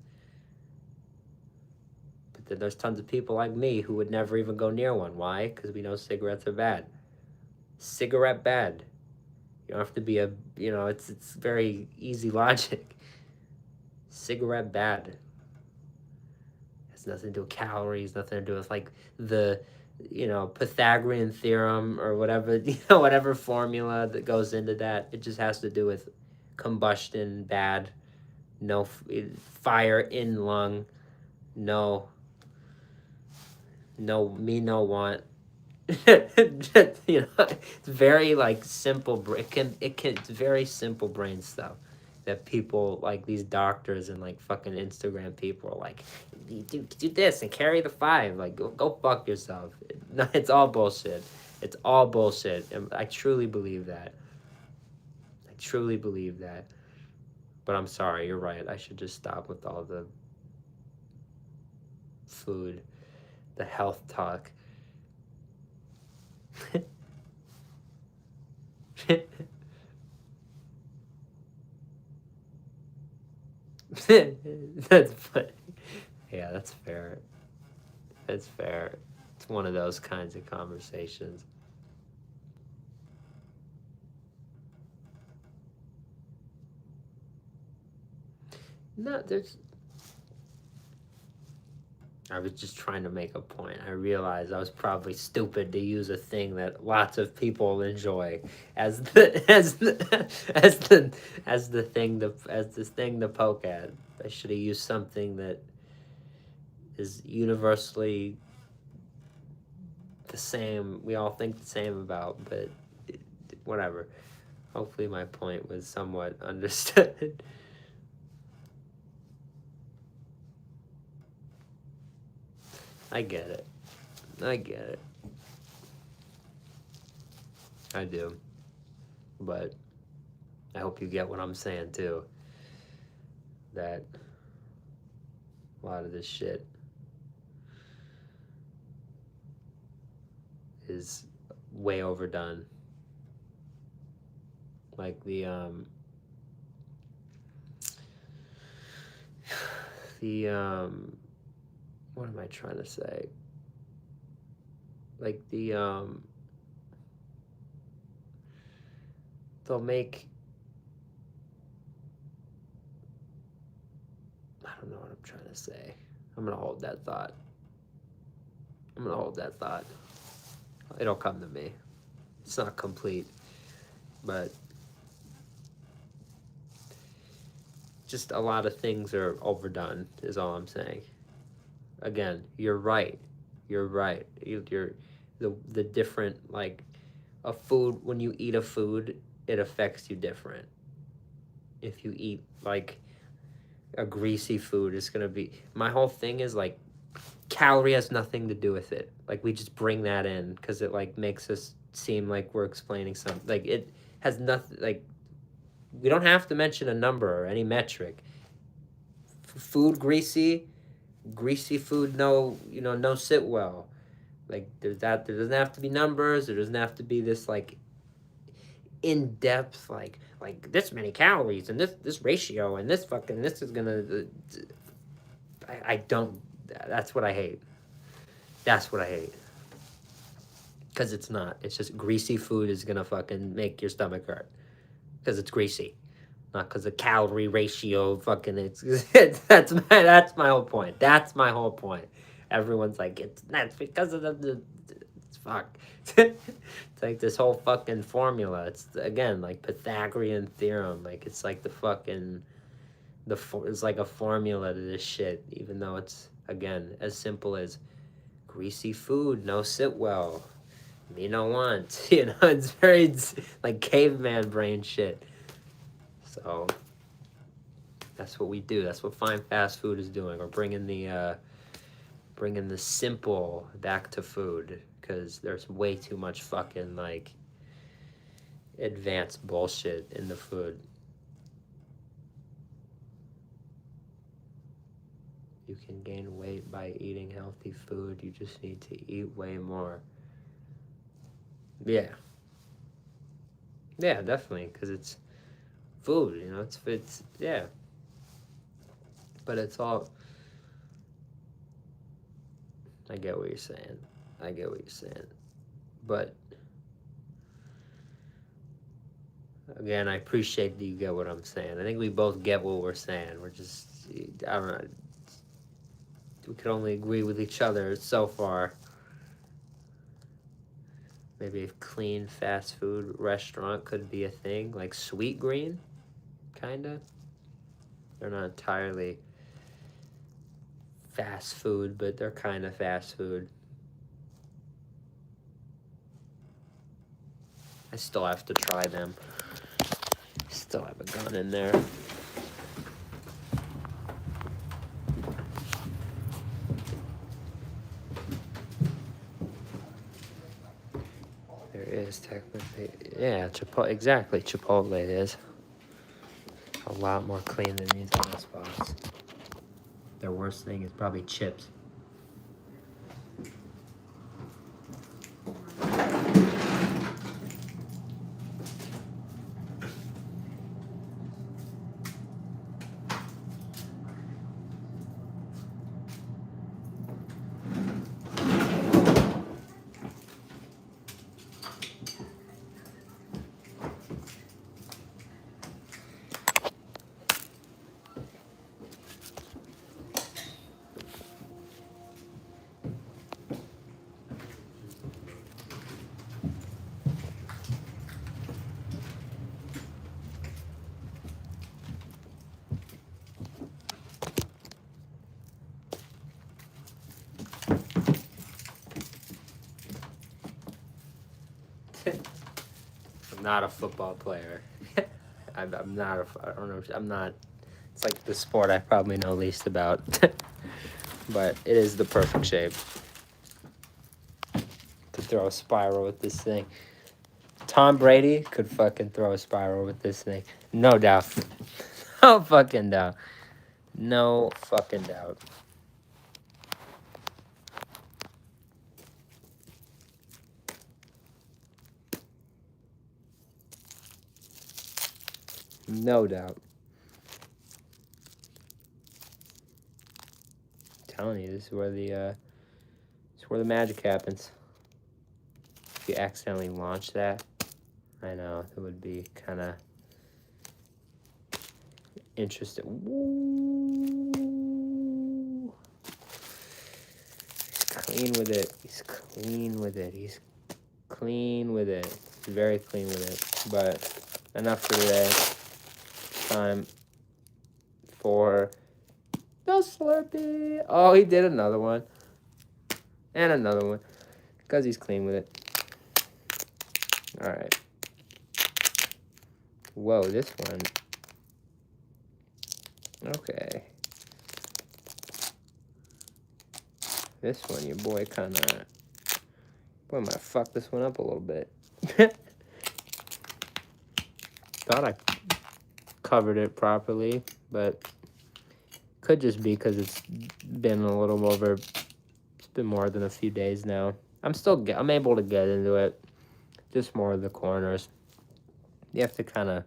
But then there's tons of people like me who would never even go near one. Why? Because we know cigarettes are bad. Cigarette bad. You don't have to be it's very easy logic. Cigarette bad. Has nothing to do with calories, nothing to do with like the Pythagorean theorem or whatever, whatever formula that goes into that. It just has to do with combustion bad, no fire in lung, no want. It's very like simple. It's very simple brain stuff. that people, like these doctors and like fucking Instagram people are like, you do this and carry the 5. Like, go fuck yourself. No, it's all bullshit. It's all bullshit. And I truly believe that. I truly believe that. But I'm sorry, you're right. I should just stop with all the food, the health talk. That's funny. Yeah, that's fair. That's fair. It's one of those kinds of conversations. No, there's. I was just trying to make a point. I realized I was probably stupid to use a thing that lots of people enjoy as the thing to poke at. I should have used something that is universally the same. We all think the same about, but whatever. Hopefully, my point was somewhat understood. I get it. I get it. I do. But I hope you get what I'm saying too. That a lot of this shit is way overdone. Like the what am I trying to say? Like they'll make, I don't know what I'm trying to say. I'm gonna hold that thought. It'll come to me. It's not complete, but just a lot of things are overdone is all I'm saying. Again, you're right. You're the different, like, a food, when you eat a food, it affects you different. If you eat like a greasy food, it's gonna be, my whole thing is like, calorie has nothing to do with it. Like, we just bring that in because it like makes us seem like we're explaining something. Like, it has nothing, like, we don't have to mention a number or any metric. Food greasy food, no sit well. Like, there doesn't have to be numbers, there doesn't have to be this like in-depth like this many calories and this ratio and this is gonna I don't, that's what I hate. Because it's not, it's just greasy food is gonna fucking make your stomach hurt because it's greasy, not because the calorie ratio fucking that's my whole point. That's my whole point. Everyone's like, that's because of the it's fuck. It's like this whole fucking formula. It's again like Pythagorean theorem. Like, it's like the fucking it's like a formula to this shit. Even though it's again as simple as greasy food, no sit well. Me no want. It's very like caveman brain shit. So that's what we do. That's what fine fast food is doing. We're bringing the simple back to food because there's way too much fucking like advanced bullshit in the food. You can gain weight by eating healthy food. You just need to eat way more. Yeah, definitely, because it's food, it's yeah. But it's all, I get what you're saying. But again, I appreciate that you get what I'm saying. I think we both get what we're saying. We're just, I don't know, we could only agree with each other so far. Maybe a clean fast food restaurant could be a thing, like Sweet Green, kinda. They're not entirely fast food, but they're kind of fast food. I still have to try them. Still haven't gone in there. Yeah, exactly. Chipotle is a lot more clean than these other spots. Their worst thing is probably chips. I'm not a football player. I'm not. I don't know. I'm not. It's like the sport I probably know least about. But it is the perfect shape to throw a spiral with this thing. Tom Brady could fucking throw a spiral with this thing. No doubt. No fucking doubt. No fucking doubt. No doubt. I'm telling you, this is where the magic happens. If you accidentally launch that, I know it would be kind of interesting. Woo. He's clean with it. He's clean with it. He's clean with it. He's very clean with it. But enough for today. Time for the Slurpee. Oh, he did another one. And another one. Because he's clean with it. Alright. Whoa, this one. Okay. This one, your boy kind of... Boy, might fuck this one up a little bit. Thought I covered it properly, but could just be because it's been a little over... It's been more than a few days now. I'm able to get into it. Just more of the corners. You have to kind of...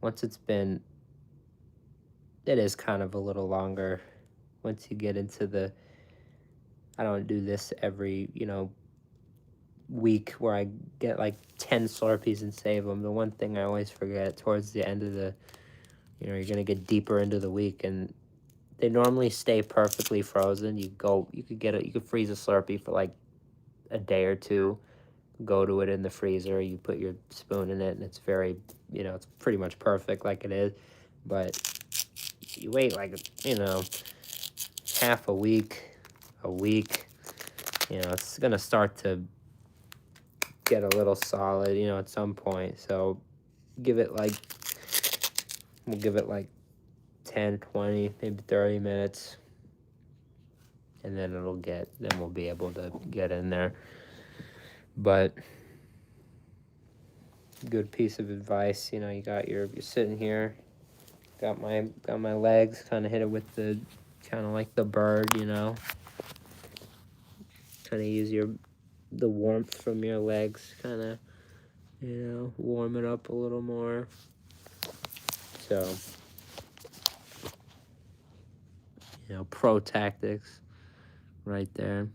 Once it's been... It is kind of a little longer once you get into the... I don't do this every, week where I get like 10 Slurpees and save them. The one thing I always forget towards the end of the, you're going to get deeper into the week, and they normally stay perfectly frozen. You could freeze a Slurpee for like a day or two, go to it in the freezer, you put your spoon in it, and it's very, it's pretty much perfect like it is. But you wait like, half a week, it's going to start to get a little solid, at some point. So we'll give it like 10, 20, maybe 30 minutes. And then we'll be able to get in there. But good piece of advice, you're sitting here, got my legs, kind of hit it with the, kind of like the bird, kind of use the warmth from your legs, kind of, warm it up a little more. So, pro tactics right there.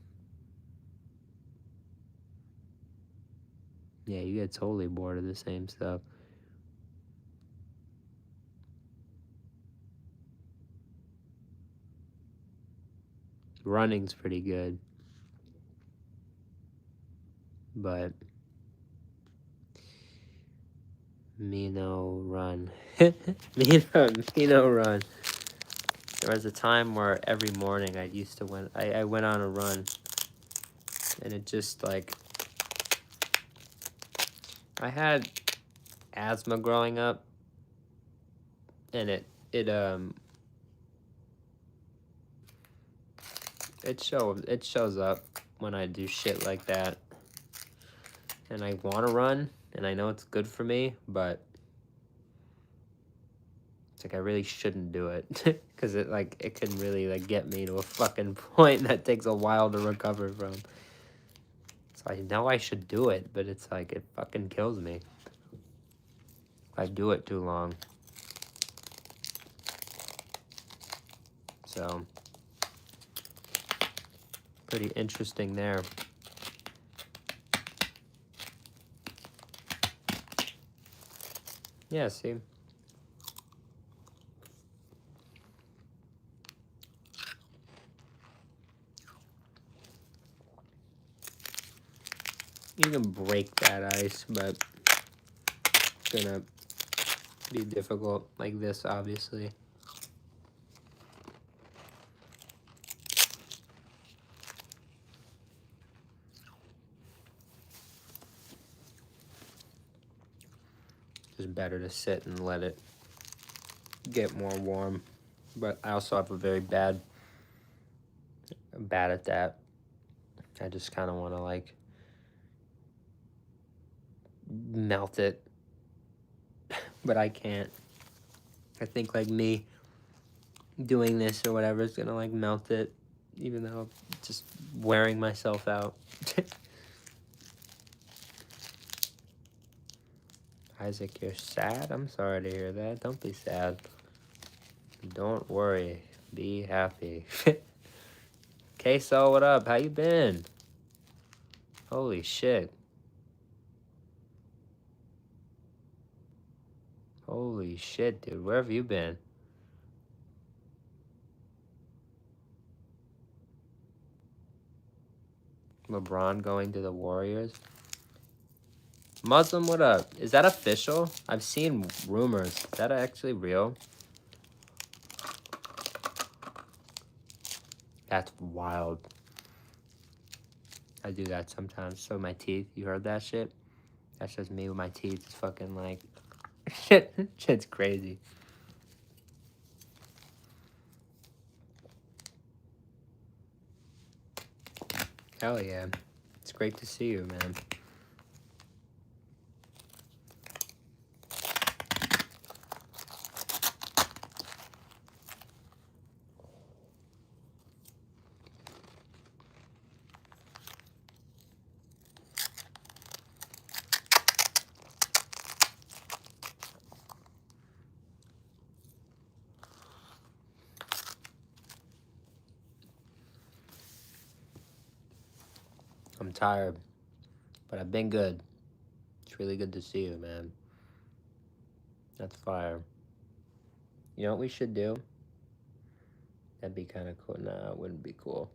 Yeah, you get totally bored of the same stuff. Running's pretty good. But Mino run. Mino run. There was a time where every morning I went on a run, and it just like, I had asthma growing up, and it shows up when I do shit like that, and I want to run, and I know it's good for me, but it's like I really shouldn't do it because it can really like get me to a fucking point that takes a while to recover from. So I know I should do it, but it's like it fucking kills me if I do it too long. So pretty interesting there. Yeah, see? You can break that ice, but it's gonna be difficult like this, obviously. Just better to sit and let it get more warm. But I also have a very bad at that. I just kind of want to like melt it, but I can't. I think like me doing this or whatever is gonna like melt it, even though I'm just wearing myself out. Isaac, you're sad? I'm sorry to hear that. Don't be sad. Don't worry. Be happy. Queso, what up? How you been? Holy shit. Holy shit, dude. Where have you been? LeBron going to the Warriors? Muslim, what up? Is that official? I've seen rumors. Is that actually real? That's wild. I do that sometimes. So my teeth, you heard that shit? That's just me with my teeth. It's fucking like, shit's crazy. Hell yeah. It's great to see you, man. I'm tired, but I've been good. It's really good to see you, man. That's fire. You know what we should do? That'd be kind of cool. Nah, it wouldn't be cool.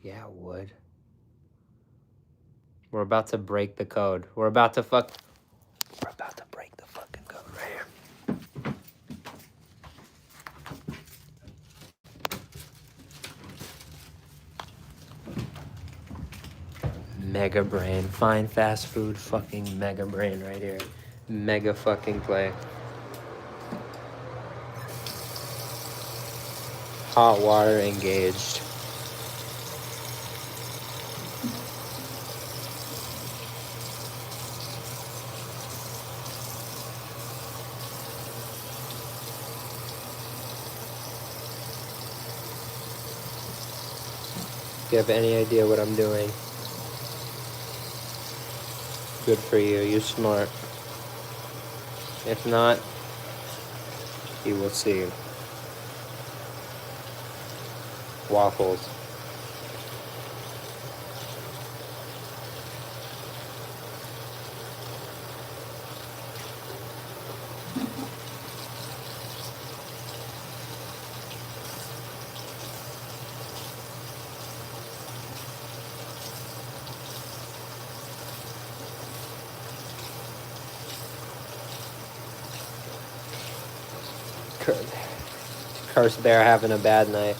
Yeah, it would. We're about to break the code. We're about to break the fucking code right here. Mega Brain. Fine fast food fucking Mega Brain right here. Mega fucking play. Hot water engaged. If you have any idea what I'm doing, good for you. You're smart. If not, you will see. Waffles. Cursed Bear having a bad night.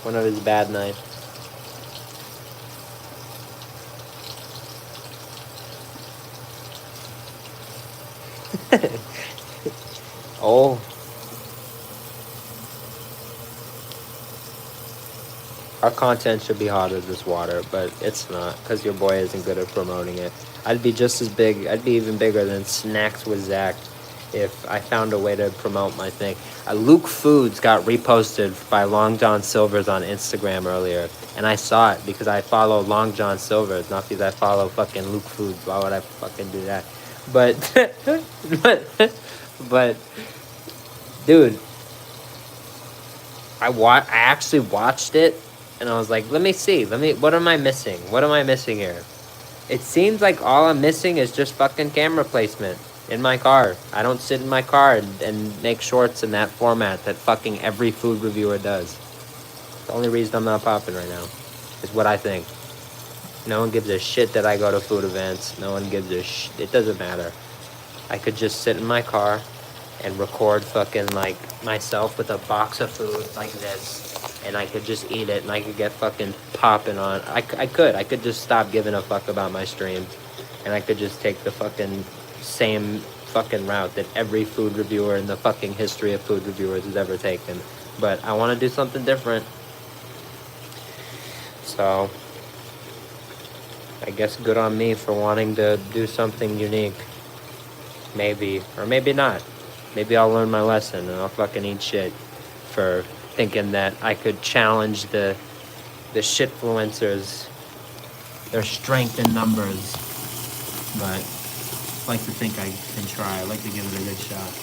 One of his bad nights. Oh. Our content should be hot as this water, but it's not, because your boy isn't good at promoting it. I'd be just as big, I'd be even bigger than Snacks with Zach if I found a way to promote my thing. Luke Foods got reposted by Long John Silver's on Instagram earlier, and I saw it because I follow Long John Silver's, not because I follow fucking Luke Foods. Why would I fucking do that? But, but, dude, I actually watched it, and I was like, let me see, what am I missing? What am I missing here? It seems like all I'm missing is just fucking camera placement in my car. I don't sit in my car and make shorts in that format that fucking every food reviewer does. The only reason I'm not popping right now is what I think. No one gives a shit that I go to food events. No one gives a shit. It doesn't matter. I could just sit in my car and record fucking like myself with a box of food like this, and I could just eat it, and I could get fucking popping on. I could just stop giving a fuck about my stream, and I could just take the fucking same fucking route that every food reviewer in the fucking history of food reviewers has ever taken. But I want to do something different, so I guess good on me for wanting to do something unique. Maybe, or maybe not. Maybe I'll learn my lesson and I'll fucking eat shit for thinking that I could challenge the shitfluencers, their strength in numbers. But I like to think I can try. I like to give it a good shot.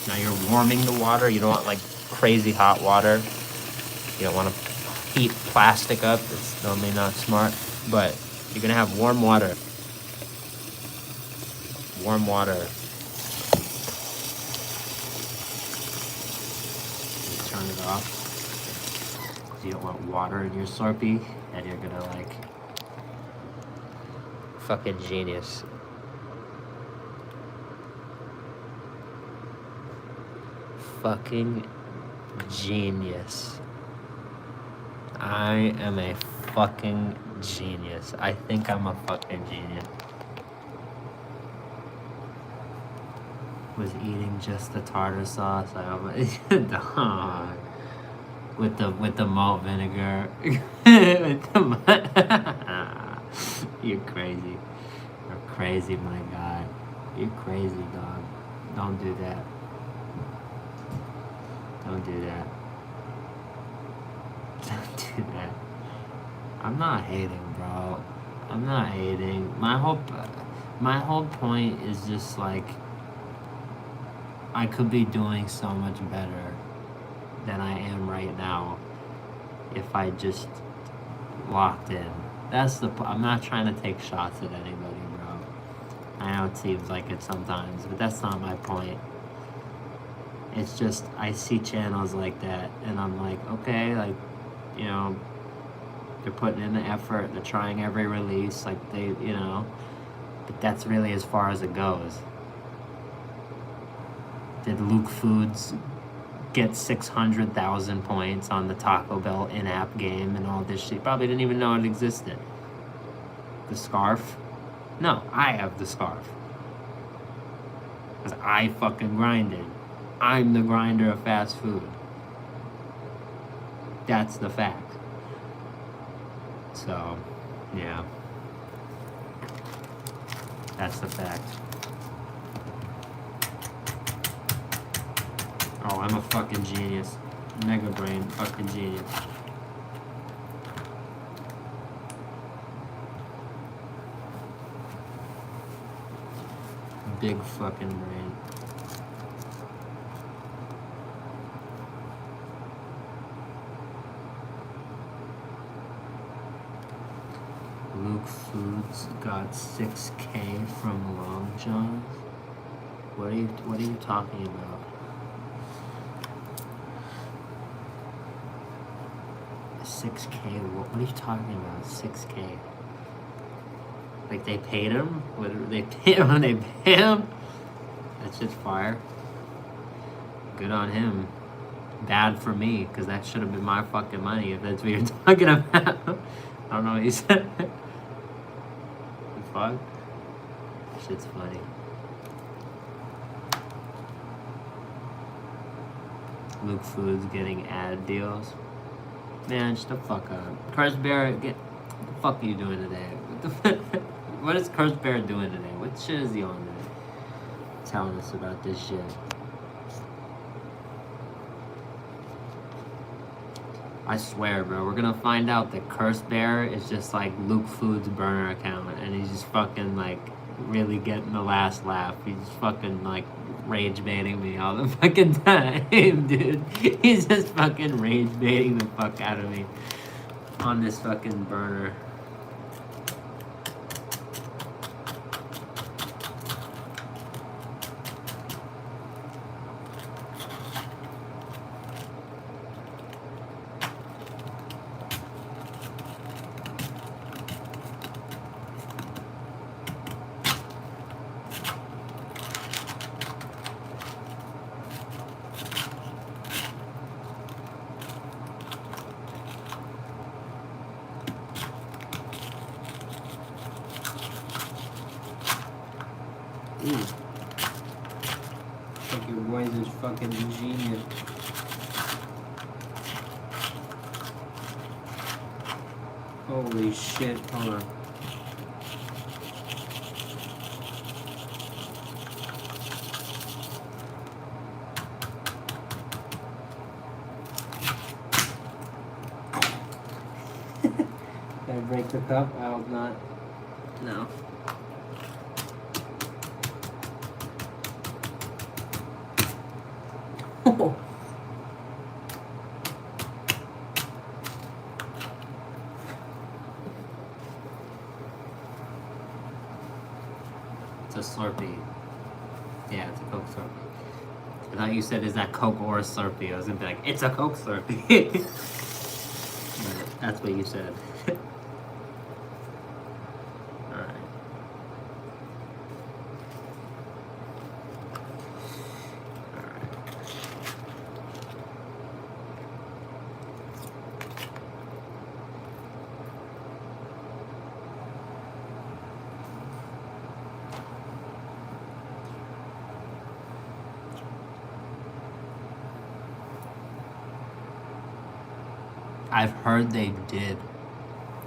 Now you're warming the water. You don't want like crazy hot water. You don't want to heat plastic up. It's normally not smart, but you're gonna have warm water. Warm water. Just turn it off. You don't want water in your Slurpee, and you're gonna like fucking genius. Fucking genius. I am a fucking genius. I think I'm a fucking genius. Was eating just the tartar sauce. I almost dog. With the malt vinegar. With the You're crazy. You're crazy, my God. You're crazy, dog. Don't do that. Don't do that. Don't do that. I'm not hating, bro. I'm not hating. My whole point is just like I could be doing so much better than I am right now if I just locked in. I'm not trying to take shots at anybody, bro. I know it seems like it sometimes, but that's not my point. It's just I see channels like that and I'm like, okay, like, you know, they're putting in the effort, they're trying every release, like they, you know, but that's really as far as it goes. Did Luke Foods get 600,000 points on the Taco Bell in-app game and all this shit? Probably didn't even know it existed. The scarf? No, I have the scarf. Because I fucking grinded. I'm the grinder of fast food. That's the fact. So, yeah. That's the fact. Oh, I'm a fucking genius. Mega brain, fucking genius. Big fucking brain. Luke Foods got 6K from Long John's. What are you talking about? 6K? What are you talking about? 6K? Like they paid him? What they pay him when they pay him? That's just fire. Good on him. Bad for me, because that should have been my fucking money if that's what you're talking about. I don't know what you said. The fuck? Shit's funny. Luke Foods getting ad deals. Man, shut the fuck up. Curse Bear, what the fuck are you doing today? What is Curse Bear doing today? What shit is he on today? Telling us about this shit. I swear, bro, we're gonna find out that Curse Bear is just like Luke Foods' burner account, and he's just fucking like really getting the last laugh. He's fucking like rage baiting me all the fucking time, dude. He's just fucking rage baiting the fuck out of me on this fucking burner. Ooh. Like your boys is fucking genius. Holy shit, hold on. Did I break the cup? I hope not. No. It's a Slurpee. Yeah, it's a Coke Slurpee. I thought you said, is that Coke or a Slurpee? I was gonna be like, it's a Coke Slurpee. But that's what you said. Alright. I've heard they did.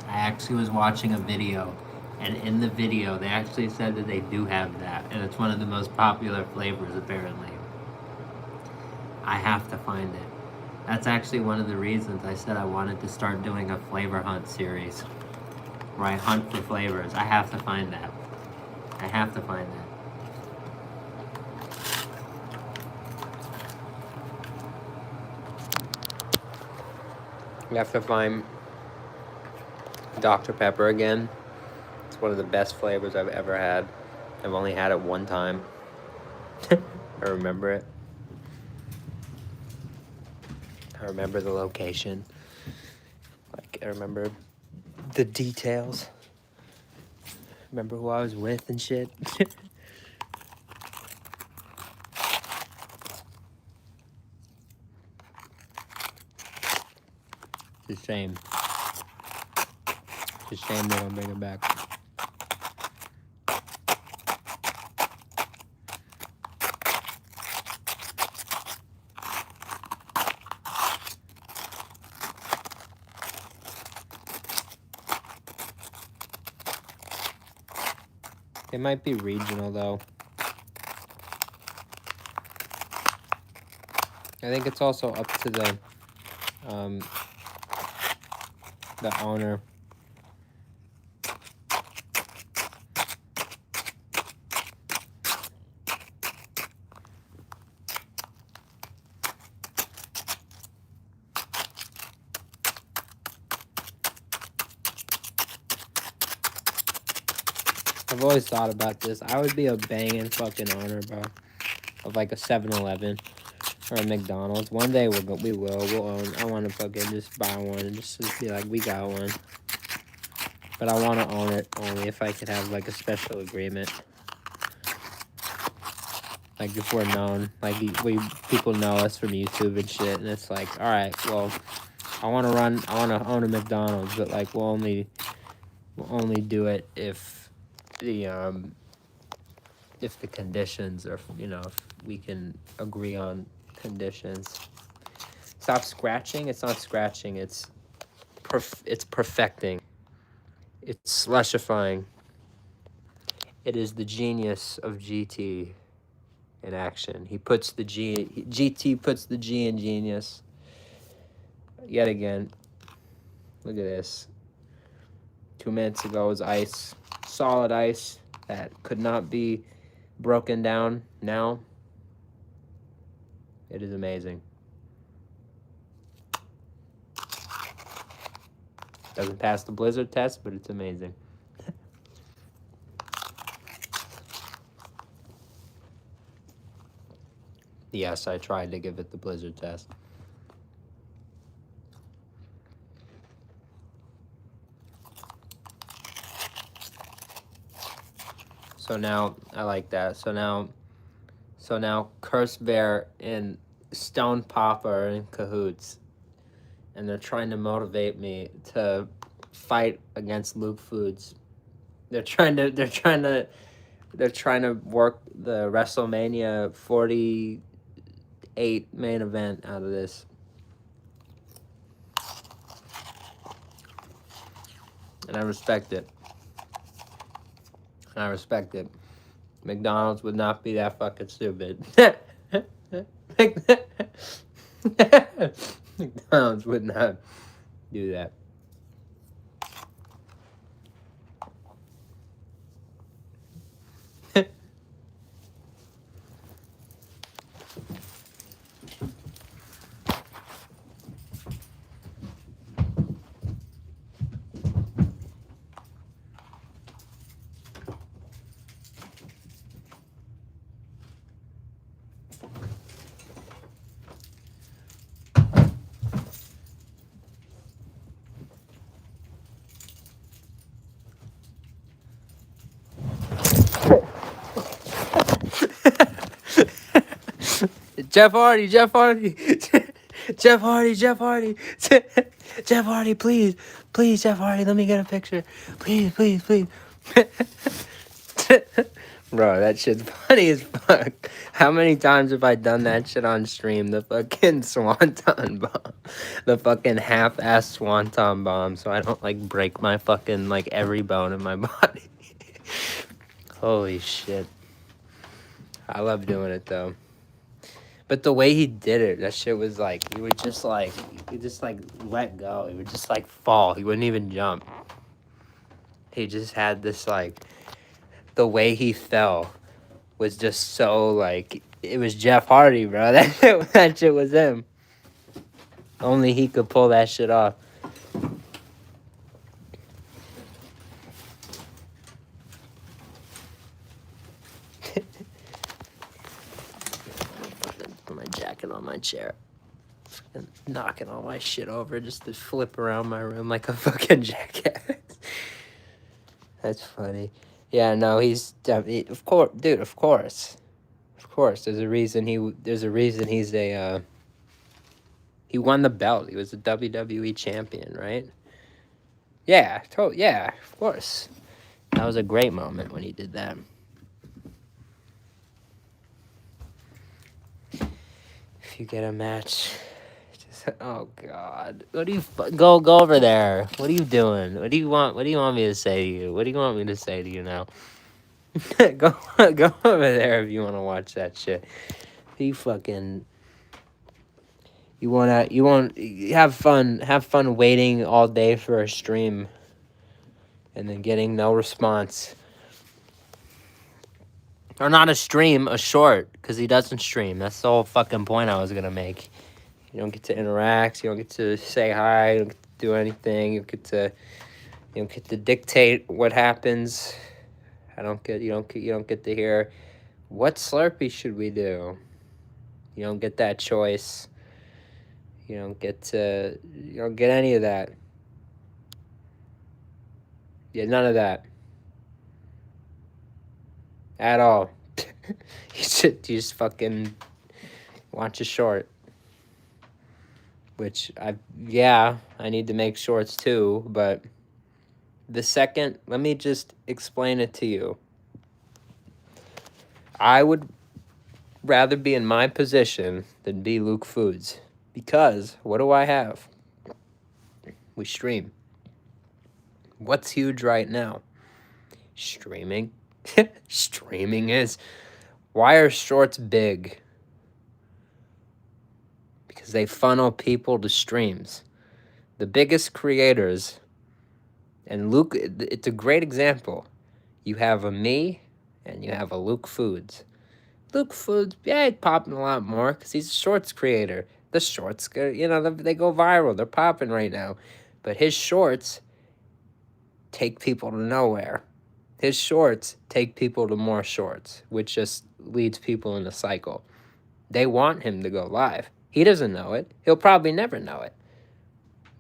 I actually was watching a video, and in the video, they actually said that they do have that, and it's one of the most popular flavors, apparently. I have to find it. That's actually one of the reasons I said I wanted to start doing a flavor hunt series, where I hunt for flavors. I have to find that. I have to find that. We have to find Dr. Pepper again. It's one of the best flavors I've ever had. I've only had it one time. I remember it. I remember the location. Like, I remember the details. Remember who I was with and shit. It's a shame. It's a shame they don't bring it back. It might be regional though. I think it's also up to the owner. I've always thought about this. I would be a banging fucking owner, bro, of like a 7-Eleven or a McDonald's. One day we'll own. I want to fucking just buy one and just be like, we got one. But I want to own it only if I could have like a special agreement. Like if we're known, like people know us from YouTube and shit, and it's like, all right, well, I want to own a McDonald's, but like we'll only do it if the conditions are, if we can agree on conditions. Stop scratching. It's not scratching. It's perfecting. It's slushifying. It is the genius of GT in action. He puts the GT puts the G in genius. Yet again. Look at this. 2 minutes ago was ice. Solid ice that could not be broken down. Now, it is amazing. Doesn't pass the blizzard test, but it's amazing. Yes, I tried to give it the blizzard test. So now, I like that. So now Cursed Bear and Stone Papa are in cahoots. And they're trying to motivate me to fight against Luke Foods. They're trying to work the WrestleMania 48 main event out of this. And I respect it. McDonald's would not be that fucking stupid. McDonald's would not do that. Jeff Hardy, Jeff Hardy, Jeff Hardy, Jeff Hardy, Jeff Hardy, please, please, Jeff Hardy, let me get a picture, please, please, please. Bro, that shit's funny as fuck. How many times have I done that shit on stream? The fucking swanton bomb, the fucking half-ass swanton bomb, so I don't like break my fucking like every bone in my body. Holy shit. I love doing it though. But the way he did it, that shit was like, he would just like let go. He would just like fall. He wouldn't even jump. He just had this like, the way he fell was just so like, it was Jeff Hardy, bro. That shit was him. Only he could pull that shit off. Put my jacket on my chair. Fucking knocking all my shit over just to flip around my room like a fucking jackass. That's funny. Yeah, no, he's of course, dude. Of course. There's a reason he's a. He won the belt. He was a WWE champion, right? Yeah, yeah, of course. That was a great moment when he did that. If you get a match, just, oh god, what do you go over there? What are you doing? What do you want me to say to you? What do you want me to say to you now? go over there if you want to watch that shit. You have fun waiting all day for a stream and then getting no response. Or not a stream, a short, because he doesn't stream. That's the whole fucking point I was gonna make. You don't get to interact, you don't get to say hi, you don't get to do anything, you don't get to dictate what happens. You don't get to hear what Slurpee should we do. You don't get that choice. You don't get any of that. Yeah, none of that. At all. You just fucking watch a short. Which I need to make shorts too, but let me just explain it to you. I would rather be in my position than be Luke Foods. Because what do I have? We stream. What's huge right now? Streaming. Streaming is. Why are shorts big? Because they funnel people to streams. The biggest creators, and Luke, it's a great example. You have a me and you have a Luke Foods. Luke Foods, yeah, he's popping a lot more because he's a shorts creator. The shorts, you know, they go viral. They're popping right now. But his shorts take people to nowhere. His shorts take people to more shorts, which just leads people in a cycle. They want him to go live. He doesn't know it. He'll probably never know it.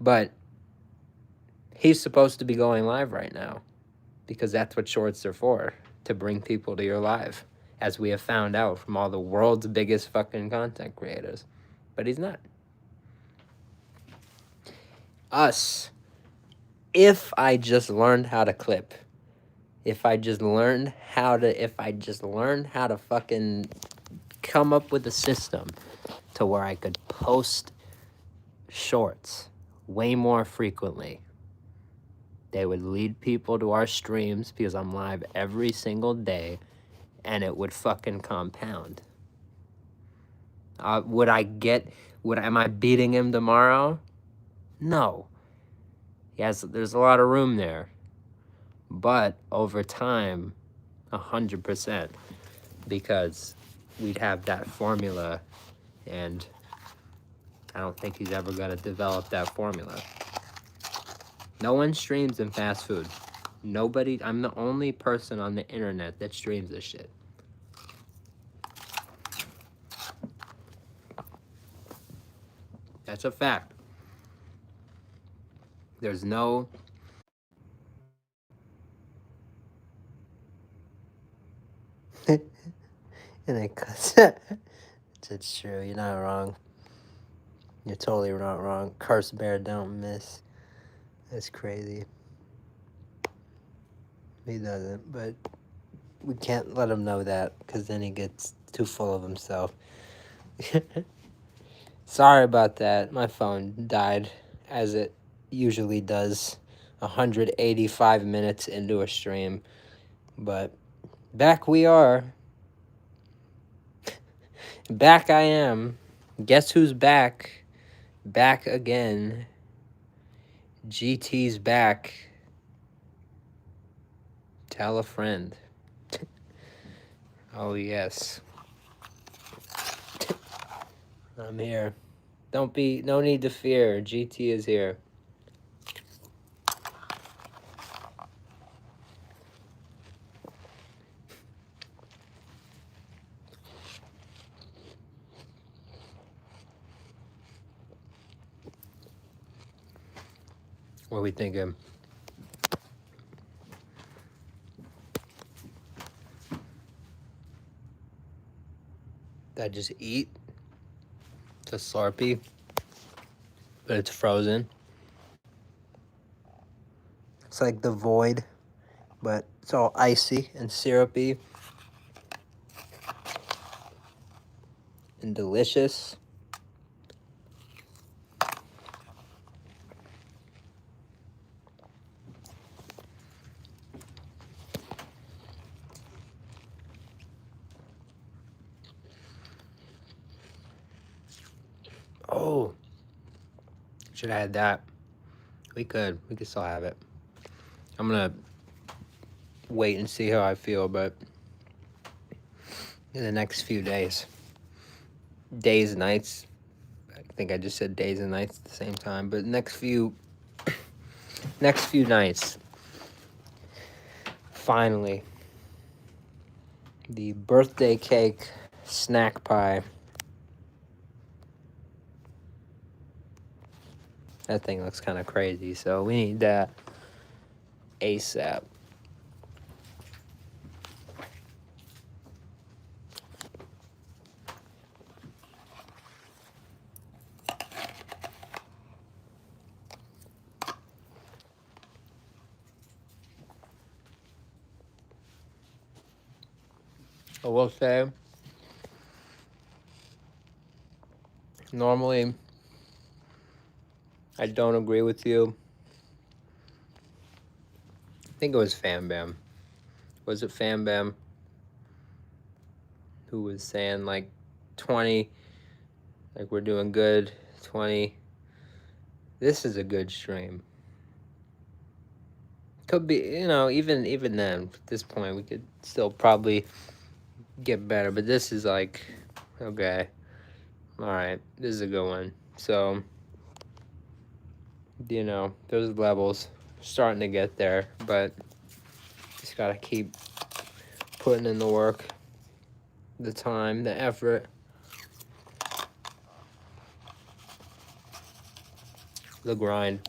But he's supposed to be going live right now because that's what shorts are for, to bring people to your live, as we have found out from all the world's biggest fucking content creators. But he's not. Us, if I just learned how to clip, if I just learned how to fucking come up with a system to where I could post shorts way more frequently, they would lead people to our streams because I'm live every single day, and it would fucking compound. Am I beating him tomorrow? No. Yes, there's a lot of room there. But over time, 100%, because we'd have that formula, and I don't think he's ever going to develop that formula. No one streams in fast food. Nobody, I'm the only person on the internet that streams this shit. That's a fact. There's no... and it cuts. It's true. You're not wrong. You're totally not wrong. Cursed bear don't miss. That's crazy. He doesn't, but we can't let him know that because then he gets too full of himself. Sorry about that. My phone died, as it usually does, 185 minutes into a stream. But back we are. Back I am. Guess who's back? Back again. GT's back. Tell a friend. Oh, yes. I'm here. No need to fear. GT is here. What are we thinking? Did I just eat? It's a Slurpee, but it's frozen. It's like the Void, but it's all icy and syrupy and delicious. Oh, should have had that. We could still have it. I'm gonna wait and see how I feel, but in the next few days, nights, I think I just said days and nights at the same time, but next few nights, finally, the birthday cake snack pie. That thing looks kind of crazy, so we need that ASAP. I will say, normally I don't agree with you. I think it was Fam Bam. Was it Fam Bam who was saying like 20, like we're doing good, 20. This is a good stream. Could be, even then, at this point, we could still probably get better. But this is like, okay, all right, this is a good one. So, those levels starting to get there, but just gotta keep putting in the work, the time, the effort, the grind.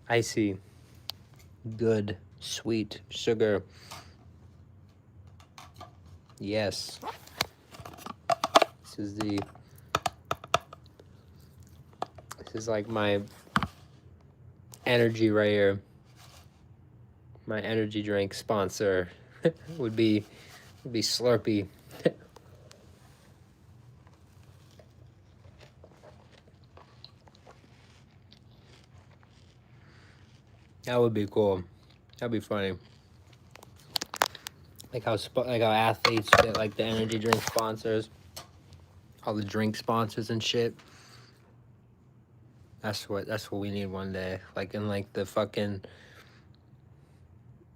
Icy, good, sweet sugar. Yes. This is like my energy right here. My energy drink sponsor would be Slurpee. That would be cool. That'd be funny. Like how athletes get like the energy drink sponsors, all the drink sponsors and shit. That's what we need one day. Like in like the fucking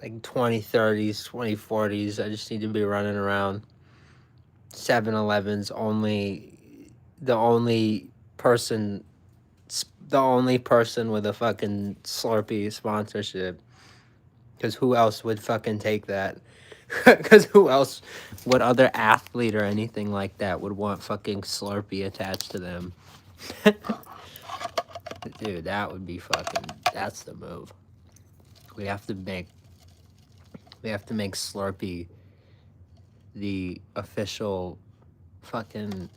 like 2030s, 2040s. I just need to be running around 7-Elevens the only person with a fucking Slurpee sponsorship. Because who else would fucking take that? Because who else, what other athlete or anything like that would want fucking Slurpee attached to them? Dude, that would be that's the move. We have to make Slurpee the official fucking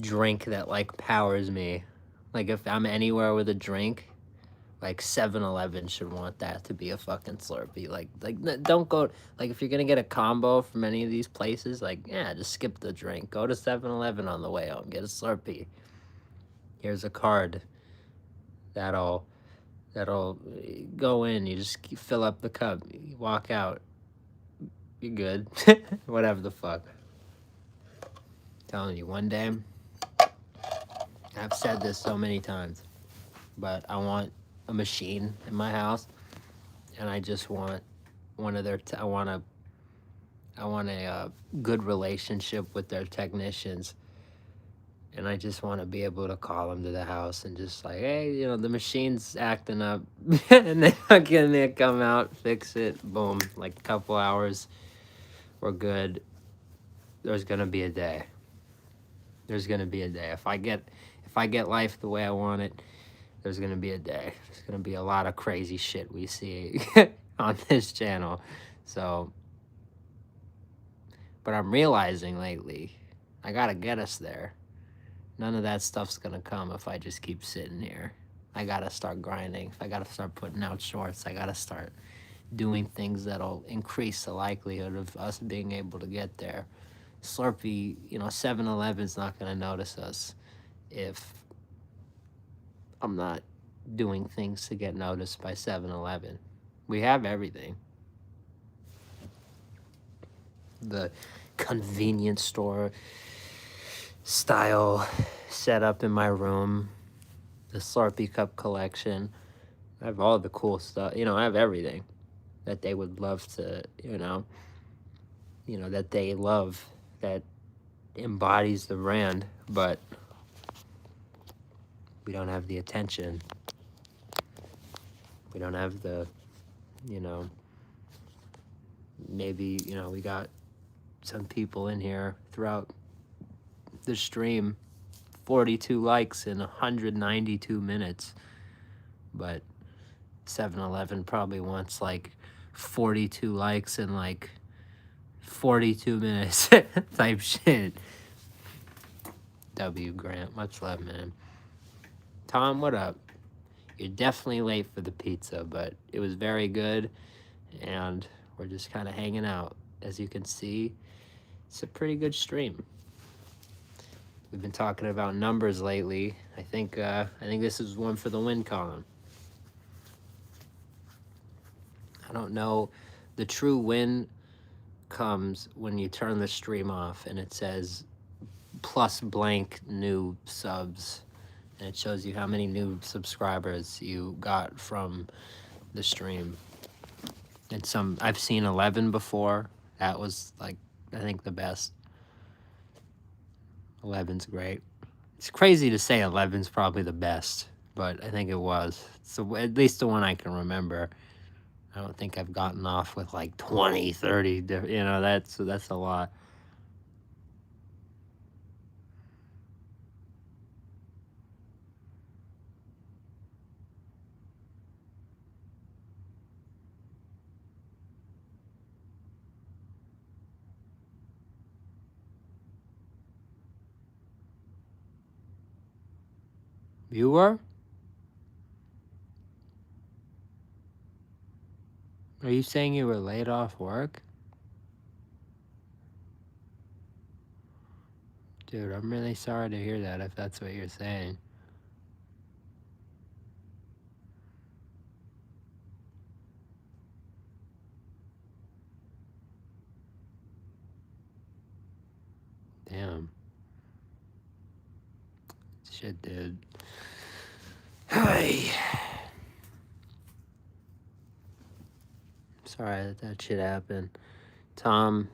drink that like powers me. Like if I'm anywhere with a drink, like 7-Eleven should want that to be a fucking Slurpee. Like don't go, like if you're gonna get a combo from any of these places, like yeah, just skip the drink. Go to 7-Eleven on the way home, get a Slurpee. Here's a card that'll go in, you just fill up the cup, you walk out, you're good. Whatever the fuck. I'm telling you, one day, I've said this so many times, but I want a machine in my house, and I just want one of their I want a good relationship with their technicians, and I just want to be able to call them to the house and just like, hey, the machine's acting up, and they come out, fix it, boom, like a couple hours, we're good. There's gonna be a day. There's gonna be a day. If I get life the way I want it, there's gonna be a day. There's gonna be a lot of crazy shit we see on this channel. So, but I'm realizing lately, I gotta get us there. None of that stuff's gonna come if I just keep sitting here. I gotta start grinding. If I gotta start putting out shorts, I gotta start doing things that'll increase the likelihood of us being able to get there. Slurpee, 7-Eleven's not gonna notice us if I'm not doing things to get noticed by 7-Eleven. We have everything. The convenience store style setup in my room, the Slurpee cup collection. I have all the cool stuff. I have everything that they would love to, that they love, that embodies the brand, but we don't have the attention. We don't have the, maybe, we got some people in here throughout the stream, 42 likes in 192 minutes, but 7-Eleven probably wants like 42 likes in like 42 minutes type shit. W Grant, much love, man. Tom, what up? You're definitely late for the pizza, but it was very good, and we're just kind of hanging out. As you can see, it's a pretty good stream. We've been talking about numbers lately. I think this is one for the win column. I don't know. The true win comes when you turn the stream off and it says plus blank new subs, and it shows you how many new subscribers you got from the stream. And I've seen 11 before. That was like, I think, the best. 11's great. It's crazy to say 11's probably the best, but I think it was. So at least the one I can remember. I don't think I've gotten off with like 20, 30, that's a lot. You were? Are you saying you were laid off work? Dude, I'm really sorry to hear that if that's what you're saying. Damn. Shit, dude. Hey. Sorry that shit happened. Tom,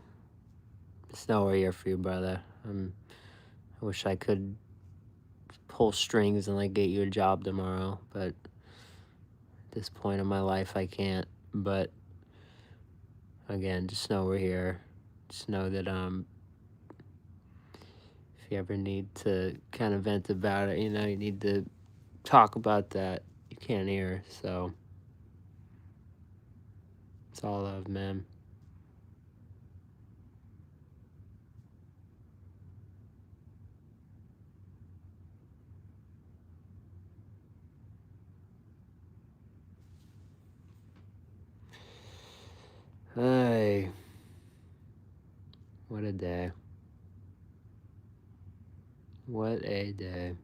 it's nowhere here for you, brother. I wish I could pull strings and like get you a job tomorrow, but at this point in my life I can't. But again, just know we're here. Just know that if you ever need to kind of vent about it, you need to talk about that, you can't hear. So it's all love, man. Hey, what a day. What a day.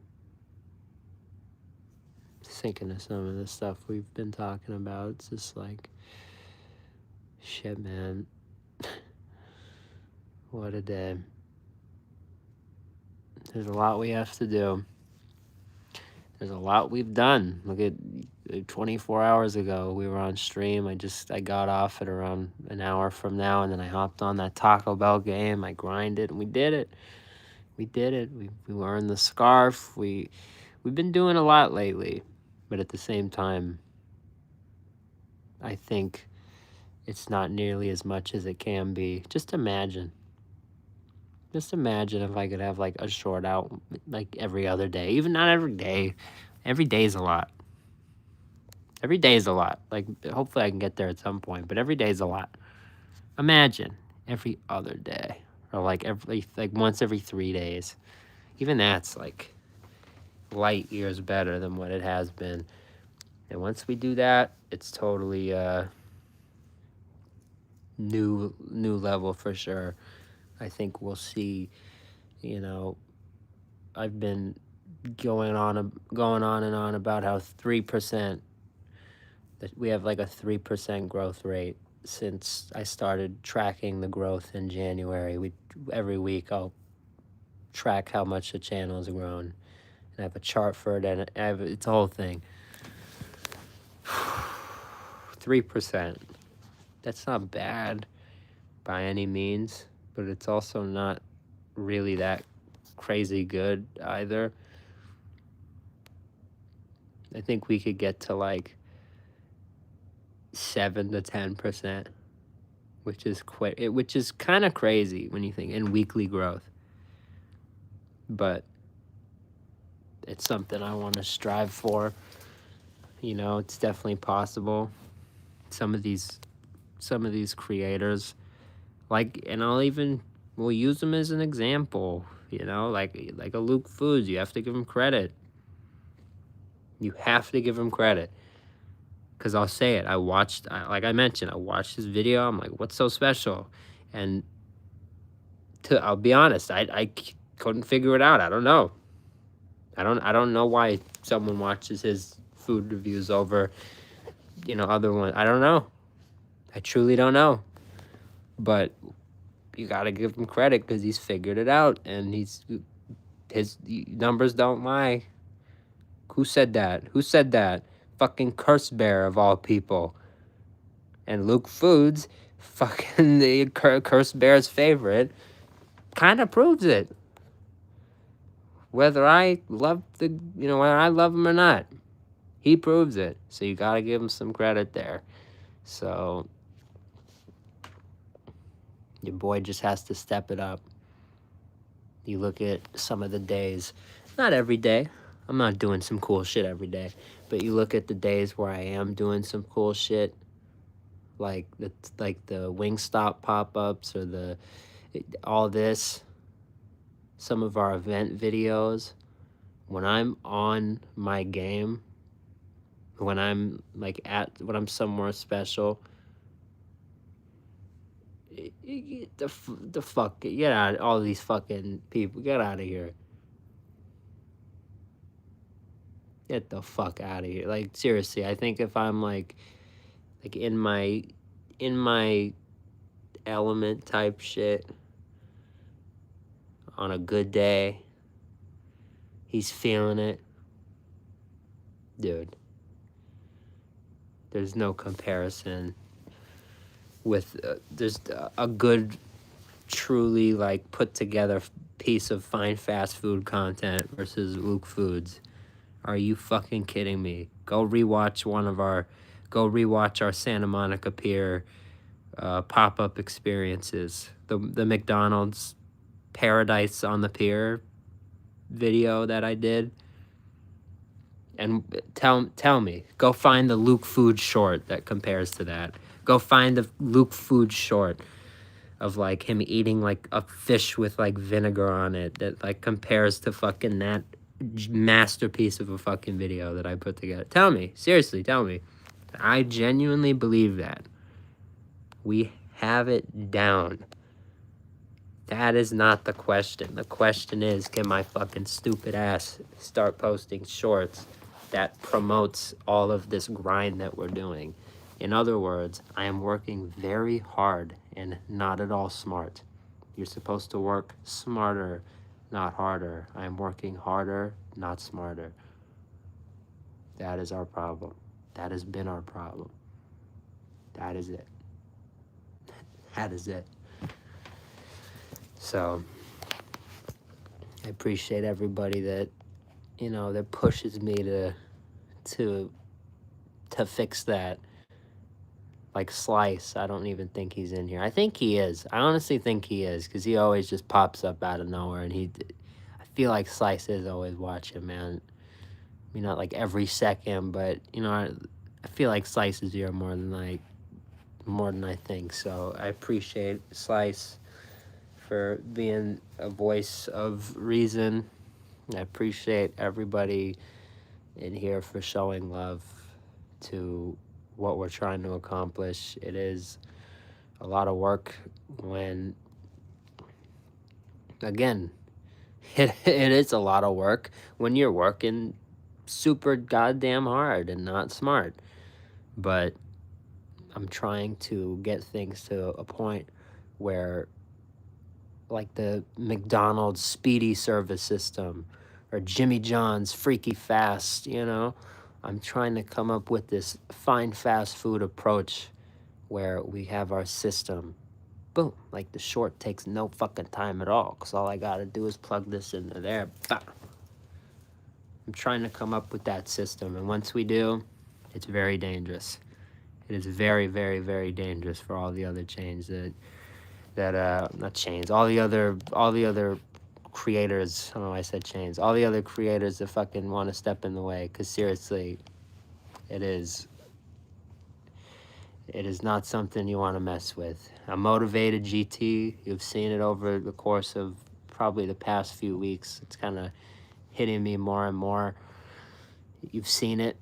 Thinking of some of the stuff we've been talking about, it's just like, shit, man. What a day. There's a lot we have to do. There's a lot we've done. Look at 24 hours ago, we were on stream. I got off at around an hour from now, and then I hopped on that Taco Bell game. I grinded, and we did it. We did it. We earned the scarf. We've been doing a lot lately, but at the same time, I think it's not nearly as much as it can be. Just imagine if I could have like a short out like every other day. Even not every day. Every day is a lot. Every day is a lot. Like, hopefully I can get there at some point, but every day is a lot. Imagine every other day, or like once every 3 days. Even that's like light years better than what it has been. And once we do that, it's totally new level for sure. I think we'll see, I've been going on and on about how 3%, that we have like a 3% growth rate since I started tracking the growth in January. Every week I'll track how much the channel has grown, and I have a chart for it, and it's a whole thing. 3%. That's not bad by any means, but it's also not really that crazy good either. I think we could get to like 7 to 10%, which is kind of crazy when you think in weekly growth. But it's something I want to strive for. You know, it's definitely possible. Some of these creators, like, and we'll use them as an example. You know, like a Luke Foods, you have to give him credit. You have to give him credit. Because I'll say it, like I mentioned, I watched his video. I'm like, what's so special? And I'll be honest, I couldn't figure it out. I don't know. I don't know why someone watches his food reviews over, other ones. I don't know. I truly don't know. But you got to give him credit because he's figured it out, and his numbers don't lie. Who said that? Fucking Curse Bear of all people. And Luke Foods, fucking the Curse Bear's favorite, kind of proves it. Whether I love whether I love him or not, he proves it. So you gotta give him some credit there. So your boy just has to step it up. You look at some of the days, not every day. I'm not doing some cool shit every day, but you look at the days where I am doing some cool shit, like the Wingstop pop-ups or all this. Some of our event videos, when I'm on my game, when I'm when I'm somewhere special, the fuck, get out, all these fucking people, get out of here. Get the fuck out of here. Like, seriously, I think if I'm like in my element type shit, on a good day, he's feeling it. Dude, there's no comparison with there's a good, truly like put together piece of fine fast food content versus Luke Foods. Are you fucking kidding me? Go rewatch our Santa Monica Pier pop-up experiences. The McDonald's Paradise on the Pier video that I did. And tell me, go find the Luke Foods short that compares to that. Go find the Luke Foods short of like him eating like a fish with like vinegar on it that like compares to fucking that masterpiece of a fucking video that I put together. Tell me, seriously, tell me. I genuinely believe that. We have it down. That is not the question. The question is, can my fucking stupid ass start posting shorts that promotes all of this grind that we're doing? In other words, I am working very hard and not at all smart. You're supposed to work smarter, not harder. I am working harder, not smarter. That is our problem. That has been our problem. That is it. That is it. So, I appreciate everybody that, that pushes me to fix that. Like Slice, I don't even think he's in here. I think he is. I honestly think he is, because he always just pops up out of nowhere, and I feel like Slice is always watching, man. I mean, not like every second, but, I feel like Slice is here more than I think. So I appreciate Slice for being a voice of reason. I appreciate everybody in here for showing love to what we're trying to accomplish. It is a lot of work when, again, it is a lot of work when you're working super goddamn hard and not smart. But I'm trying to get things to a point where, like the McDonald's speedy service system or Jimmy John's Freaky Fast, I'm trying to come up with this fine fast food approach where we have our system. Boom, like the short takes no fucking time at all, because all I gotta do is plug this into there. Bah. I'm trying to come up with that system, and once we do, it's very dangerous. It is very, very, very dangerous for all the other chains not chains, all the other creators. I don't know why I said chains. All the other creators that fucking want to step in the way, because seriously, It is not something you want to mess with. A motivated GT, you've seen it over the course of probably the past few weeks. It's kind of hitting me more and more. You've seen it.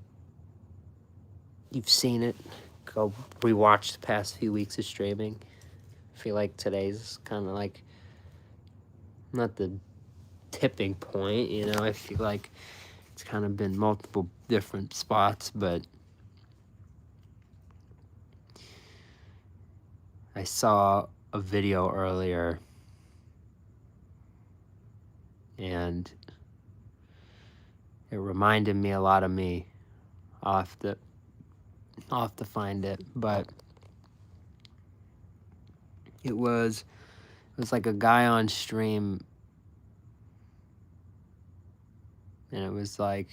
Go rewatch the past few weeks of streaming. I feel like today's kind of like not the tipping point, you know. I feel like it's kind of been multiple different spots, but I saw a video earlier and it reminded me a lot of me. I'll have to find it, but it was like a guy on stream, and it was like,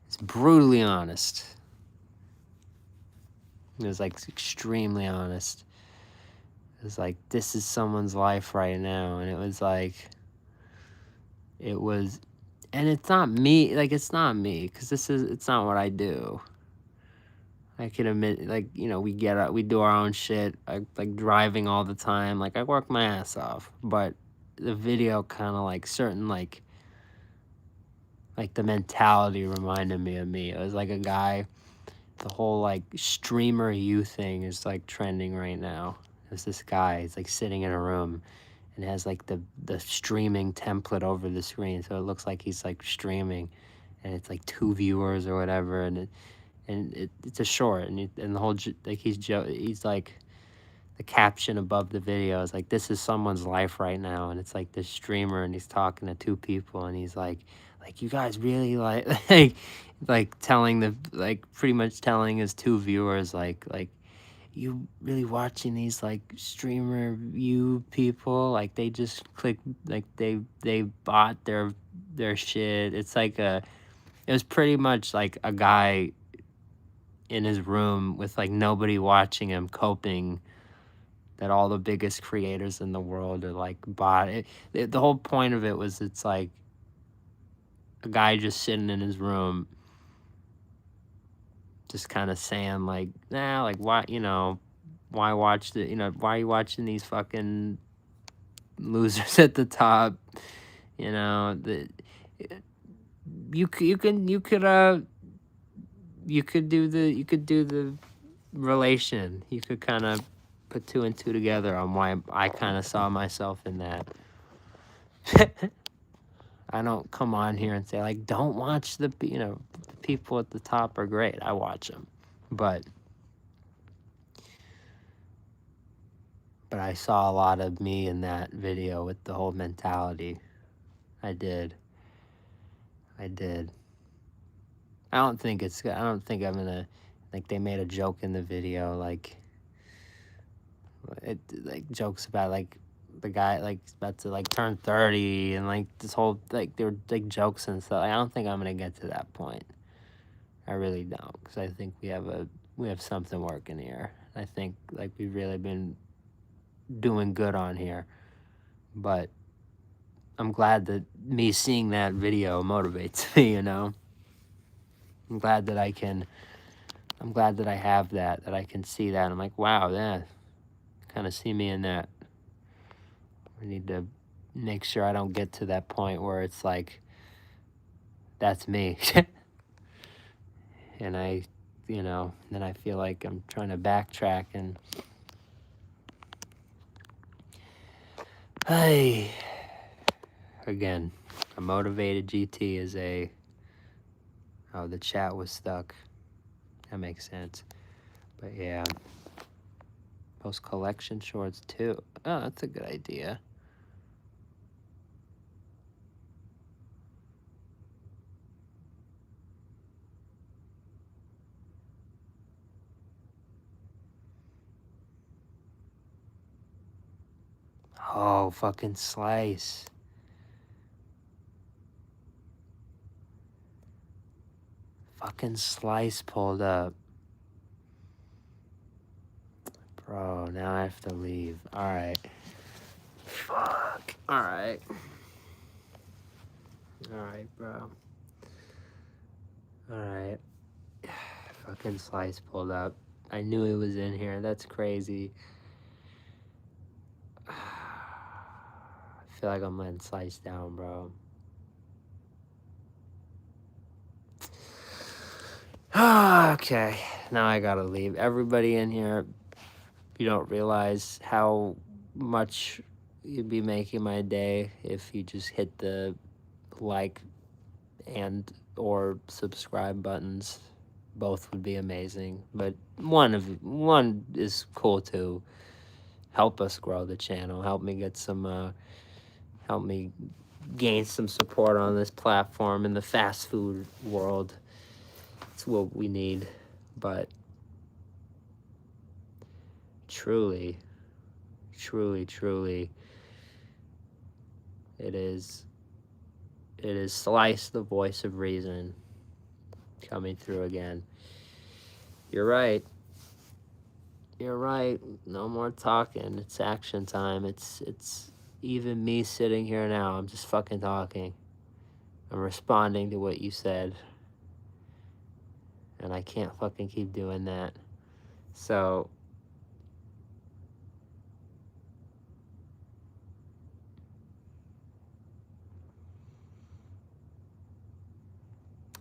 it's brutally honest. It was like extremely honest. It was like, this is someone's life right now, and it was like, and it's not me, like, it's not me, because it's not what I do. I can admit, like, you know, we do our own shit. I like driving all the time. Like, I work my ass off. But the video kind of like certain, like the mentality reminded me of me. It was like a guy, the whole like streamer you thing is like trending right now. There's this guy, he's like sitting in a room and has like the streaming template over the screen. So it looks like he's like streaming and it's like 2 viewers or whatever. And it's a short, and the whole, like, he's like, the caption above the video is like, this is someone's life right now, and it's like this streamer, and he's talking to 2 people, and he's like, you guys really like telling pretty much telling his 2 viewers, like, you really watching these, like, streamer you people, like, they just click, like, they bought their shit. It's like it was pretty much like a guy in his room with like nobody watching him, coping that all the biggest creators in the world are like bought it. The whole point of it was, it's like a guy just sitting in his room just kind of saying like, nah, like, why, you know, why watch why are you watching these fucking losers at the top, you know, you could do the relation. You could kind of put 2 and 2 together on why I kind of saw myself in that. I don't come on here and say like, don't watch the people at the top are great. I watch them, but I saw a lot of me in that video with the whole mentality. I did. I don't think I'm gonna, like, they made a joke in the video, like jokes about like the guy like about to like turn 30 and like this whole, like, there were like jokes and stuff. I don't think I'm gonna get to that point. I really don't, because I think we have something working here. I think like we've really been doing good on here, but I'm glad that me seeing that video motivates me, you know. I'm glad that I have that I can see that. I'm like, wow, yeah, kind of see me in that. I need to make sure I don't get to that point where it's like, that's me. And then I feel like I'm trying to backtrack and, hey, again, a motivated GT is oh, the chat was stuck. That makes sense. But yeah, post collection shorts too. Oh, that's a good idea. Oh, fucking Slice. Fucking Slice pulled up. Bro, now I have to leave. Alright. Fuck. Alright. Alright, bro. Alright. Fucking Slice pulled up. I knew he was in here. That's crazy. I feel like I'm letting Slice down, bro. Okay, now I gotta leave. Everybody in here, you don't realize how much you'd be making my day if you just hit the like and or subscribe buttons. Both would be amazing, but one is cool too. Help us grow the channel. Help me get some. Help me gain some support on this platform in the fast food world. It's what we need, but truly, it is Slice, the voice of reason, coming through again. You're right. No more talking. It's action time. It's even me sitting here now. I'm just fucking talking. I'm responding to what you said. And I can't fucking keep doing that. So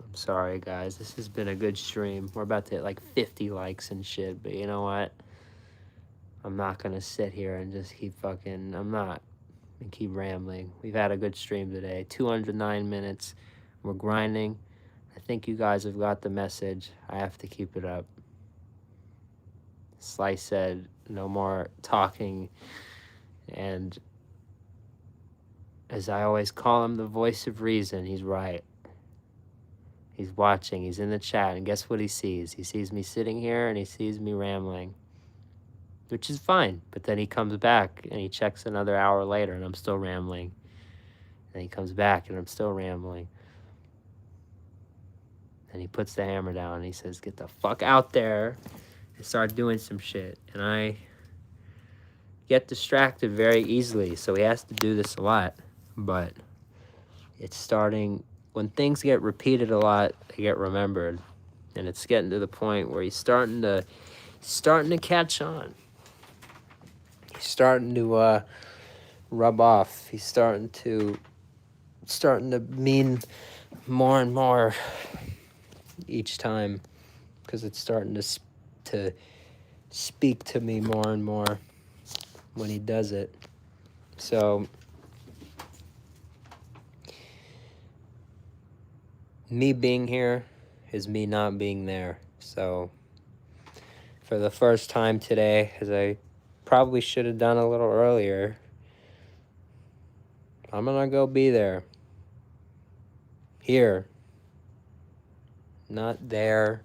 I'm sorry, guys. This has been a good stream. We're about to hit like 50 likes and shit, but you know what? I'm not gonna sit here and just keep fucking. I'm not. And keep rambling. We've had a good stream today. 209 minutes. We're grinding. I think you guys have got the message. I have to keep it up. Slice said no more talking. And as I always call him, the voice of reason, he's right. He's watching. He's in the chat. And guess what he sees? He sees me sitting here and he sees me rambling. Which is fine, but then he comes back and he checks another hour later and I'm still rambling. And he comes back and I'm still rambling. And he puts the hammer down and he says, get the fuck out there and start doing some shit. And I get distracted very easily, so he has to do this a lot. But it's starting, when things get repeated a lot, they get remembered. And it's getting to the point where he's starting to catch on. He's starting to rub off. He's starting to mean more and more each time, because it's starting to speak to me more and more when he does it. So me being here is me not being there. So for the first time today, as I probably should have done a little earlier, I'm gonna go be there. Here. Not there.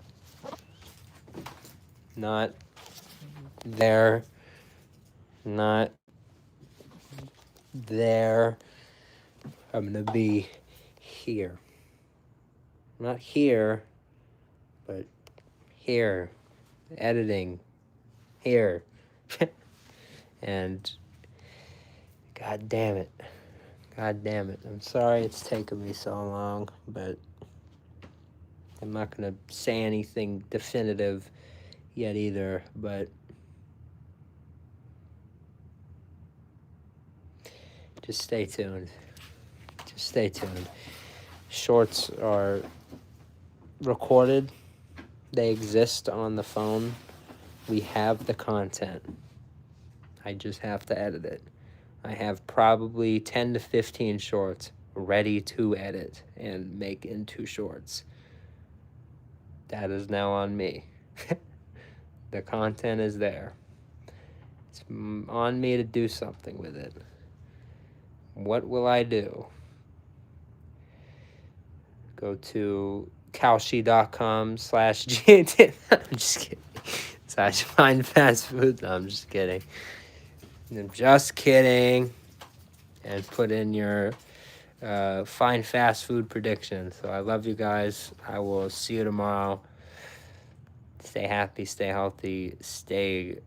Not there. Not there. I'm gonna be here. Not here, but here. Editing. Here. And God damn it. I'm sorry it's taken me so long, but I'm not gonna say anything definitive yet either, but just stay tuned. Shorts are recorded. They exist on the phone. We have the content. I just have to edit it. I have probably 10 to 15 shorts ready to edit and make into shorts. That is now on me. The content is there. It's on me to do something with it. What will I do? Go to Kalshi.com/GT. I'm just kidding. / find fast food. No, I'm just kidding. And put in your find fast food prediction. So I love you guys. I will see you tomorrow. Stay happy, stay healthy, stay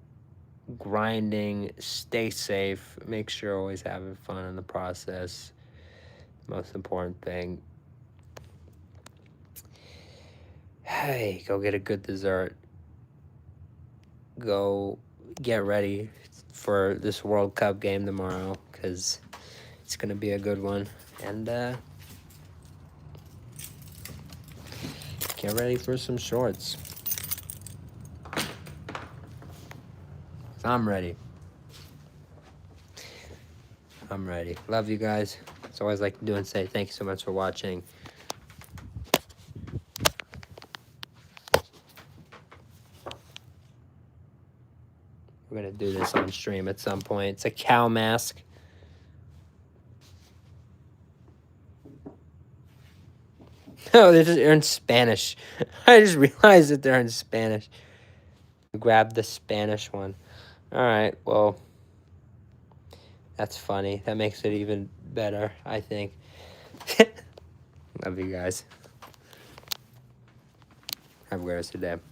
grinding, stay safe. Make sure you're always having fun in the process. Most important thing. Hey, go get a good dessert. Go get ready for this World Cup game tomorrow, because it's going to be a good one. And get ready for some shorts. I'm ready. I'm ready. Love you guys. As always, like to do and say thank you so much for watching. We're going to do this on stream at some point. It's a cow mask. Oh, they're in Spanish. I just realized that they're in Spanish. Grab the Spanish one. All right, well, that's funny. That makes it even better, I think. Love you guys. Have a great rest of your day.